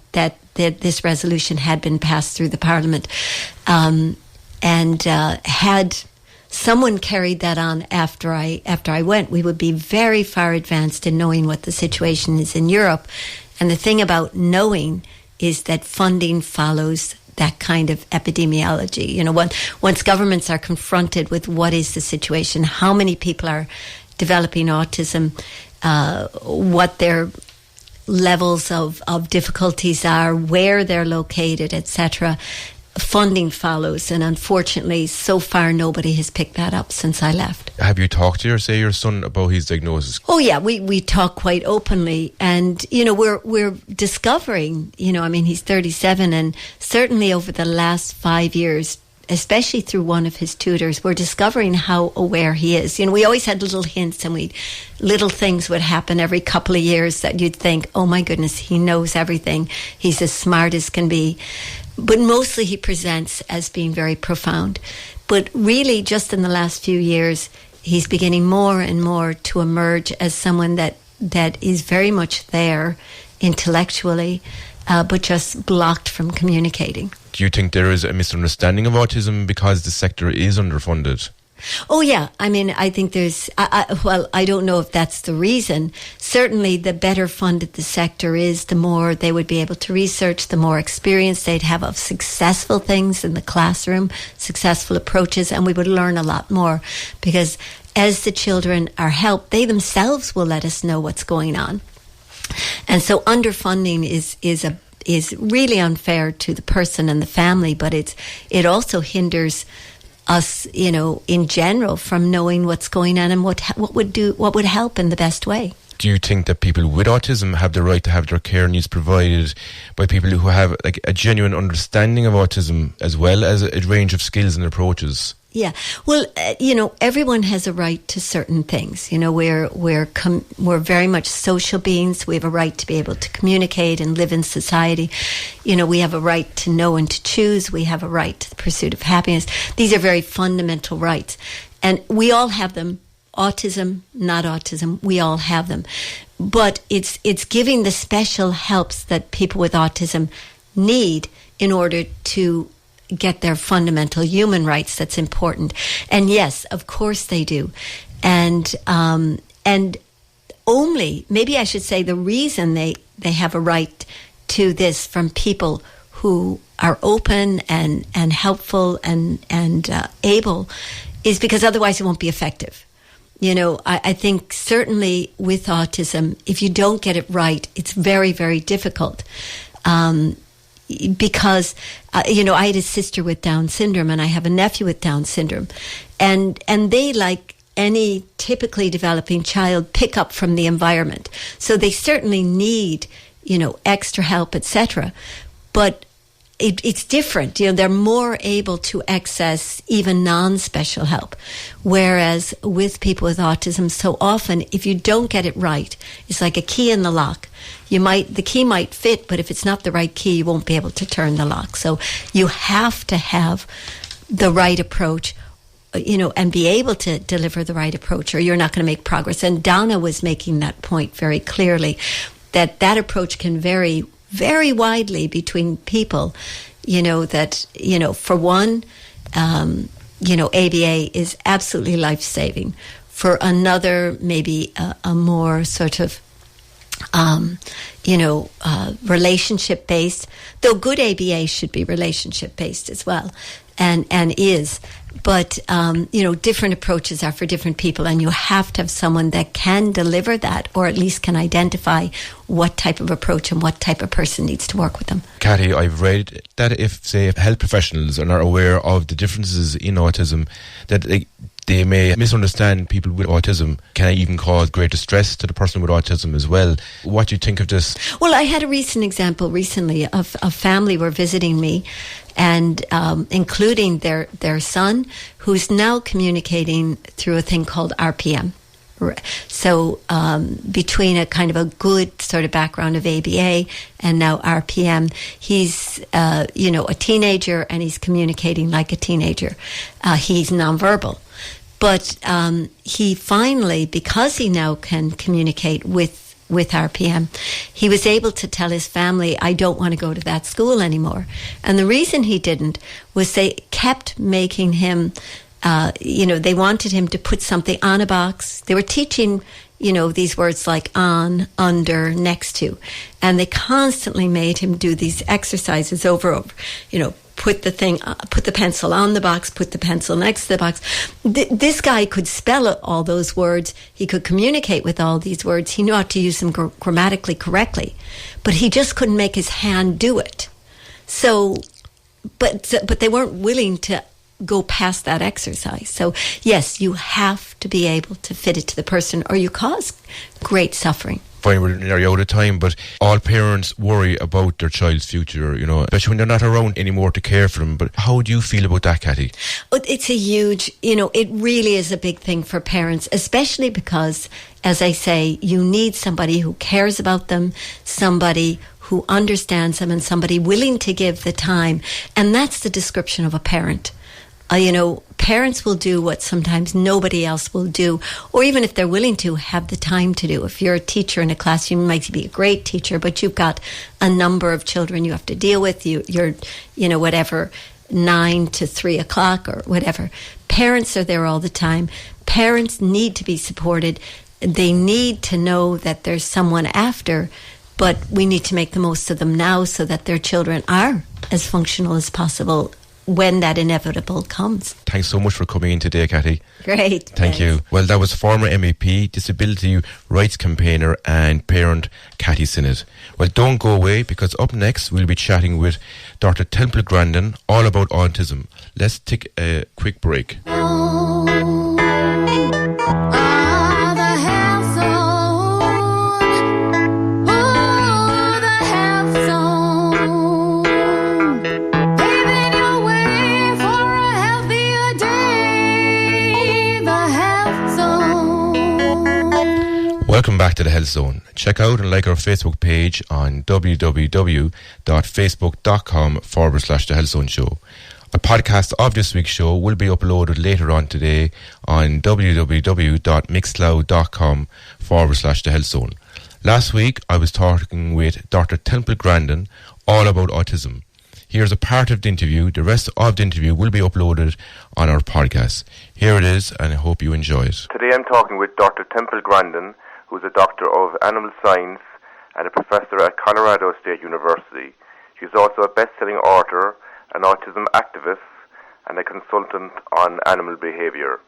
this resolution had been passed through the Parliament. Had someone carried that on after I went, we would be very far advanced in knowing what the situation is in Europe And the thing about knowing is that funding follows that kind of epidemiology. You know, once governments are confronted with what is the situation, how many people are developing autism, what their levels of difficulties are, where they're located, etc., funding follows. And unfortunately, so far, nobody has picked that up since I left. Have you talked to your son about his diagnosis? Oh yeah, we talk quite openly, and you know we're discovering. You know, I mean, he's 37, and certainly over the last 5 years, especially through one of his tutors, we're discovering how aware he is. You know, we always had little hints, and little things would happen every couple of years that you'd think, oh my goodness, he knows everything. He's as smart as can be. But mostly he presents as being very profound. But really, just in the last few years, he's beginning more and more to emerge as someone that is very much there intellectually, but just blocked from communicating. Do you think there is a misunderstanding of autism because the sector is underfunded? Oh, yeah. I mean, I think there's... well, I don't know if that's the reason. Certainly, the better funded the sector is, the more they would be able to research, the more experience they'd have of successful things in the classroom, successful approaches, and we would learn a lot more. Because as the children are helped, they themselves will let us know what's going on. And so underfunding is really unfair to the person and the family, but it also hinders us, you know, in general, from knowing what's going on and what would help in the best way. Do you think that people with autism have the right to have their care needs provided by people who have like a genuine understanding of autism as well as a range of skills and approaches? Yeah, well, you know, everyone has a right to certain things. You know, we're very much social beings. We have a right to be able to communicate and live in society. You know, we have a right to know and to choose. We have a right to the pursuit of happiness. These are very fundamental rights, and we all have them. Autism, not autism, we all have them. But it's giving the special helps that people with autism need in order to get their fundamental human rights that's important. And yes, of course they do. And only, maybe I should say, the reason they have a right to this from people who are open and helpful and able is because otherwise it won't be effective. You know, I think certainly with autism, if you don't get it right, it's very, very difficult. Because, you know, I had a sister with Down syndrome and I have a nephew with Down syndrome. And they, like any typically developing child, pick up from the environment. So they certainly need, you know, extra help, etc. But it's different. You know, they're more able to access even non-special help. Whereas with people with autism, so often, if you don't get it right, it's like a key in the lock. The key might fit, but if it's not the right key, you won't be able to turn the lock. So you have to have the right approach, you know, and be able to deliver the right approach, or you're not going to make progress. And Donna was making that point very clearly, that approach can vary very widely between people. You know, that, you know, for one, you know, ABA is absolutely life-saving. For another, maybe a more sort of relationship-based, though good ABA should be relationship-based as well, and is. But, you know, different approaches are for different people, and you have to have someone that can deliver that, or at least can identify what type of approach and what type of person needs to work with them. Cathy, I've read that if, say, health professionals are not aware of the differences in autism, that they may misunderstand people with autism, can even cause greater stress to the person with autism as well. What do you think of this? Well, I had a recent example recently of a family were visiting me, and including their son, who's now communicating through a thing called RPM. So between a kind of a good sort of background of ABA and now RPM, he's you know, a teenager, and he's communicating like a teenager. He's nonverbal. But he finally, because he now can communicate with RPM, he was able to tell his family, I don't want to go to that school anymore. And the reason he didn't was they kept making him, you know, they wanted him to put something on a box. They were teaching, these words like on, under, next to. And they constantly made him do these exercises over, put the pencil on the box, put the pencil next to the box. This guy could spell all those words. He could communicate with all these words. He knew how to use them grammatically correctly, but he just couldn't make his hand do it. So, but they weren't willing to go past that exercise. So yes, you have to be able to fit it to the person, or you cause great suffering. Fine, we're nearly out of time, but all parents worry about their child's future, especially when they're not around anymore to care for them. But how do you feel about that, Kathy? It's a huge, it really is a big thing for parents, especially because, as I say, you need somebody who cares about them, somebody who understands them, and somebody willing to give the time. And that's the description of a parent. Parents will do what sometimes nobody else will do, or even if they're willing to, have the time to do. If you're a teacher in a class, you might be a great teacher, but you've got a number of children you have to deal with. You're 9 to 3 o'clock or whatever. Parents are there all the time. Parents need to be supported. They need to know that there's someone after, but we need to make the most of them now so that their children are as functional as possible when that inevitable comes. Thanks so much for coming in today, Kathy. Great. Thank you. Well, that was former MEP, disability rights campaigner and parent Kathy Sinnott. Well, don't go away, because up next we'll be chatting with Dr. Temple Grandin all about autism. Let's take a quick break. Welcome back to the Health Zone. Check out and like our Facebook page on www.facebook.com/The Health Zone Show. A podcast of this week's show will be uploaded later on today on www.mixcloud.com/The Health Zone. Last week, I was talking with Dr. Temple Grandin all about autism. Here's a part of the interview. The rest of the interview will be uploaded on our podcast. Here it is, and I hope you enjoy it. Today I'm talking with Dr. Temple Grandin, who's a doctor of animal science and a professor at Colorado State University. She's also a best-selling author, an autism activist, and a consultant on animal behaviour.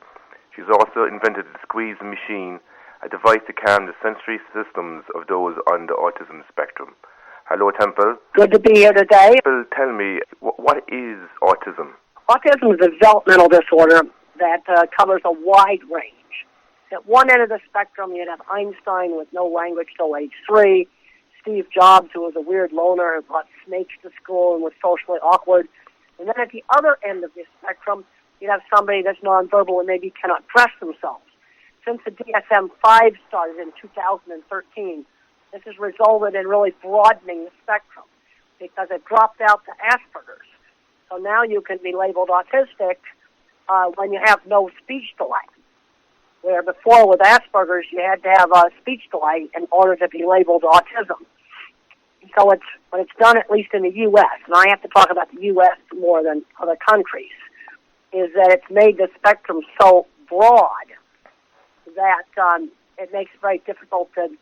She's also invented the squeeze machine, a device to calm the sensory systems of those on the autism spectrum. Hello, Temple. Good to be here today. Temple, tell me, what is autism? Autism is a developmental disorder that covers a wide range. At one end of the spectrum, you'd have Einstein with no language till age 3, Steve Jobs, who was a weird loner and brought snakes to school and was socially awkward. And then at the other end of the spectrum, you'd have somebody that's nonverbal and maybe cannot dress themselves. Since the DSM-5 started in 2013, this has resulted in really broadening the spectrum because it dropped out to Asperger's. So now you can be labeled autistic when you have no speech delay. Where before with Asperger's, you had to have a speech delay in order to be labeled autism. So what it's done, at least in the U.S., and I have to talk about the U.S. more than other countries, is that it's made the spectrum so broad that it makes it very difficult to,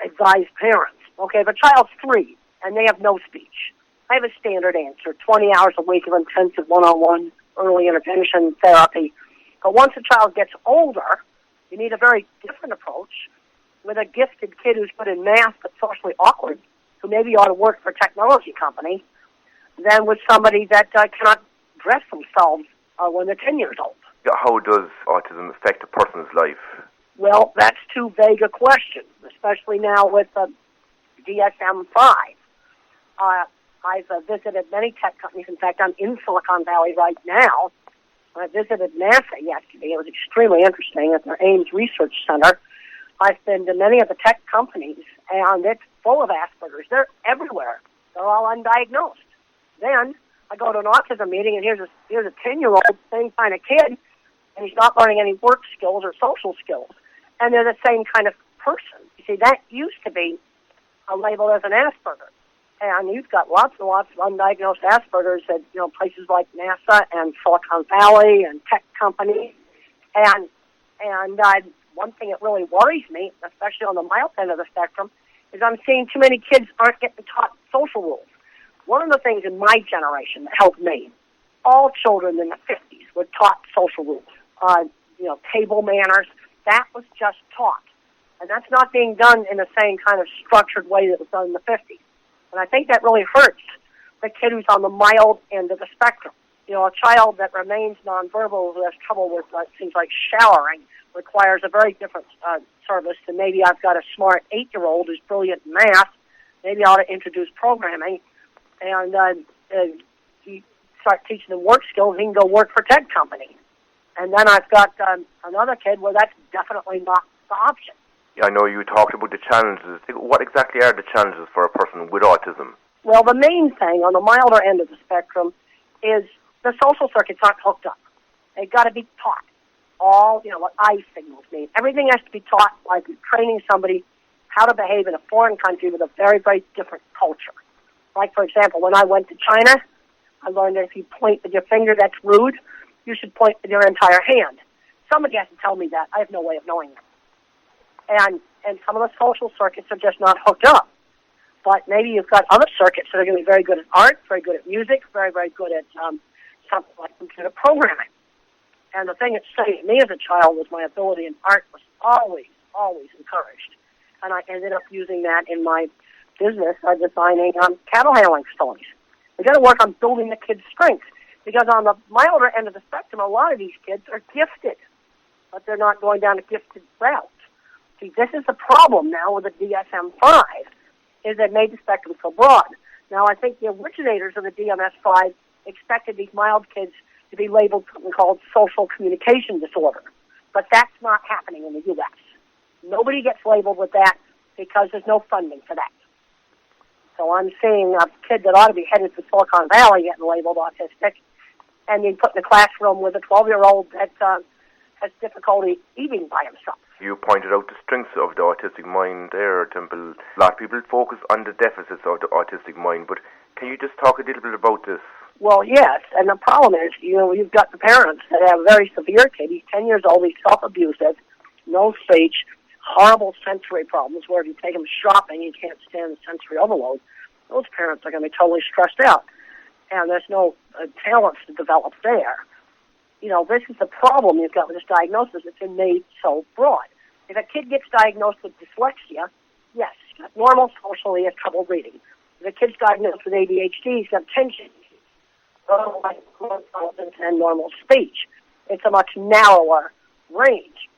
advise parents. Okay, if a child's 3 and they have no speech, I have a standard answer, 20 hours a week of intensive one-on-one early intervention therapy. But once a child gets older, you need a very different approach with a gifted kid who's good in math but socially awkward, who maybe ought to work for a technology company, than with somebody that cannot dress themselves when they're 10 years old. How does autism affect a person's life? Well, that's too vague a question, especially now with the DSM-5. I've visited many tech companies. In fact, I'm in Silicon Valley right now. I visited NASA yesterday. It was extremely interesting at their Ames Research Center. I've been to many of the tech companies, and it's full of Asperger's. They're everywhere. They're all undiagnosed. Then I go to an autism meeting, and here's a 10-year-old, same kind of kid, and he's not learning any work skills or social skills. And they're the same kind of person. You see, that used to be labeled as an Asperger. And you've got lots and lots of undiagnosed Asperger's at places like NASA and Silicon Valley and tech companies, and And one thing that really worries me, especially on the mild end of the spectrum, is I'm seeing too many kids aren't getting taught social rules. One of the things in my generation that helped me, all children in the 50s were taught social rules. Table manners, that was just taught. And that's not being done in the same kind of structured way that was done in the 50s. And I think that really hurts the kid who's on the mild end of the spectrum. A child that remains nonverbal, who has trouble with things like showering, requires a very different service than maybe I've got a smart 8-year-old who's brilliant in math. Maybe I ought to introduce programming, and you start teaching them work skills, he can go work for a tech company. And then I've got another kid where that's definitely not the option. I know you talked about the challenges. What exactly are the challenges for a person with autism? Well, the main thing on the milder end of the spectrum is the social circuits aren't hooked up. They've got to be taught. All, what eye signals mean. Everything has to be taught, like training somebody how to behave in a foreign country with a very, very different culture. Like, for example, when I went to China, I learned that if you point with your finger, that's rude. You should point with your entire hand. Somebody has to tell me that. I have no way of knowing that. And some of the social circuits are just not hooked up. But maybe you've got other circuits that are going to be very good at art, very good at music, very, very good at something like computer programming. And the thing that saved me as a child was my ability in art was always, always encouraged. And I ended up using that in my business, designing cattle handling facilities. We've got to work on building the kids' strengths. Because on the milder end of the spectrum, a lot of these kids are gifted, but they're not going down a gifted route. See, this is the problem now with the DSM-5, is that made the spectrum so broad. Now, I think the originators of the DSM-5 expected these mild kids to be labeled something called social communication disorder. But that's not happening in the U.S. Nobody gets labeled with that because there's no funding for that. So I'm seeing a kid that ought to be headed to Silicon Valley getting labeled autistic and being put in a classroom with a 12-year-old that has difficulty eating by himself. You pointed out the strengths of the autistic mind there, Temple. A lot of people focus on the deficits of the autistic mind, but can you just talk a little bit about this? Well, yes, and the problem is, you've got the parents that have a very severe kid. He's 10 years old, he's self-abusive, no speech, horrible sensory problems where if you take him shopping, he can't stand the sensory overload. Those parents are going to be totally stressed out, and there's no talents to develop there. This is the problem you've got with this diagnosis. It's been made so broad. If a kid gets diagnosed with dyslexia, yes, he's got normal social, he has trouble reading. If a kid's diagnosed with ADHD, he's got attention, and normal speech. It's a much narrower range.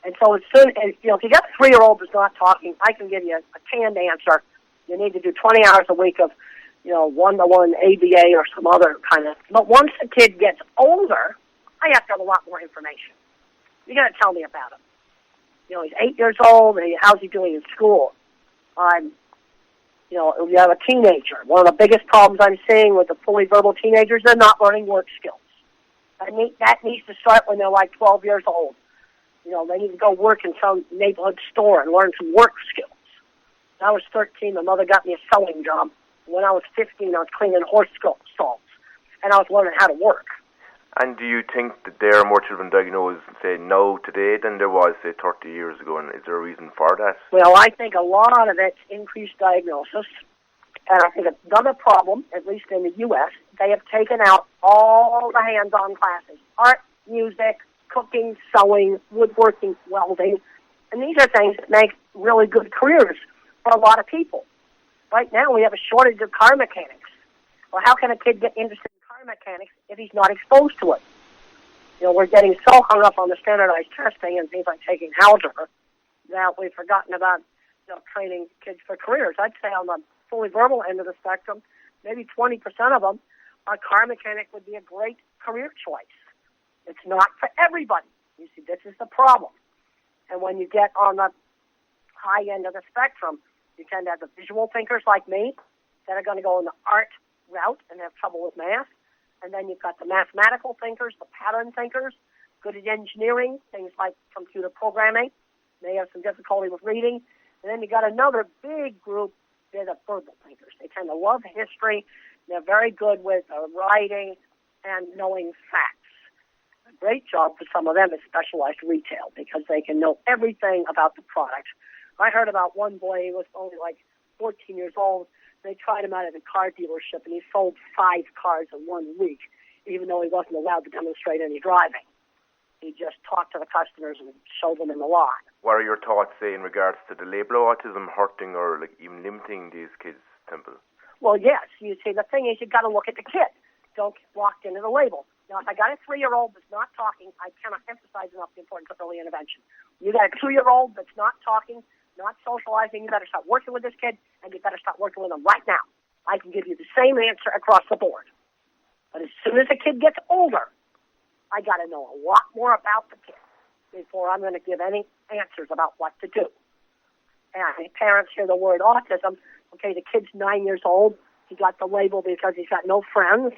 And so as soon as, if you got a 3-year-old who's not talking, I can give you a canned answer. You need to do 20 hours a week of, one-to-one ABA or some other kind of. But once the kid gets older, I have to have a lot more information. You got to tell me about him. He's 8 years old. How's he doing in school? You have a teenager. One of the biggest problems I'm seeing with the fully verbal teenagers, they're not learning work skills. That needs to start when they're like 12 years old. They need to go work in some neighborhood store and learn some work skills. When I was 13, my mother got me a sewing job. When I was 15, I was cleaning horse stalls, and I was learning how to work. And do you think that there are more children diagnosed, say, now today than there was, say, 30 years ago? And is there a reason for that? Well, I think a lot of it's increased diagnosis. And I think another problem, at least in the U.S., they have taken out all the hands-on classes. Art, music, cooking, sewing, woodworking, welding. And these are things that make really good careers for a lot of people. Right now, we have a shortage of car mechanics. Well, how can a kid get interested in car mechanics if he's not exposed to it? We're getting so hung up on the standardized testing and things like taking algebra that we've forgotten about training kids for careers. I'd say on the fully verbal end of the spectrum, maybe 20% of them, a car mechanic would be a great career choice. It's not for everybody. You see, this is the problem. And when you get on the high end of the spectrum, you tend to have the visual thinkers like me that are going to go in the art route and have trouble with math. And then you've got the mathematical thinkers, the pattern thinkers, good at engineering, things like computer programming. They have some difficulty with reading. And then you've got another big group, they're the verbal thinkers. They tend to love history. They're very good with writing and knowing facts. great job for some of them is specialized retail because they can know everything about the product. I heard about one boy, he was only like 14 years old. They tried him out at a car dealership, and he sold 5 cars in 1 week, even though he wasn't allowed to demonstrate any driving. He just talked to the customers and showed them in the lot. What are your thoughts, say, in regards to the label of autism hurting or like even limiting these kids, Temple? Well, yes. You see, the thing is, you've got to look at the kid. Don't get locked into the label. Now, if I got a 3-year-old that's not talking, I cannot emphasize enough the importance of early intervention. You got a 2-year-old that's not talking, not socializing, you better start working with this kid, and you better start working with him right now. I can give you the same answer across the board. But as soon as the kid gets older, I got to know a lot more about the kid before I'm going to give any answers about what to do. And parents hear the word autism. Okay, the kid's 9 years old. He got the label because he's got no friends.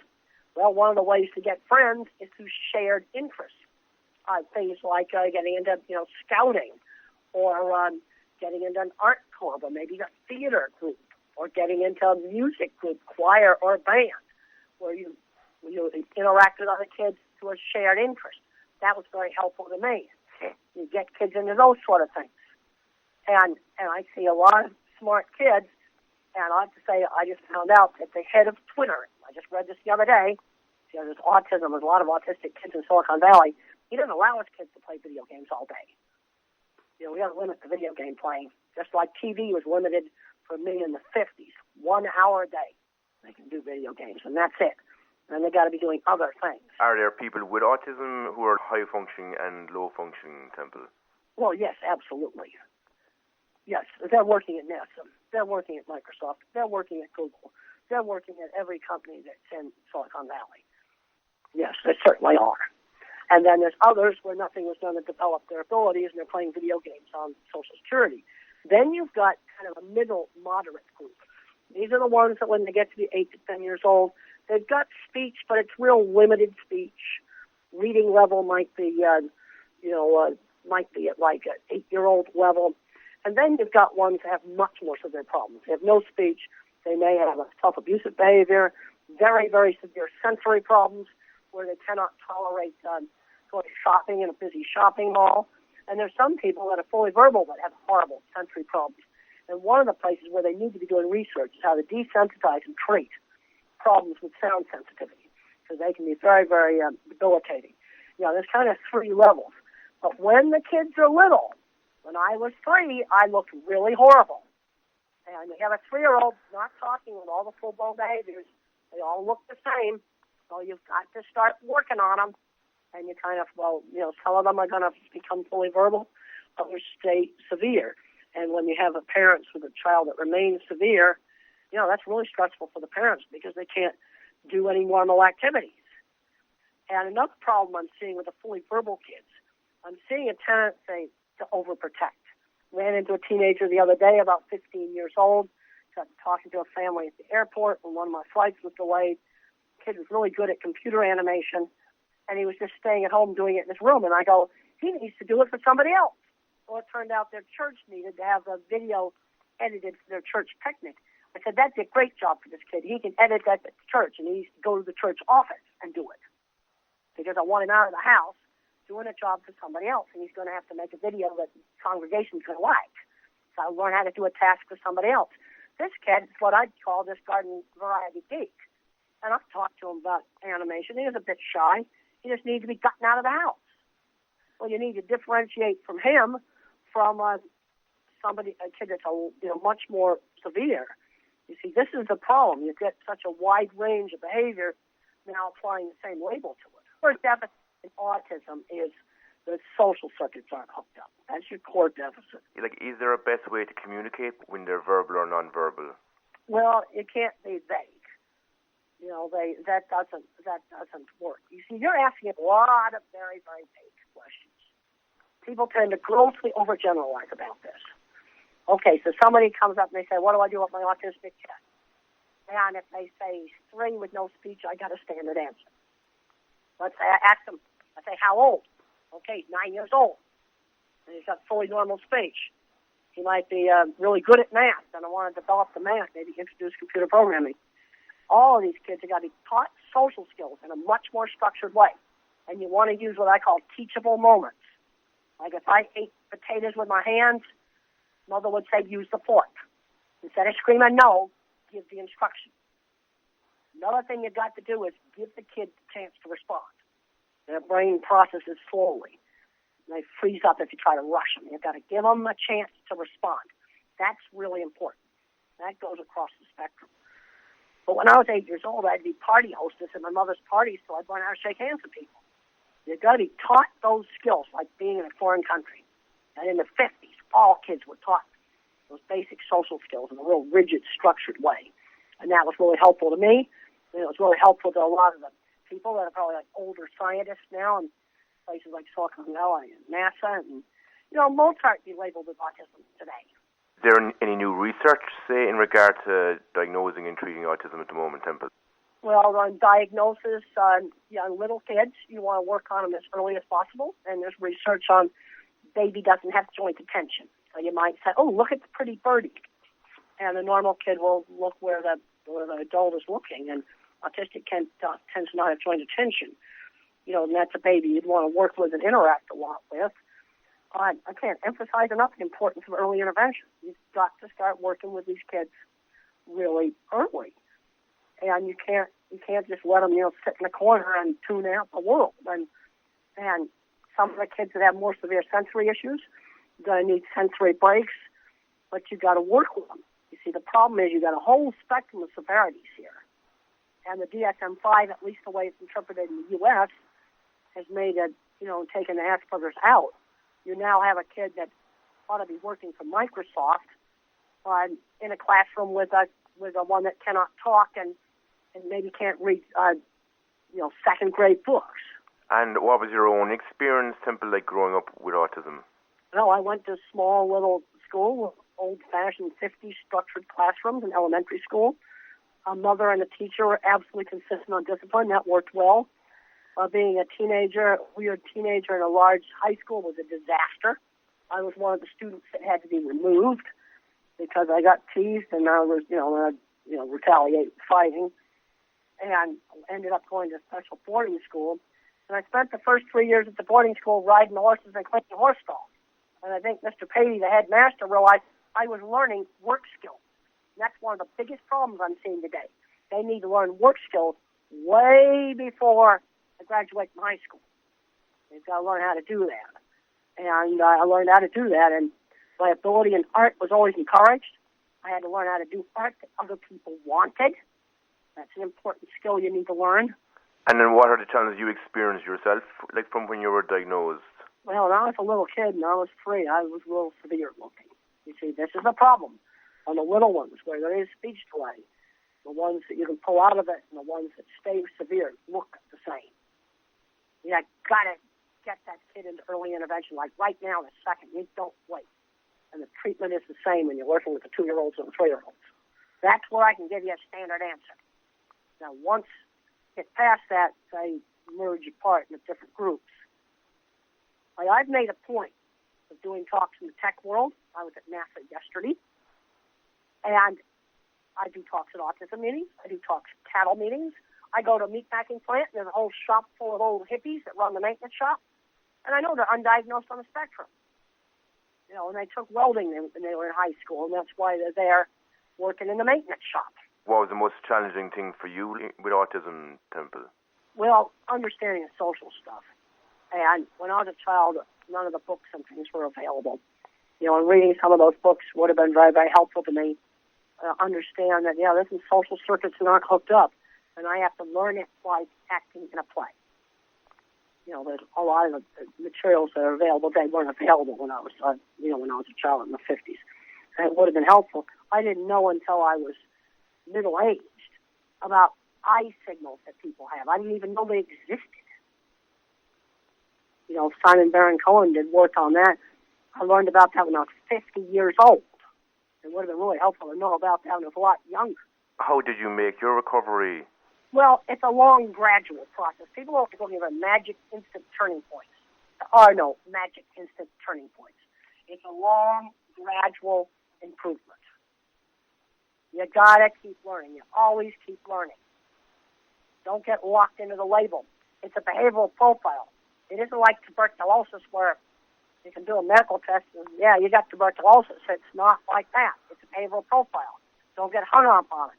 Well, one of the ways to get friends is through shared interests. Things like getting into, scouting, or getting into an art club, or maybe a theater group, or getting into a music group, choir, or band, where you interact with other kids to a shared interest. That was very helpful to me. You get kids into those sort of things. And I see a lot of smart kids, and I have to say, I just found out that the head of Twitter, I just read this the other day, there's autism, there's a lot of autistic kids in Silicon Valley. He doesn't allow his kids to play video games all day. We got to limit the video game playing, just like TV was limited for me in the 50s. 1 hour a day they can do video games, and that's it. And they got to be doing other things. Are there people with autism who are high functioning and low functioning, Temple? Well, yes, absolutely. Yes, they're working at NASA. They're working at Microsoft. They're working at Google. They're working at every company that's in Silicon Valley. Yes, they certainly are. And then there's others where nothing was done to develop their abilities, and they're playing video games on Social Security. Then you've got kind of a middle moderate group. These are the ones that when they get to be 8 to 10 years old, they've got speech, but it's real limited speech. Reading level might be, might be at like an 8-year-old level. And then you've got ones that have much more severe problems. They have no speech. They may have a tough abusive behavior, very, very severe sensory problems where they cannot tolerate going shopping in a busy shopping mall. And there's some people that are fully verbal that have horrible sensory problems. And one of the places where they need to be doing research is how to desensitize and treat problems with sound sensitivity, because they can be very, very debilitating. There's kind of 3 levels. But when the kids are little, when I was 3, I looked really horrible. And you have a 3-year-old not talking with all the full-blown behaviors. They all look the same. So you've got to start working on them. And you kind of, some of them are going to become fully verbal, others stay severe. And when you have parents with a child that remains severe, that's really stressful for the parents because they can't do any normal activities. And another problem I'm seeing with the fully verbal kids, I'm seeing a tendency to overprotect. Ran into a teenager the other day, about 15 years old, got talking to a family at the airport when one of my flights was delayed. The kid was really good at computer animation, and he was just staying at home doing it in his room. And I go, he needs to do it for somebody else. Well, it turned out their church needed to have a video edited for their church picnic. I said, that'd be a great job for this kid. He can edit that at the church, and he needs to go to the church office and do it. Because I want him out of the house doing a job for somebody else, and he's going to have to make a video that the congregation's going to like. So I learn how to do a task for somebody else. This kid is what I'd call this garden variety geek. And I've talked to him about animation. He was a bit shy. He just needs to be gotten out of the house. Well, you need to differentiate from him from a kid that's much more severe. You see, this is the problem. You get such a wide range of behavior now applying the same label to it. First deficit in autism is the social circuits aren't hooked up. That's your core deficit. Is there a best way to communicate when they're verbal or non-verbal? Well, it can't be vague. That doesn't work. You see, you're asking a lot of very, very vague questions. People tend to grossly overgeneralize about this. Okay, so somebody comes up and they say, what do I do with my autistic kid? And if they say 3 with no speech, I got a standard answer. Let's say I ask them, I say, how old? Okay, 9 years old. And he's got fully normal speech. He might be really good at math, and I want to develop the math, maybe introduce computer programming. All of these kids have got to be taught social skills in a much more structured way. And you want to use what I call teachable moments. Like if I ate potatoes with my hands, Mother would say, use the fork. Instead of screaming no, give the instruction. Another thing you've got to do is give the kid the chance to respond. Their brain processes slowly. They freeze up if you try to rush them. You've got to give them a chance to respond. That's really important. That goes across the spectrum. But when I was 8 years old, I'd be party hostess at my mother's parties, so I'd learn how to shake hands with people. You've got to be taught those skills, like being in a foreign country. And in the 50s, all kids were taught those basic social skills in a real rigid, structured way. And that was really helpful to me. And it was really helpful to a lot of the people that are probably like older scientists now in places like Silicon Valley and NASA. And, Mozart be labeled with autism today. Is there any new research, say, in regard to diagnosing and treating autism at the moment, Temple? Well, on diagnosis on young little kids, you want to work on them as early as possible. And there's research on baby doesn't have joint attention. So you might say, oh, look at the pretty birdie. And the normal kid will look where the adult is looking. And autistic tends to not have joint attention. And that's a baby you'd want to work with and interact a lot with. I can't emphasize enough the importance of early intervention. You've got to start working with these kids really early. And you can't just let them, sit in the corner and tune out the world. And some of the kids that have more severe sensory issues, you're going to need sensory breaks, but you got to work with them. You see, the problem is you got a whole spectrum of severities here. And the DSM-5, at least the way it's interpreted in the U.S., has made it, taken the Asperger's out. You now have a kid that ought to be working for Microsoft in a classroom with a one that cannot talk and maybe can't read, second grade books. And what was your own experience, Temple, like growing up with autism? Well, I went to a small little school with old-fashioned 50s structured classrooms in elementary school. A mother and a teacher were absolutely consistent on discipline. That worked well. Being a weird teenager in a large high school was a disaster. I was one of the students that had to be removed because I got teased and I was, retaliate fighting, and ended up going to special boarding school. And I spent the first 3 years at the boarding school riding horses and cleaning horse stalls. And I think Mr. Patey, the headmaster, realized I was learning work skills. And that's one of the biggest problems I'm seeing today. They need to learn work skills way before they graduate from high school. They've got to learn how to do that. And I learned how to do that, and my ability in art was always encouraged. I had to learn how to do art that other people wanted. That's an important skill you need to learn. And then what are the challenges you experienced yourself, like from when you were diagnosed? Well, when I was a little kid and I was 3, I was a little severe looking. You see, this is a problem on the little ones where there is speech delay. The ones that you can pull out of it and the ones that stay severe look the same. You got to get that kid into early intervention, like right now, the second. You don't wait. And the treatment is the same when you're working with the 2-year-olds and the 3-year-olds. That's where I can give you a standard answer. Now, once you get past that, they merge apart into different groups. I've made a point of doing talks in the tech world. I was at NASA yesterday. And I do talks at autism meetings. I do talks at cattle meetings. I go to a meatpacking plant, and there's a whole shop full of old hippies that run the maintenance shop. And I know they're undiagnosed on the spectrum. And they took welding when they were in high school, and that's why they're there working in the maintenance shop. What was the most challenging thing for you with autism, Temple? Well, understanding the social stuff. And when I was a child, none of the books and things were available. And reading some of those books would have been very, very helpful to me. Understand that, this is social circuits that aren't hooked up. And I have to learn it like acting in a play. There's a lot of the materials that are available. They weren't available when I was, when I was a child in the 50s. And it would have been helpful. I didn't know until I was middle-aged about eye signals that people have. I didn't even know they existed. Simon Baron-Cohen did work on that. I learned about that when I was 50 years old. It would have been really helpful to know about that when I was a lot younger. How did you make your recovery? Well, it's a long, gradual process. People are looking for magic instant turning points. There are no magic instant turning points. It's a long, gradual improvement. You gotta keep learning. You always keep learning. Don't get locked into the label. It's a behavioral profile. It isn't like tuberculosis where you can do a medical test and, yeah, you got tuberculosis. It's not like that. It's a behavioral profile. Don't get hung up on it.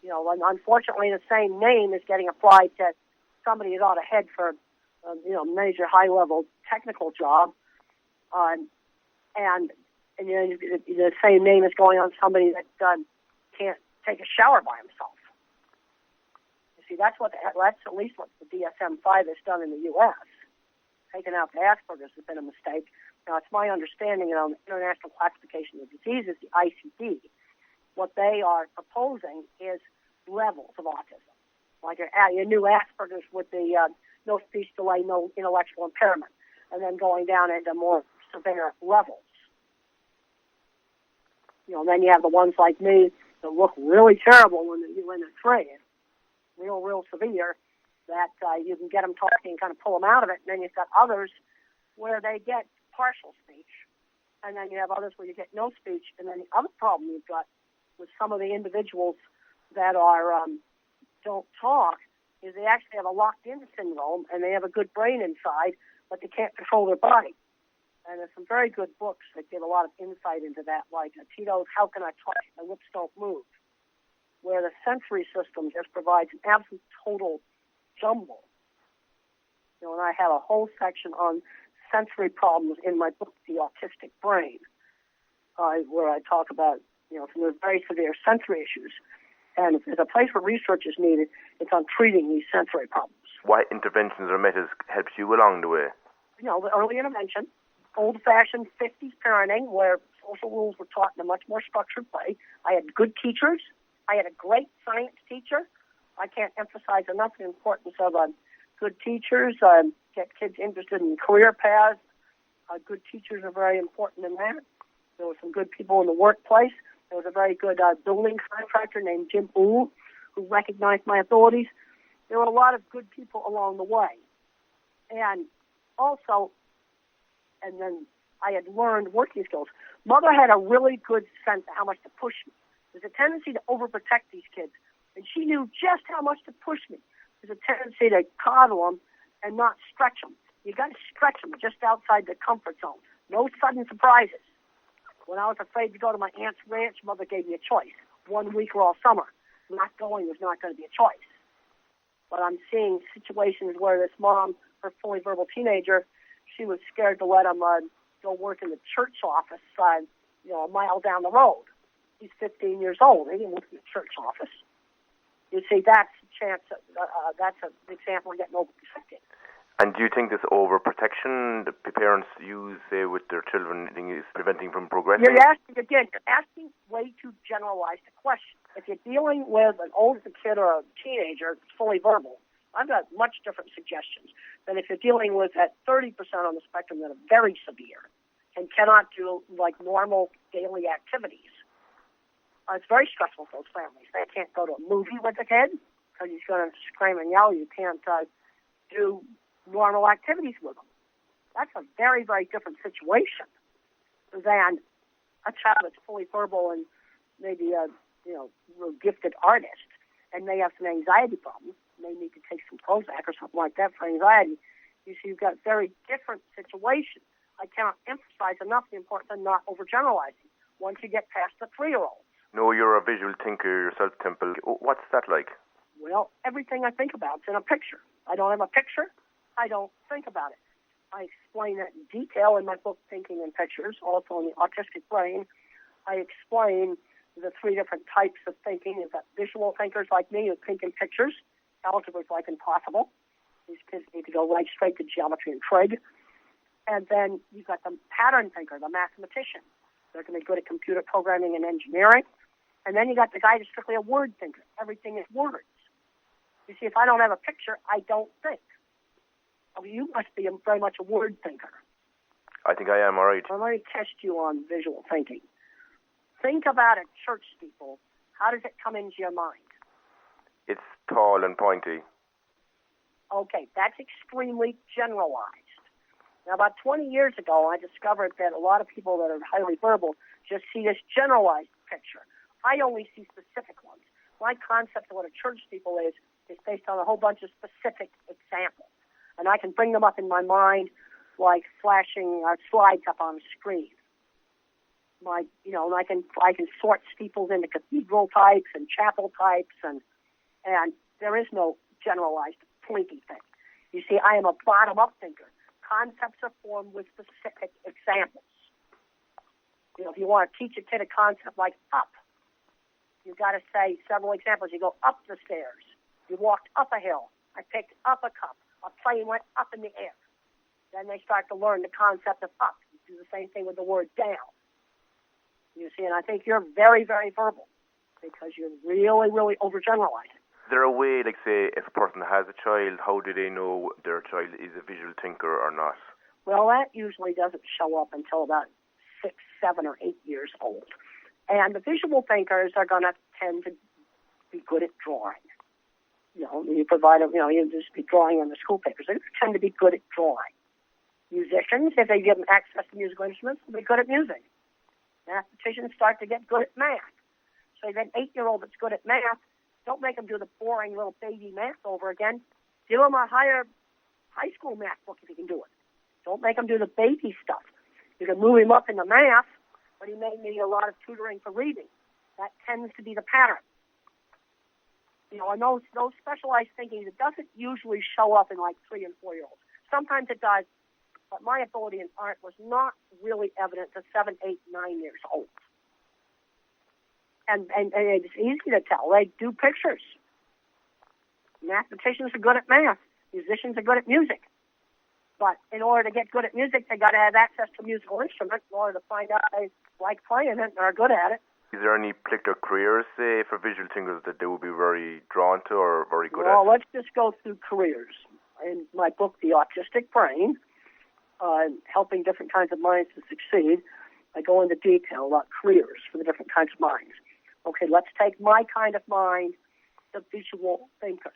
You know, and unfortunately, the same name is getting applied to somebody who's ought to head for, major high-level technical job. And the same name is going on somebody that can't take a shower by himself. You see, that's at least what the DSM-5 has done in the U.S. Taking out the Asperger's has been a mistake. Now, it's my understanding, the International Classification of Diseases, the ICD, what they are proposing is levels of autism. Like your new Asperger's with the no speech delay, no intellectual impairment, and then going down into more severe levels. Then you have the ones like me that look really terrible when they're trained, real severe, that you can get them talking and kind of pull them out of it. And then you've got others where they get partial speech, and then you have others where you get no speech. And then the other problem you've got with some of the individuals that are don't talk is they actually have a locked-in syndrome, and they have a good brain inside, but they can't control their body. And there's some very good books that give a lot of insight into that, like Tito's How Can I Touch? My Lips Don't Move, where the sensory system just provides an absolute total jumble. And I have a whole section on sensory problems in my book, The Autistic Brain, where I talk about, some very severe sensory issues. And if there's a place where research is needed, it's on treating these sensory problems. What interventions or methods helped you along the way? The early intervention, old-fashioned 50s parenting, where social rules were taught in a much more structured way. I had good teachers. I had a great science teacher. I can't emphasize enough the importance of good teachers, get kids interested in career paths. Good teachers are very important in that. There were some good people in the workplace. There was a very good building contractor named Jim Ooh who recognized my abilities. There were a lot of good people along the way. And also, and then I had learned working skills. Mother had a really good sense of how much to push me. There's a tendency to overprotect these kids, and she knew just how much to push me. There's a tendency to coddle them and not stretch them. You got to stretch them just outside the comfort zone. No sudden surprises. When I was afraid to go to my aunt's ranch, Mother gave me a choice. 1 week or all summer. Not going was not going to be a choice. But I'm seeing situations where this mom, her fully verbal teenager, she was scared to let him go work in the church office, a mile down the road. He's 15 years old. He didn't work in the church office. You see, that's a chance. That's an example of getting overprotected. And do you think this overprotection that parents use, say, with their children is preventing from progressing? You're asking way too generalized a question. If you're dealing with an older kid or a teenager that's fully verbal, I've got much different suggestions than if you're dealing with that 30% on the spectrum that are very severe and cannot do like normal daily activities. It's very stressful for those families. They can't go to a movie with the kid because he's going to scream and yell. You can't do normal activities with them. That's a very, very different situation than a child that's fully verbal and maybe a gifted artist and may have some anxiety problems. May need to take some Prozac or something like that for anxiety. You see, you've got very different situations. I cannot emphasize enough the importance of not overgeneralizing once you get past the 3-year-olds. No, you're a visual thinker yourself, Temple. What's that like? Well, everything I think about is in a picture. I don't have a picture. I don't think about it. I explain that in detail in my book, Thinking in Pictures, also in The Autistic Brain. I explain the 3 different types of thinking. You've got visual thinkers like me who think in pictures. Algebra is like impossible. These kids need to go right straight to geometry and trig. And then you've got the pattern thinker, the mathematician. They're going to be good at computer programming and engineering. And then you got the guy who's strictly a word thinker. Everything is words. You see, if I don't have a picture, I don't think. Well, you must be very much a word thinker. I think I am, all right. Well, let me test you on visual thinking. Think about a church steeple. How does it come into your mind? It's tall and pointy. Okay, that's extremely generalized. Now, about 20 years ago, I discovered that a lot of people that are highly verbal just see this generalized picture. I only see specific ones. My concept of what a church steeple is It's based on a whole bunch of specific examples. And I can bring them up in my mind like flashing slides up on the screen. And I can sort steeples into cathedral types and chapel types, and there is no generalized pointy thing. You see, I am a bottom-up thinker. Concepts are formed with specific examples. If you want to teach a kid a concept like up, you've got to say several examples. You go up the stairs. You walked up a hill. I picked up a cup. A plane went up in the air. Then they start to learn the concept of up. You do the same thing with the word down. You see, and I think you're very, very verbal because you're really, really overgeneralizing. Is there a way, like say, if a person has a child, how do they know their child is a visual thinker or not? Well, that usually doesn't show up until about 6, 7, or 8 years old. And the visual thinkers are going to tend to be good at drawing. You provide you just be drawing on the school papers. They tend to be good at drawing. Musicians, if they give them access to musical instruments, will be good at music. Mathematicians start to get good at math. So if an 8-year-old that's good at math, don't make them do the boring little baby math over again. Give them a higher high school math book if you can do it. Don't make them do the baby stuff. You can move him up in the math, but he may need a lot of tutoring for reading. That tends to be the pattern. And those specialized thinking, it doesn't usually show up in like 3 and 4-year-olds. Sometimes it does, but my ability in art was not really evident to 7, 8, 9 years old. And it's easy to tell. They do pictures. Mathematicians are good at math. Musicians are good at music. But in order to get good at music, they got to have access to musical instruments in order to find out they like playing it and are good at it. Is there any particular careers, say, for visual thinkers that they would be very drawn to or very good at? Well, let's just go through careers. In my book, The Autistic Brain, Helping Different Kinds of Minds to Succeed, I go into detail about careers for the different kinds of minds. Okay, let's take my kind of mind, the visual thinker.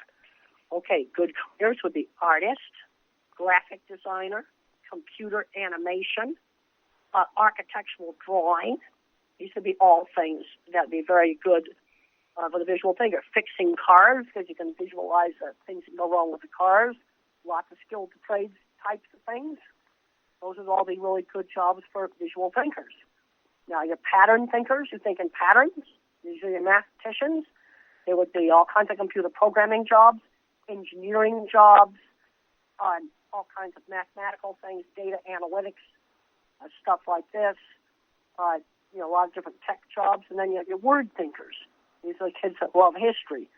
Okay, good careers would be artist, graphic designer, computer animation, architectural drawing. These would be all things that would be very good for the visual thinker. Fixing cars, because you can visualize things that go wrong with the cars. Lots of skilled trades types of things. Those would all be really good jobs for visual thinkers. Now, your pattern thinkers who think in patterns, usually your mathematicians, there would be all kinds of computer programming jobs, engineering jobs, all kinds of mathematical things, data analytics, stuff like this, a lot of different tech jobs. And then you have your word thinkers. These are the kids that love history.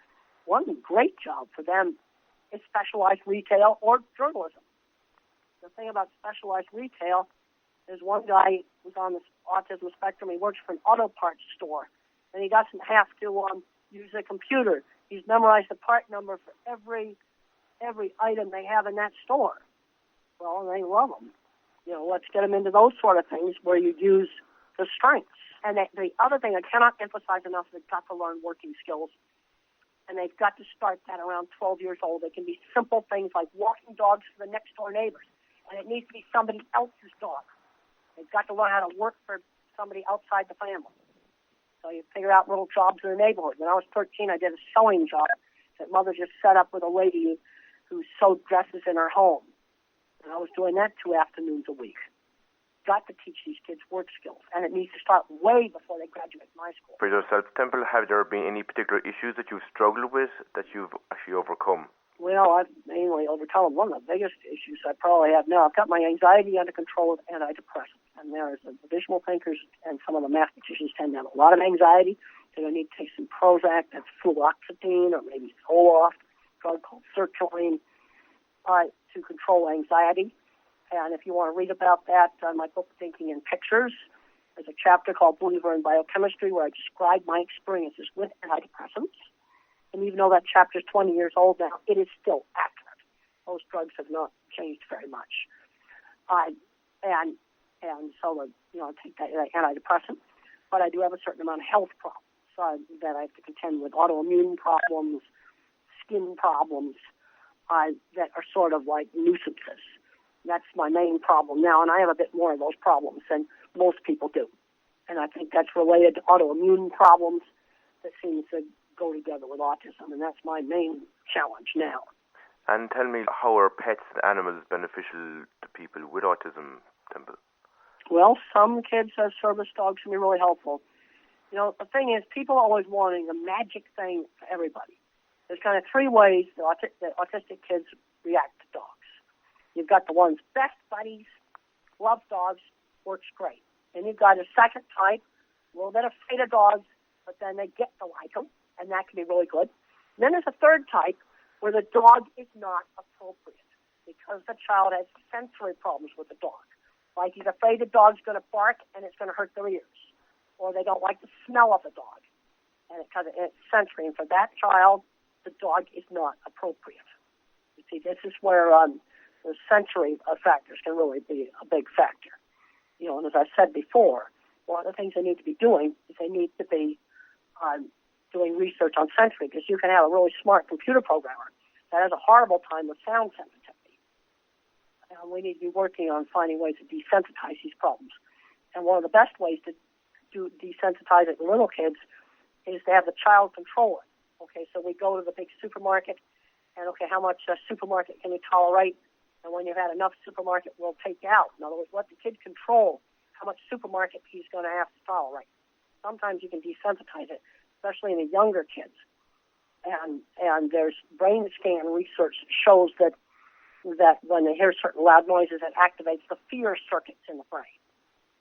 One great job for them is specialized retail or journalism. The thing about specialized retail is one guy who's on the autism spectrum. He works for an auto parts store, and he doesn't have to use a computer. He's memorized the part number for every item they have in that store. Well, they love them. Let's get them into those sort of things where you use the strengths. And the other thing I cannot emphasize enough is they've got to learn working skills. And they've got to start that around 12 years old. They can be simple things like walking dogs for the next door neighbors. And it needs to be somebody else's dog. They've got to learn how to work for somebody outside the family. So you figure out little jobs in the neighborhood. When I was 13, I did a sewing job that mother just set up with a lady who sewed dresses in her home. And I was doing that 2 afternoons a week. Got to teach these kids work skills, and it needs to start way before they graduate from high school. For yourself, Temple, have there been any particular issues that you've struggled with that you've actually overcome? Well, I've mainly overcome one of the biggest issues I probably have now. I've got my anxiety under control with antidepressants, and there's the visual thinkers and some of the mathematicians tend to have a lot of anxiety. They're going to need to take some Prozac, that's fluoxetine, or maybe Zoloft, a drug called sertraline, to control anxiety. And if you want to read about that, my book, Thinking in Pictures, there's a chapter called Believer in Biochemistry where I describe my experiences with antidepressants. And even though that chapter is 20 years old now, it is still accurate. Those drugs have not changed very much. And so, I take that antidepressant. But I do have a certain amount of health problems that I have to contend with, autoimmune problems, skin problems that are sort of like nuisances. That's my main problem now, and I have a bit more of those problems than most people do. And I think that's related to autoimmune problems that seems to go together with autism, and that's my main challenge now. And tell me, how are pets and animals beneficial to people with autism, Temple? Well, some kids as service dogs can be really helpful. You know, the thing is, people are always wanting the magic thing for everybody. There's kind of three ways that autistic kids react to dogs. You've got the ones best buddies, love dogs, works great. And you've got a second type, a little bit afraid of dogs, but then they get to like them, and that can be really good. And then there's a third type where the dog is not appropriate because the child has sensory problems with the dog. Like he's afraid the dog's going to bark and it's going to hurt their ears. Or they don't like the smell of the dog. And it's sensory. And for that child, the dog is not appropriate. You see, this is where the sensory factors can really be a big factor. You know, and as I said before, one of the things they need to be doing is they need to be doing research on sensory, because you can have a really smart computer programmer that has a horrible time with sound sensitivity. And we need to be working on finding ways to desensitize these problems. And one of the best ways to desensitize it in little kids is to have the child control it. Okay, so we go to the big supermarket, and okay, how much supermarket can you tolerate? And when you've had enough supermarket, we'll take you out. In other words, let the kid control how much supermarket he's going to have to tolerate. Sometimes you can desensitize it, especially in the younger kids. And there's brain scan research that shows that when they hear certain loud noises, it activates the fear circuits in the brain.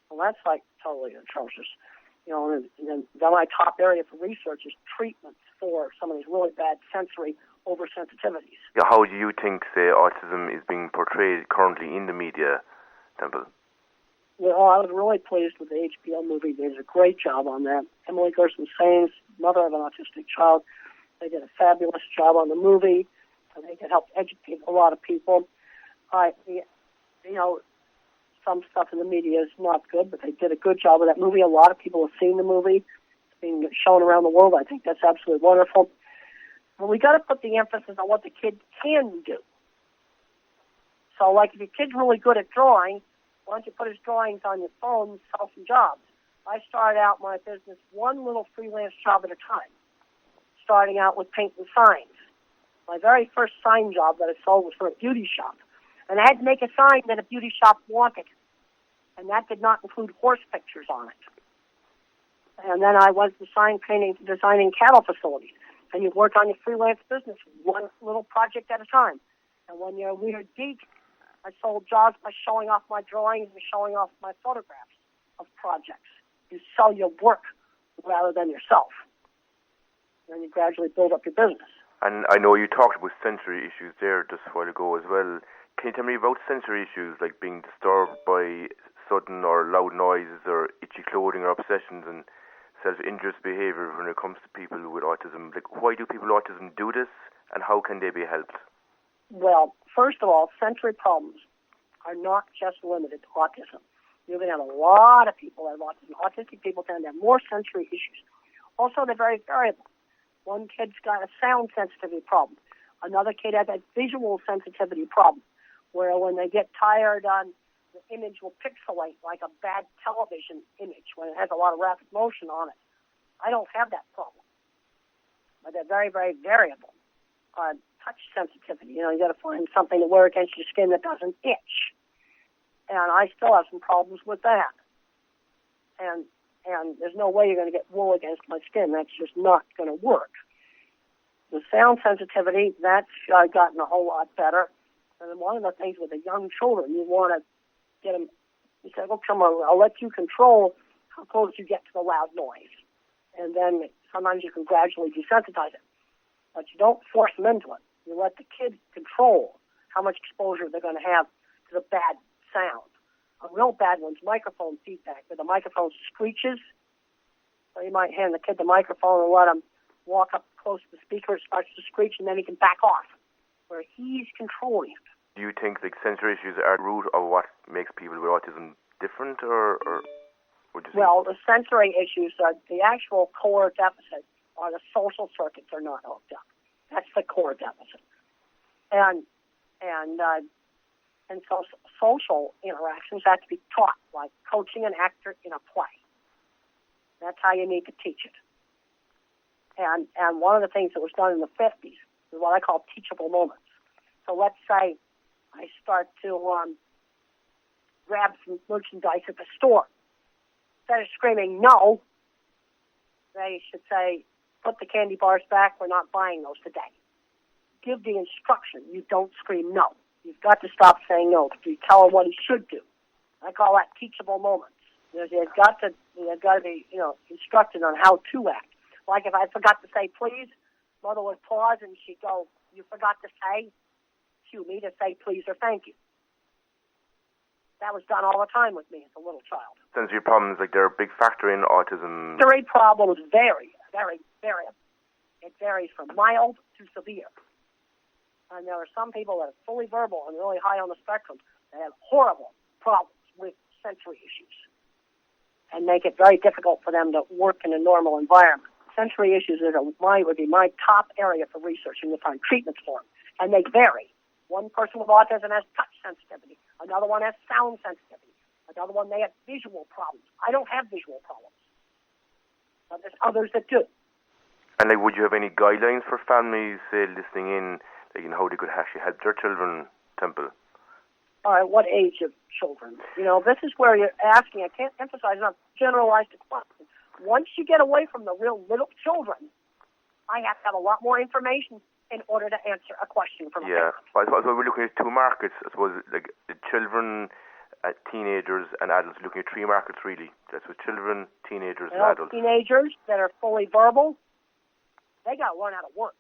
Well, that's like totally atrocious. You know, and then my top area for research is treatments for some of these really bad sensory oversensitivities. How do you think, say, autism is being portrayed currently in the media, Temple? Well, I was really pleased with the HBO movie. They did a great job on that. Emily Gerson-Sains, mother of an autistic child, they did a fabulous job on the movie. I think it helped educate a lot of people. You know, some stuff in the media is not good, but they did a good job with that movie. A lot of people have seen the movie. It's being shown around the world. I think that's absolutely wonderful. But we got to put the emphasis on what the kid can do. So, like, if your kid's really good at drawing, why don't you put his drawings on your phone and sell some jobs? I started out my business one little freelance job at a time, starting out with painting signs. My very first sign job that I sold was for a beauty shop. And I had to make a sign that a beauty shop wanted. And that did not include horse pictures on it. And then I was designing cattle facilities. And you work on your freelance business, one little project at a time. And when you're a weird geek, I sold jobs by showing off my drawings and showing off my photographs of projects. You sell your work rather than yourself. And you gradually build up your business. And I know you talked about sensory issues there just a while ago as well. Can you tell me about sensory issues like being disturbed by sudden or loud noises or itchy clothing or obsessions and self-injurious behaviour when it comes to people with autism? Like, why do people with autism do this, and how can they be helped? Well, first of all, sensory problems are not just limited to autism. You're going to have a lot of people that have autism. Autistic people tend to have more sensory issues. Also, they're very variable. One kid's got a sound sensitivity problem. Another kid has a visual sensitivity problem, where when they get tired, the image will pixelate like a bad television image when it has a lot of rapid motion on it. I don't have that problem. But they're very, very variable. Touch sensitivity, you got to find something to wear against your skin that doesn't itch. And I still have some problems with that. And there's no way you're going to get wool against my skin. That's just not going to work. The sound sensitivity, that's gotten a whole lot better. And then one of the things with the young children, you want to get them, you say, well, come on, I'll let you control how close you get to the loud noise. And then sometimes you can gradually desensitize it. But you don't force them into it. You let the kid control how much exposure they're going to have to the bad sound. A real bad one's microphone feedback, where the microphone screeches. So you might hand the kid the microphone and let him walk up close to the speaker, it starts to screech, and then he can back off, where he's controlling it. Do you think the sensory issues are the root of what makes people with autism different, or would you say? Well, the sensory issues are the actual core deficit, or the social circuits are not hooked up. That's the core deficit. And so social interactions have to be taught, like coaching an actor in a play. That's how you need to teach it. And one of the things that was done in the 50s is what I call teachable moments. So let's say I start to grab some merchandise at the store. Instead of screaming no, they should say, put the candy bars back, we're not buying those today. Give the instruction. You don't scream no. You've got to stop saying no. You tell him what he should do. I call that teachable moments. They've got to be, instructed on how to act. Like if I forgot to say please, Mother would pause and she'd go, you forgot to say, cue me to say please or thank you. That was done all the time with me as a little child. Sensory problems, like they're a big factor in autism. Sensory problems vary, very, very. It varies from mild to severe. And there are some people that are fully verbal and really high on the spectrum that have horrible problems with sensory issues and make it very difficult for them to work in a normal environment. Sensory issues would be my top area for researching to find treatments for them, and they vary. One person with autism has touch sensitivity. Another one has sound sensitivity. Another one may have visual problems. I don't have visual problems, but there's others that do. And would you have any guidelines for families, say, listening in, how they could actually help their children, Temple? All right, what age of children? This is where you're asking. I can't emphasize enough. Generalized question. Once you get away from the real little children, I have to have a lot more information in order to answer a question from a parent. I suppose we're looking at two markets. I suppose the children, teenagers, and adults. Looking at three markets really. That's with children, teenagers, and adults. Teenagers that are fully verbal, they got to learn how to work.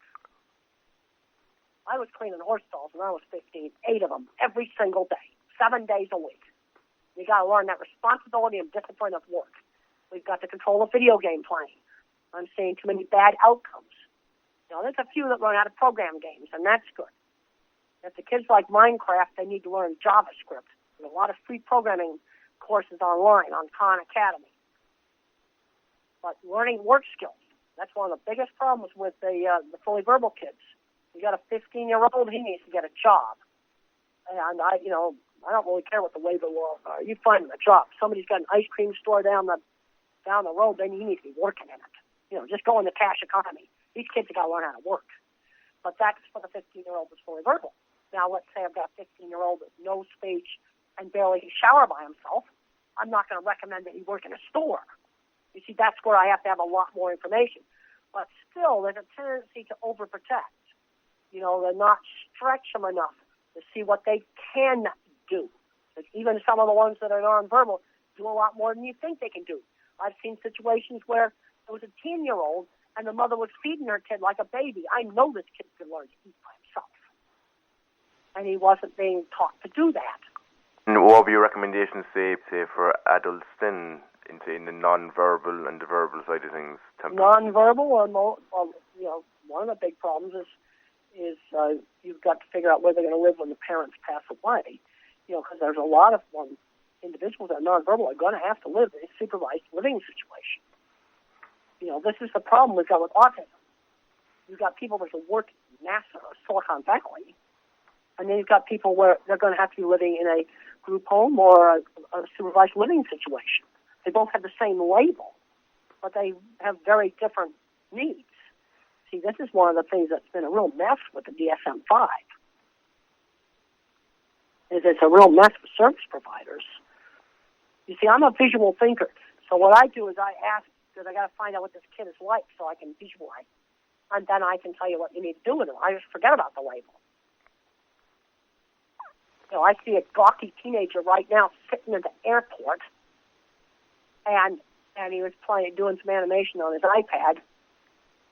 I was cleaning horse stalls when I was 15, 8 of them every single day, 7 days a week. You got to learn that responsibility and discipline of work. We've got to control the video game playing. I'm seeing too many bad outcomes. There's a few that learn how to program games, and that's good. If the kids like Minecraft, they need to learn JavaScript. There's a lot of free programming courses online on Khan Academy. But learning work skills, that's one of the biggest problems with the fully verbal kids. You got a 15-year-old, he needs to get a job. And I don't really care what the labor laws are. You find him a job. Somebody's got an ice cream store down the road, then you need to be working in it. Just go in the cash economy. These kids have got to learn how to work. But that's for the 15-year-old that's fully verbal. Now, let's say I've got a 15-year-old with no speech and barely can shower by himself. I'm not going to recommend that he work in a store. You see, that's where I have to have a lot more information. But still, there's a tendency to overprotect. To not stretch them enough to see what they can do. Like even some of the ones that are nonverbal do a lot more than you think they can do. I've seen situations where there was a 10-year-old and the mother was feeding her kid like a baby. I know this kid could learn to eat by himself. And he wasn't being taught to do that. And what would be your recommendations, say for adults then, in the non-verbal and the verbal side of things? Non-verbal, one of the big problems is you've got to figure out where they're going to live when the parents pass away. Because there's a lot of individuals that are nonverbal are going to have to live in a supervised living situation. This is the problem we've got with autism. You've got people that work in NASA or Silicon Valley, and then you've got people where they're going to have to be living in a group home or a supervised living situation. They both have the same label, but they have very different needs. See, this is one of the things that's been a real mess with the DSM-5. It's a real mess for service providers. You see, I'm a visual thinker, so what I do is I ask, because I got to find out what this kid is like so I can visualize, and then I can tell you what you need to do with him. I just forget about the label. I see a gawky teenager right now sitting at the airport, and he was doing some animation on his iPad.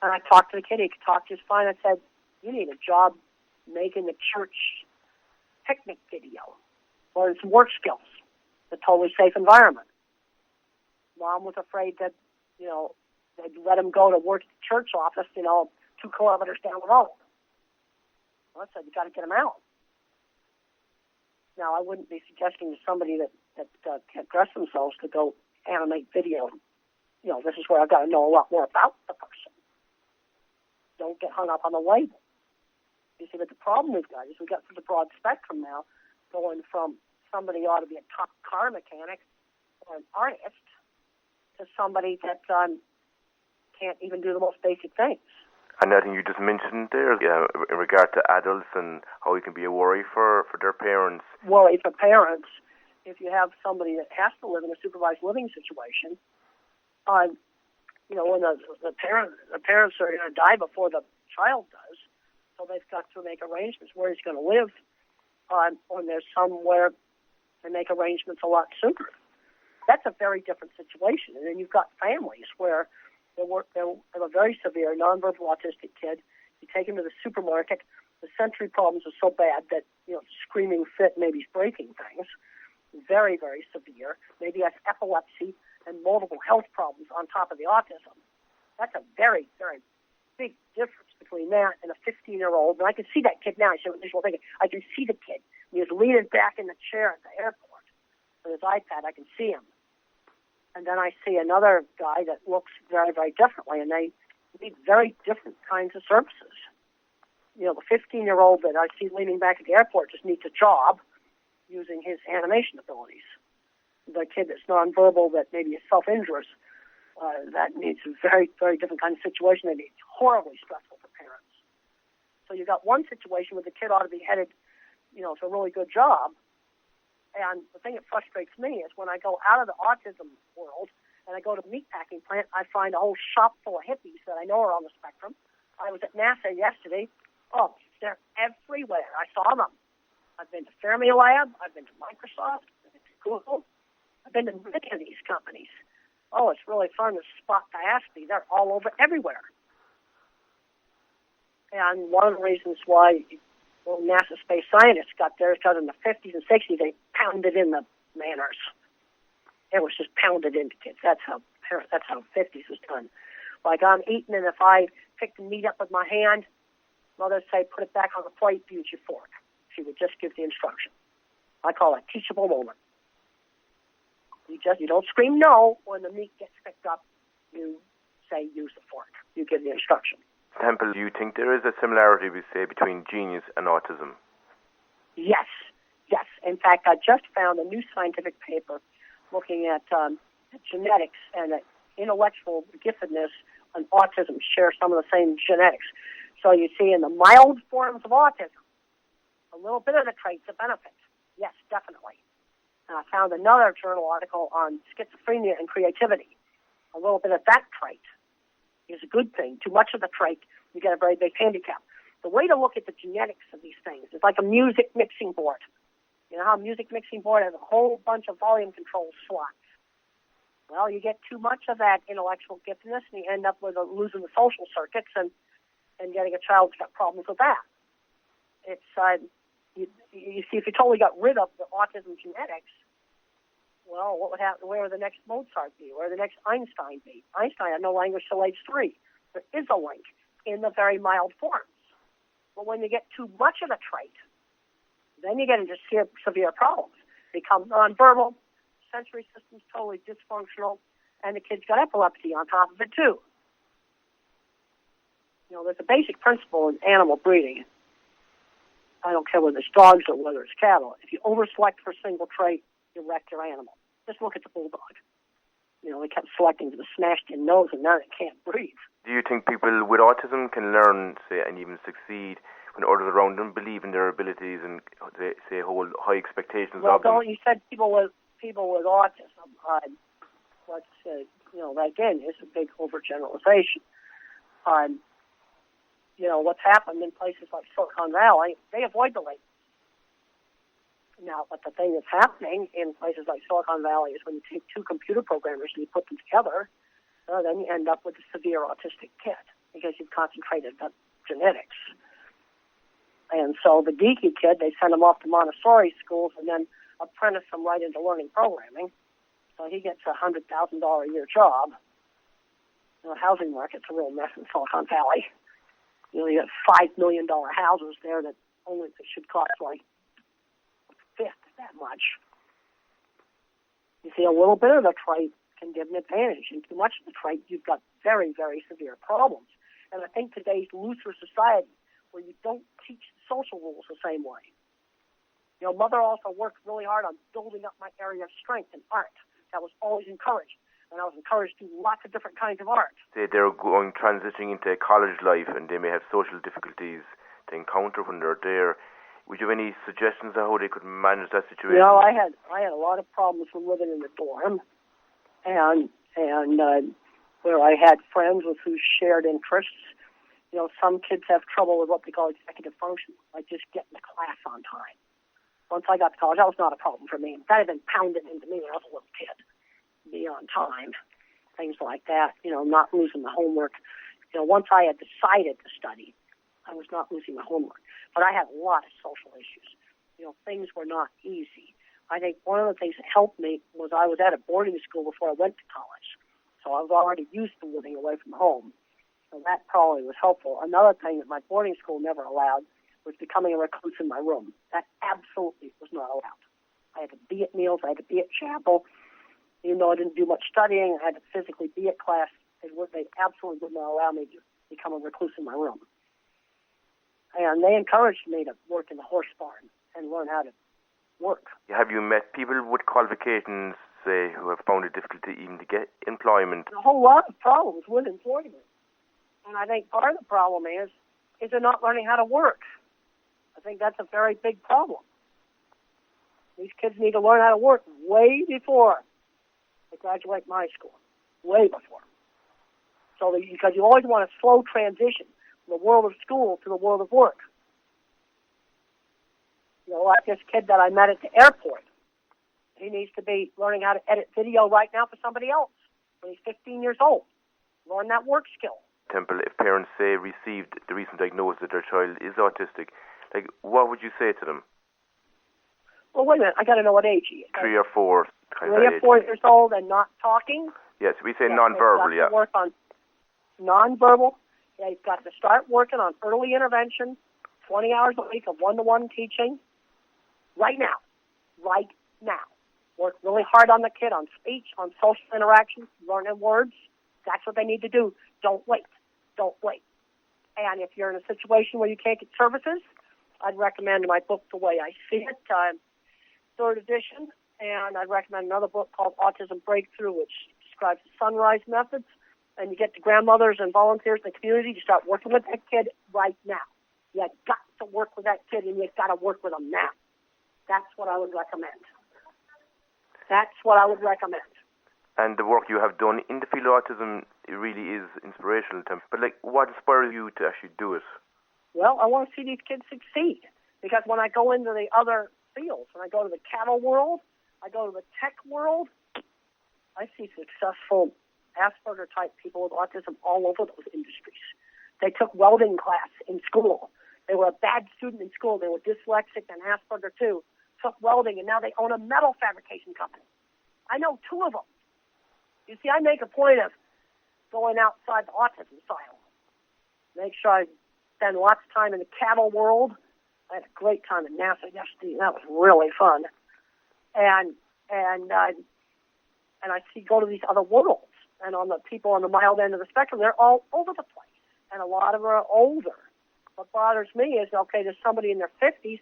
And I talked to the kid. He could talk just fine. I said, you need a job making the church picnic video. Learn some work skills. It's a totally safe environment. Mom was afraid that, they'd let him go to work at the church office, 2 kilometers down the road. Well, I said, you got to get him out. Now, I wouldn't be suggesting to somebody that can't dress themselves to go animate video. This is where I've got to know a lot more about the person. Don't get hung up on the label. You see, but the problem we've got is we've got such a broad spectrum now, going from somebody ought to be a top car mechanic or an artist to somebody that can't even do the most basic things. And I think you just mentioned there, in regard to adults and how it can be a worry for their parents. Worry for parents, if you have somebody that has to live in a supervised living situation, when the parents are going to die before the child does, so they've got to make arrangements where he's going to live, when there's somewhere they make arrangements a lot sooner. That's a very different situation. And then you've got families where they have a very severe nonverbal autistic kid. You take him to the supermarket. The sensory problems are so bad that, screaming fit, maybe he's breaking things. Very, very severe. Maybe he has epilepsy and multiple health problems on top of the autism. That's a very, very big difference between that and a 15-year-old. And I can see that kid now. I said initial thinking, I can see the kid. He was leaning back in the chair at the airport with his iPad. I can see him. And then I see another guy that looks very, very differently, and they need very different kinds of services. The 15-year-old that I see leaning back at the airport just needs a job using his animation abilities. The kid that's nonverbal that maybe is self-injurious, that needs a very, very different kind of situation. That it's horribly stressful for parents. So you've got one situation where the kid ought to be headed, to a really good job. And the thing that frustrates me is when I go out of the autism world and I go to the meatpacking plant, I find a whole shop full of hippies that I know are on the spectrum. I was at NASA yesterday. Oh, they're everywhere. I saw them. I've been to Fermilab. I've been to Microsoft. I've been to Google. I've been to many of these companies. Oh, it's really fun to spot diaspora. They're all over everywhere. And one of the reasons why NASA space scientists got there is because in the 50s and 60s they pounded in the manners. It was just pounded into kids. That's how 50s was done. Like I'm eating, and if I pick the meat up with my hand, mother'd say, "Put it back on the plate. Use your fork." She would just give the instruction. I call it teachable moment. You don't scream no when the meat gets picked up. You say use the fork. You give the instruction. Temple, do you think there is a similarity, we say, between genius and autism? Yes. In fact, I just found a new scientific paper looking at genetics and intellectual giftedness and autism share some of the same genetics. So you see in the mild forms of autism, a little bit of the traits of benefit. Yes, definitely. And I found another journal article on schizophrenia and creativity. A little bit of that trait is a good thing. Too much of the trait, you get a very big handicap. The way to look at the genetics of these things is like a music mixing board. You know how a music mixing board has a whole bunch of volume control slots? Well, you get too much of that intellectual giftedness, and you end up with losing the social circuits and getting a child who's got problems with that. It's you see, if you totally got rid of the autism genetics, well, what would happen? Where would the next Mozart be? Where would the next Einstein be? Einstein had no language till age 3. There is a link in the very mild forms. But when you get too much of a trait, then you get into severe problems. Become nonverbal, sensory system's totally dysfunctional, and the kid's got epilepsy on top of it too. There's a basic principle in animal breeding. I don't care whether it's dogs or whether it's cattle. If you overselect for a single trait, you wreck your animal. Just look at the bulldog. They kept selecting for the smashed-in nose, and now they can't breathe. Do you think people with autism can learn, say, and even succeed when others around them believe in their abilities and, say, hold high expectations of them? Well, you said people with autism. That again is a big overgeneralization. What's happened in places like Silicon Valley, they avoid the label. Now, but the thing that's happening in places like Silicon Valley is when you take two computer programmers and you put them together, then you end up with a severe autistic kid because you've concentrated on genetics. And so the geeky kid, they send him off to Montessori schools and then apprentice him right into learning programming. So he gets a $100,000 a year job. The housing market's a real mess in Silicon Valley. You have $5 million houses there that only should cost like a fifth that much. You see, a little bit of the trait can give an advantage, and too much of the trait, you've got very, very severe problems. And I think today's looser society, where you don't teach the social rules the same way. Mother also worked really hard on building up my area of strength in art. That was always encouraged. and I was encouraged to do lots of different kinds of art. Say they're transitioning into college life and they may have social difficulties to encounter when they're there. Would you have any suggestions on how they could manage that situation? You know, I had a lot of problems with living in the dorm, and where I had friends with who shared interests. You know, some kids have trouble with what they call executive function, like just getting to class on time. Once I got to college, that was not a problem for me. That had been pounded into me when I was a little kid. Be on time, things like that. You know, not losing the homework. You know, once I had decided to study, I was not losing my homework. But I had a lot of social issues. You know, things were not easy. I think one of the things that helped me was I was at a boarding school before I went to college. So I was already used to living away from home. So that probably was helpful. Another thing that my boarding school never allowed was becoming a recluse in my room. That absolutely was not allowed. I had to be at meals. I had to be at chapel. Even though I didn't do much studying, I had to physically be at class. They absolutely would not allow me to become a recluse in my room. And they encouraged me to work in the horse barn and learn how to work. Have you met people with qualifications, say, who have found it difficult to even to get employment? A whole lot of problems with employment. And I think part of the problem is they're not learning how to work. I think that's a very big problem. These kids need to learn how to work way before they graduate from high school. Way before. So because you always want a slow transition from the world of school to the world of work. You know, like this kid that I met at the airport. He needs to be learning how to edit video right now for somebody else when he's 15 years old. Learn that work skill. Temple, if parents say received the recent diagnosis that their child is autistic, like what would you say to them? Well, wait a minute. I got to know what age he is. 3 or 4. 3 or 4 years old and not talking. Yes, we say non-verbal. Yeah. Work on non-verbal. Yeah, he's got to start working on early intervention, 20 hours a week of one-to-one teaching. Right now. Right now. Work really hard on the kid, on speech, on social interaction, learning words. That's what they need to do. Don't wait. Don't wait. And if you're in a situation where you can't get services, I'd recommend my book, The Way I See It, 3rd edition. And I'd recommend another book called Autism Breakthrough, which describes the sunrise methods. And you get the grandmothers and volunteers in the community to start working with that kid right now. You got to work with that kid, and you got to work with them now. That's what I would recommend. That's what I would recommend. And the work you have done in the field of autism, it really is inspirational to me. But what inspires you to actually do it? Well, I want to see these kids succeed. Because when I go into the other fields, when I go to the cattle world, I go to the tech world, I see successful Asperger-type people with autism all over those industries. They took welding class in school. They were a bad student in school. They were dyslexic and Asperger too. Took welding, and now they own a metal fabrication company. I know 2 of them. You see, I make a point of going outside the autism silo. Make sure I spend lots of time in the cattle world. I had a great time at NASA yesterday. That was really fun. And I see go to these other worlds. And on the people on the mild end of the spectrum, they're all over the place. And a lot of them are older. What bothers me is, okay, there's somebody in their 50s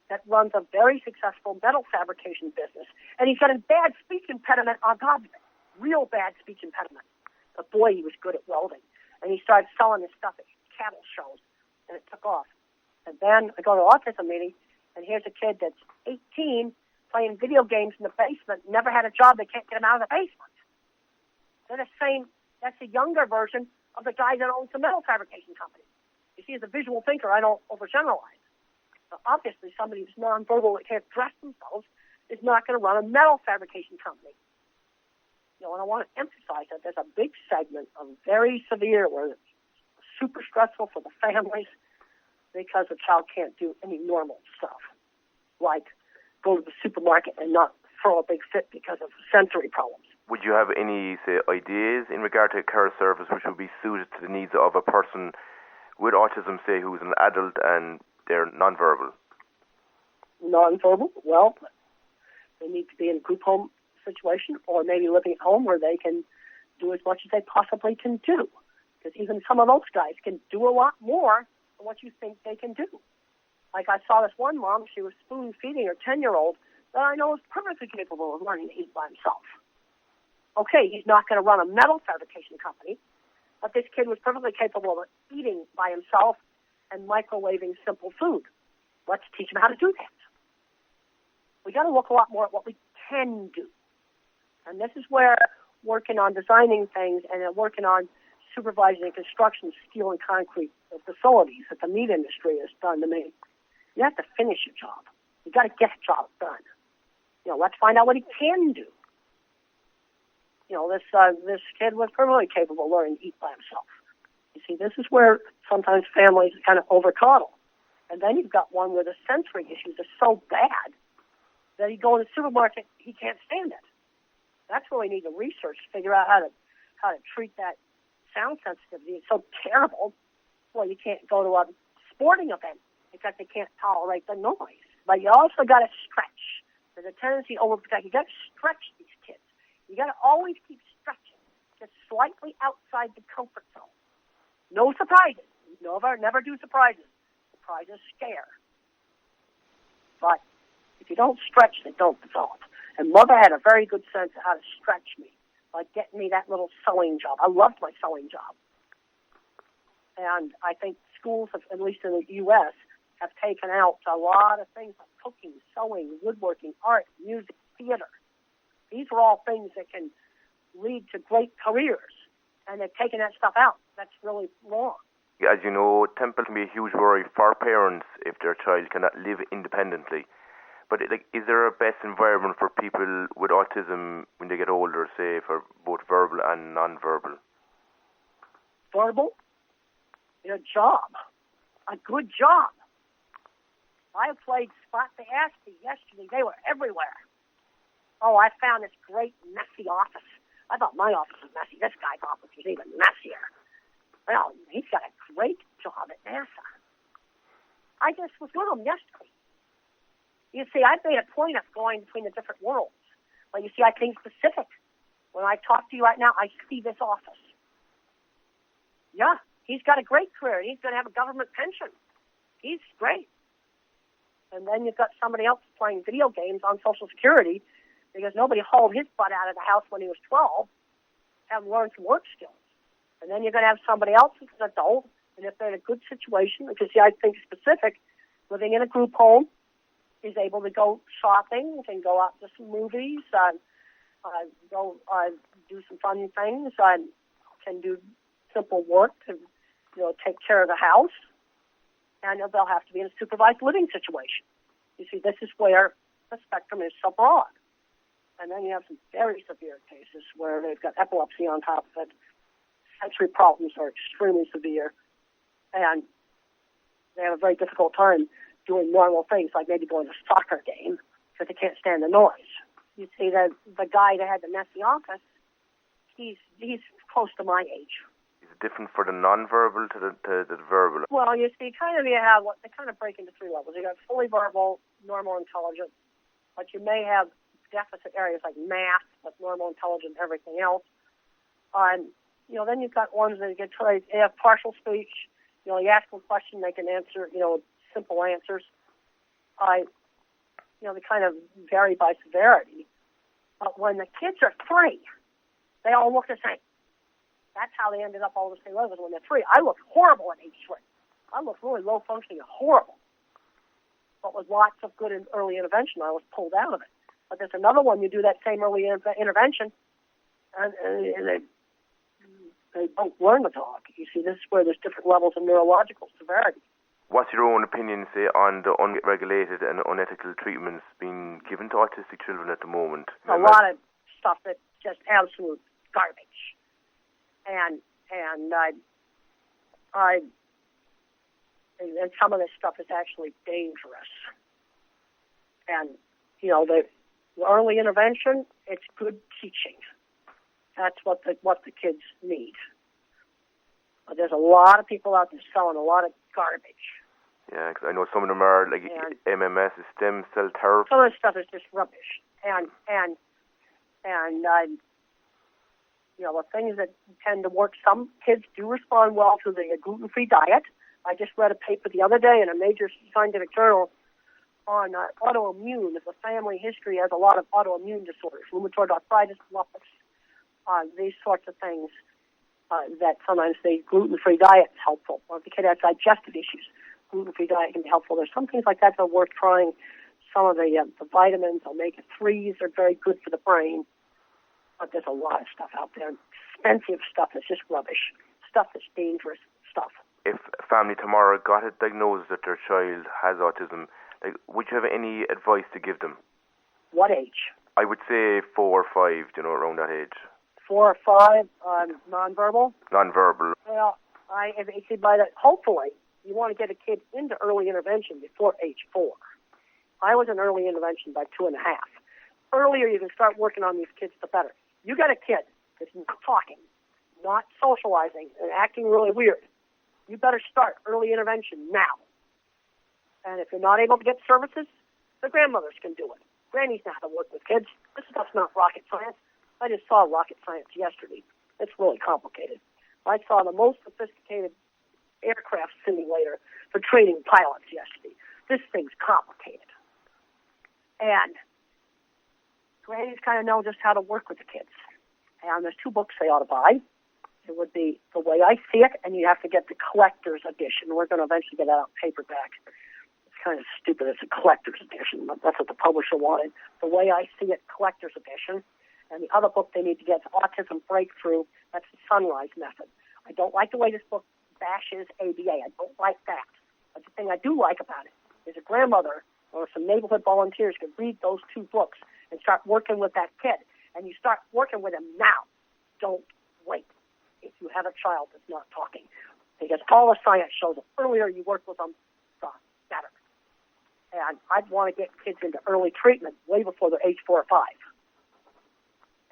that runs a very successful metal fabrication business. And he's got a bad speech impediment on top of it. Real bad speech impediment. But boy, he was good at welding. And he started selling his stuff at cattle shows. And it took off. And then I go to an autism meeting, and here's a kid that's 18 playing video games in the basement, never had a job, they can't get him out of the basement. They're the same, that's the younger version of the guy that owns the metal fabrication company. You see, as a visual thinker, I don't overgeneralize. But obviously, somebody who's nonverbal that can't dress themselves is not going to run a metal fabrication company. You know, and I want to emphasize that there's a big segment of very severe, where it's super stressful for the families because the child can't do any normal stuff, like go to the supermarket and not throw a big fit because of sensory problems. Would you have any, say, ideas in regard to a care service which would be suited to the needs of a person with autism, say, who's an adult and they're nonverbal? Nonverbal? Well, they need to be in a group home situation or maybe living at home where they can do as much as they possibly can do. Because even some of those guys can do a lot more than what you think they can do. Like I saw this one mom, she was spoon-feeding her 10-year-old that I know is perfectly capable of learning to eat by himself. Okay, he's not going to run a metal fabrication company, but this kid was perfectly capable of eating by himself and microwaving simple food. Let's teach him how to do that. We got to look a lot more at what we can do. And this is where working on designing things and working on supervising and construction, steel and concrete facilities that the meat industry has done to me. You have to finish your job. You got to get a job done. Let's find out what he can do. This kid was perfectly capable of learning to eat by himself. You see, this is where sometimes families kind of overcoddle. And then you've got one where the sensory issues are so bad that he'd go in the supermarket, he can't stand it. That's where we need to research to figure out how to treat that sound sensitivity. It's so terrible. Well, you can't go to a sporting event because they can't tolerate the noise. But you also got to stretch. There's a tendency to overprotect. You got to stretch these kids. You got to always keep stretching, just slightly outside the comfort zone. No surprises. Never do surprises. Surprises scare. But if you don't stretch, they don't develop. And Mother had a very good sense of how to stretch me, like getting me that little sewing job. I loved my sewing job. And I think schools, at least in the U.S., have taken out a lot of things like cooking, sewing, woodworking, art, music, theater. These are all things that can lead to great careers, and they've taken that stuff out. That's really wrong. As you know, temple can be a huge worry for parents if their child cannot live independently. But is there a best environment for people with autism when they get older, say, for both verbal and non-verbal? Verbal? A job. A good job. I played Spot the Asty yesterday. They were everywhere. Oh, I found this great messy office. I thought my office was messy. This guy's office was even messier. Well, he's got a great job at NASA. I just was with him yesterday. You see, I've made a point of going between the different worlds. But you see, I think specific. When I talk to you right now, I see this office. Yeah, he's got a great career. He's going to have a government pension. He's great. And then you've got somebody else playing video games on Social Security because nobody hauled his butt out of the house when he was 12, haven't learned some work skills. And then you're going to have somebody else who's an adult, and if they're in a good situation, because see, I think specific, living in a group home, is able to go shopping, can go out to some movies, go do some fun things, can do simple work to take care of the house, and they'll have to be in a supervised living situation. You see, this is where the spectrum is so broad. And then you have some very severe cases where they've got epilepsy on top of it. Sensory problems are extremely severe, and they have a very difficult time doing normal things like maybe going to a soccer game because they can't stand the noise. You see, the guy that had the messy office, he's close to my age. Is it different for the non-verbal to the verbal? Well, you see, they kind of break into three levels. You got fully verbal, normal intelligence, but you may have deficit areas like math, but normal intelligence, everything else. Then you've got ones that they have partial speech. You ask them a question, they can answer, simple answers. They kind of vary by severity. But when the kids are 3, they all look the same. That's how they ended up all the same levels when they're 3. I looked horrible at age 3. I looked really low functioning and horrible. But with lots of good early intervention, I was pulled out of it. But there's another one, you do that same early intervention, and they don't learn to talk. You see, this is where there's different levels of neurological severity. What's your own opinion, say, on the unregulated and unethical treatments being given to autistic children at the moment? A lot of stuff that's just absolute garbage. And some of this stuff is actually dangerous. And, the early intervention, it's good teaching. That's what the kids need. But there's a lot of people out there selling a lot of garbage. Yeah, because I know some of them are like MMS, stem cell therapy. Some of this stuff is just rubbish. And the things that tend to work, some kids do respond well to the gluten-free diet. I just read a paper the other day in a major scientific journal on autoimmune. There's a family history has a lot of autoimmune disorders, rheumatoid arthritis, lupus, these sorts of things that sometimes the gluten-free diet is helpful. Or if the kid has digestive issues, gluten-free diet can be helpful. There's some things like that that are worth trying. Some of the vitamins, omega-3s, are very good for the brain. But there's a lot of stuff out there. Expensive stuff that's just rubbish. Stuff that's dangerous stuff. If a family tomorrow got a diagnosis that their child has autism, would you have any advice to give them? What age? I would say 4 or 5, around that age. 4 or 5, nonverbal? Nonverbal. Well, hopefully, you want to get a kid into early intervention before age 4. I was in early intervention by 2.5. Earlier you can start working on these kids, the better. You got a kid that's not talking, not socializing, and acting really weird. You better start early intervention now. And if you're not able to get services, the grandmothers can do it. Grannies know how to work with kids. This stuff's not rocket science. I just saw rocket science yesterday. It's really complicated. I saw the most sophisticated aircraft simulator for training pilots yesterday. This thing's complicated. And grannies kind of know just how to work with the kids. And there's 2 books they ought to buy. It would be The Way I See It, and you have to get the collector's edition. We're going to eventually get that out in paperback. It's kind of stupid. It's a collector's edition, but that's what the publisher wanted. The Way I See It, collector's edition. And the other book they need to get is Autism Breakthrough. That's the Sunrise Method. I don't like the way this book bashes ABA. I don't like that. But the thing I do like about it is a grandmother or some neighborhood volunteers can read those 2 books and start working with that kid. And you start working with him now. Don't wait if you have a child that's not talking. Because all the science shows the earlier you work with them, the better. And I'd want to get kids into early treatment way before they're age 4 or 5.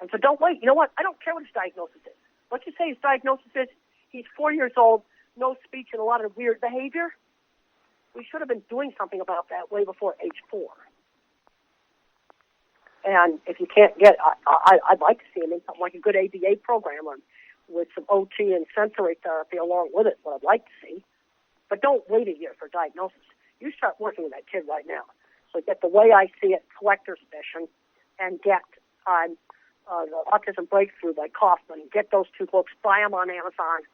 And so don't wait. You know what? I don't care what his diagnosis is. Let's just say his diagnosis is he's 4 years old, no speech, and a lot of weird behavior. We should have been doing something about that way before age 4. And if you can't get, I'd like to see him in something like a good ABA program with some OT and sensory therapy along with it, what I'd like to see. But don't wait a year for diagnosis. You start working with that kid right now. So get The Way I See It, collector's edition, and get the Autism Breakthrough by Kaufman. Get those 2 books, buy them on Amazon,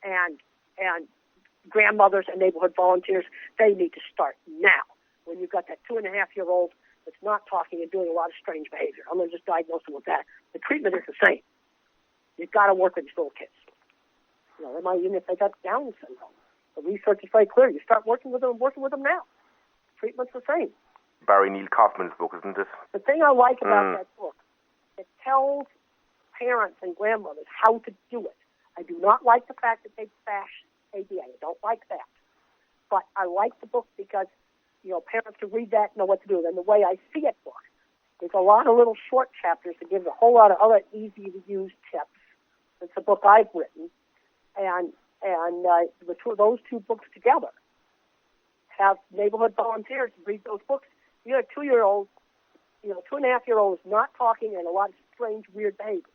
and grandmothers and neighborhood volunteers, they need to start now. When you've got that 2.5-year-old that's not talking and doing a lot of strange behavior, I'm going to just diagnose them with that. The treatment is the same. You've got to work with these little kids. They might, even if they got Down syndrome. The research is very clear. You start working with them now. Treatment's the same. Barry Neil Kaufman's book, isn't it? The thing I like about that book, it tells parents and grandmothers how to do it. I do not like the fact that they bash ABA. I don't like that. But I like the book because, parents can read that and know what to do. And The Way I See It book, there's a lot of little short chapters that give a whole lot of other easy-to-use tips. It's a book I've written. And those 2 books together have neighborhood volunteers read those books. You have a 2-year-old, 2.5-year-old is not talking and a lot of strange, weird behavior.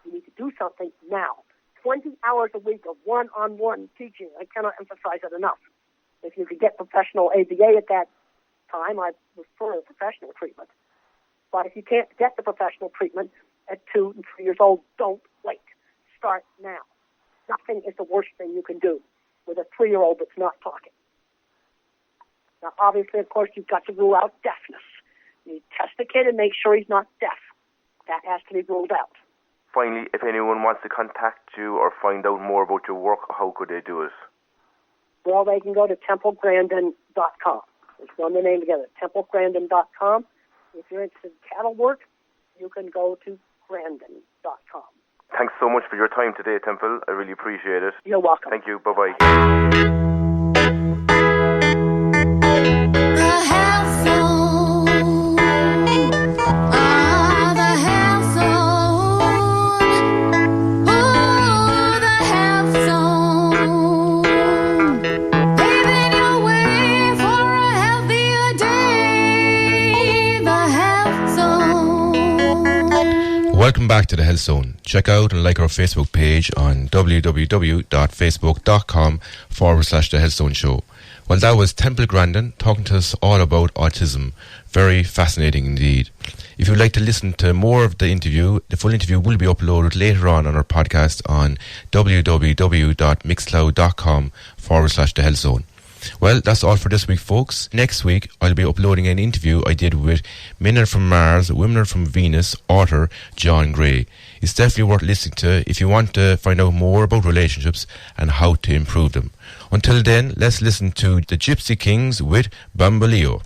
You need to do something now. 20 hours a week of one-on-one teaching. I cannot emphasize it enough. If you could get professional ABA at that time, I prefer professional treatment. But if you can't get the professional treatment at 2 and 3 years old, don't wait. Start now. Nothing is the worst thing you can do with a 3-year-old that's not talking. Now, obviously, of course, you've got to rule out deafness. You test the kid and make sure he's not deaf. That has to be ruled out. Finally, if anyone wants to contact you or find out more about your work, how could they do it? Well, they can go to templegrandin.com. Let's run the name together, templegrandin.com. If you're interested in cattle work, you can go to grandin.com. Thanks so much for your time today, Temple. I really appreciate it. You're welcome. Thank you. Bye-bye. Welcome back to the Health Zone. Check out and like our Facebook page on www.facebook.com/The Health Zone Show. Well, that was Temple Grandin talking to us all about autism. Very fascinating indeed. If you'd like to listen to more of the interview, the full interview will be uploaded later on our podcast on www.mixcloud.com/The Health Zone. Well, that's all for this week, folks. Next week, I'll be uploading an interview I did with Men Are From Mars, Women Are From Venus author John Gray. It's definitely worth listening to if you want to find out more about relationships and how to improve them. Until then, let's listen to the Gypsy Kings with Bamboleo.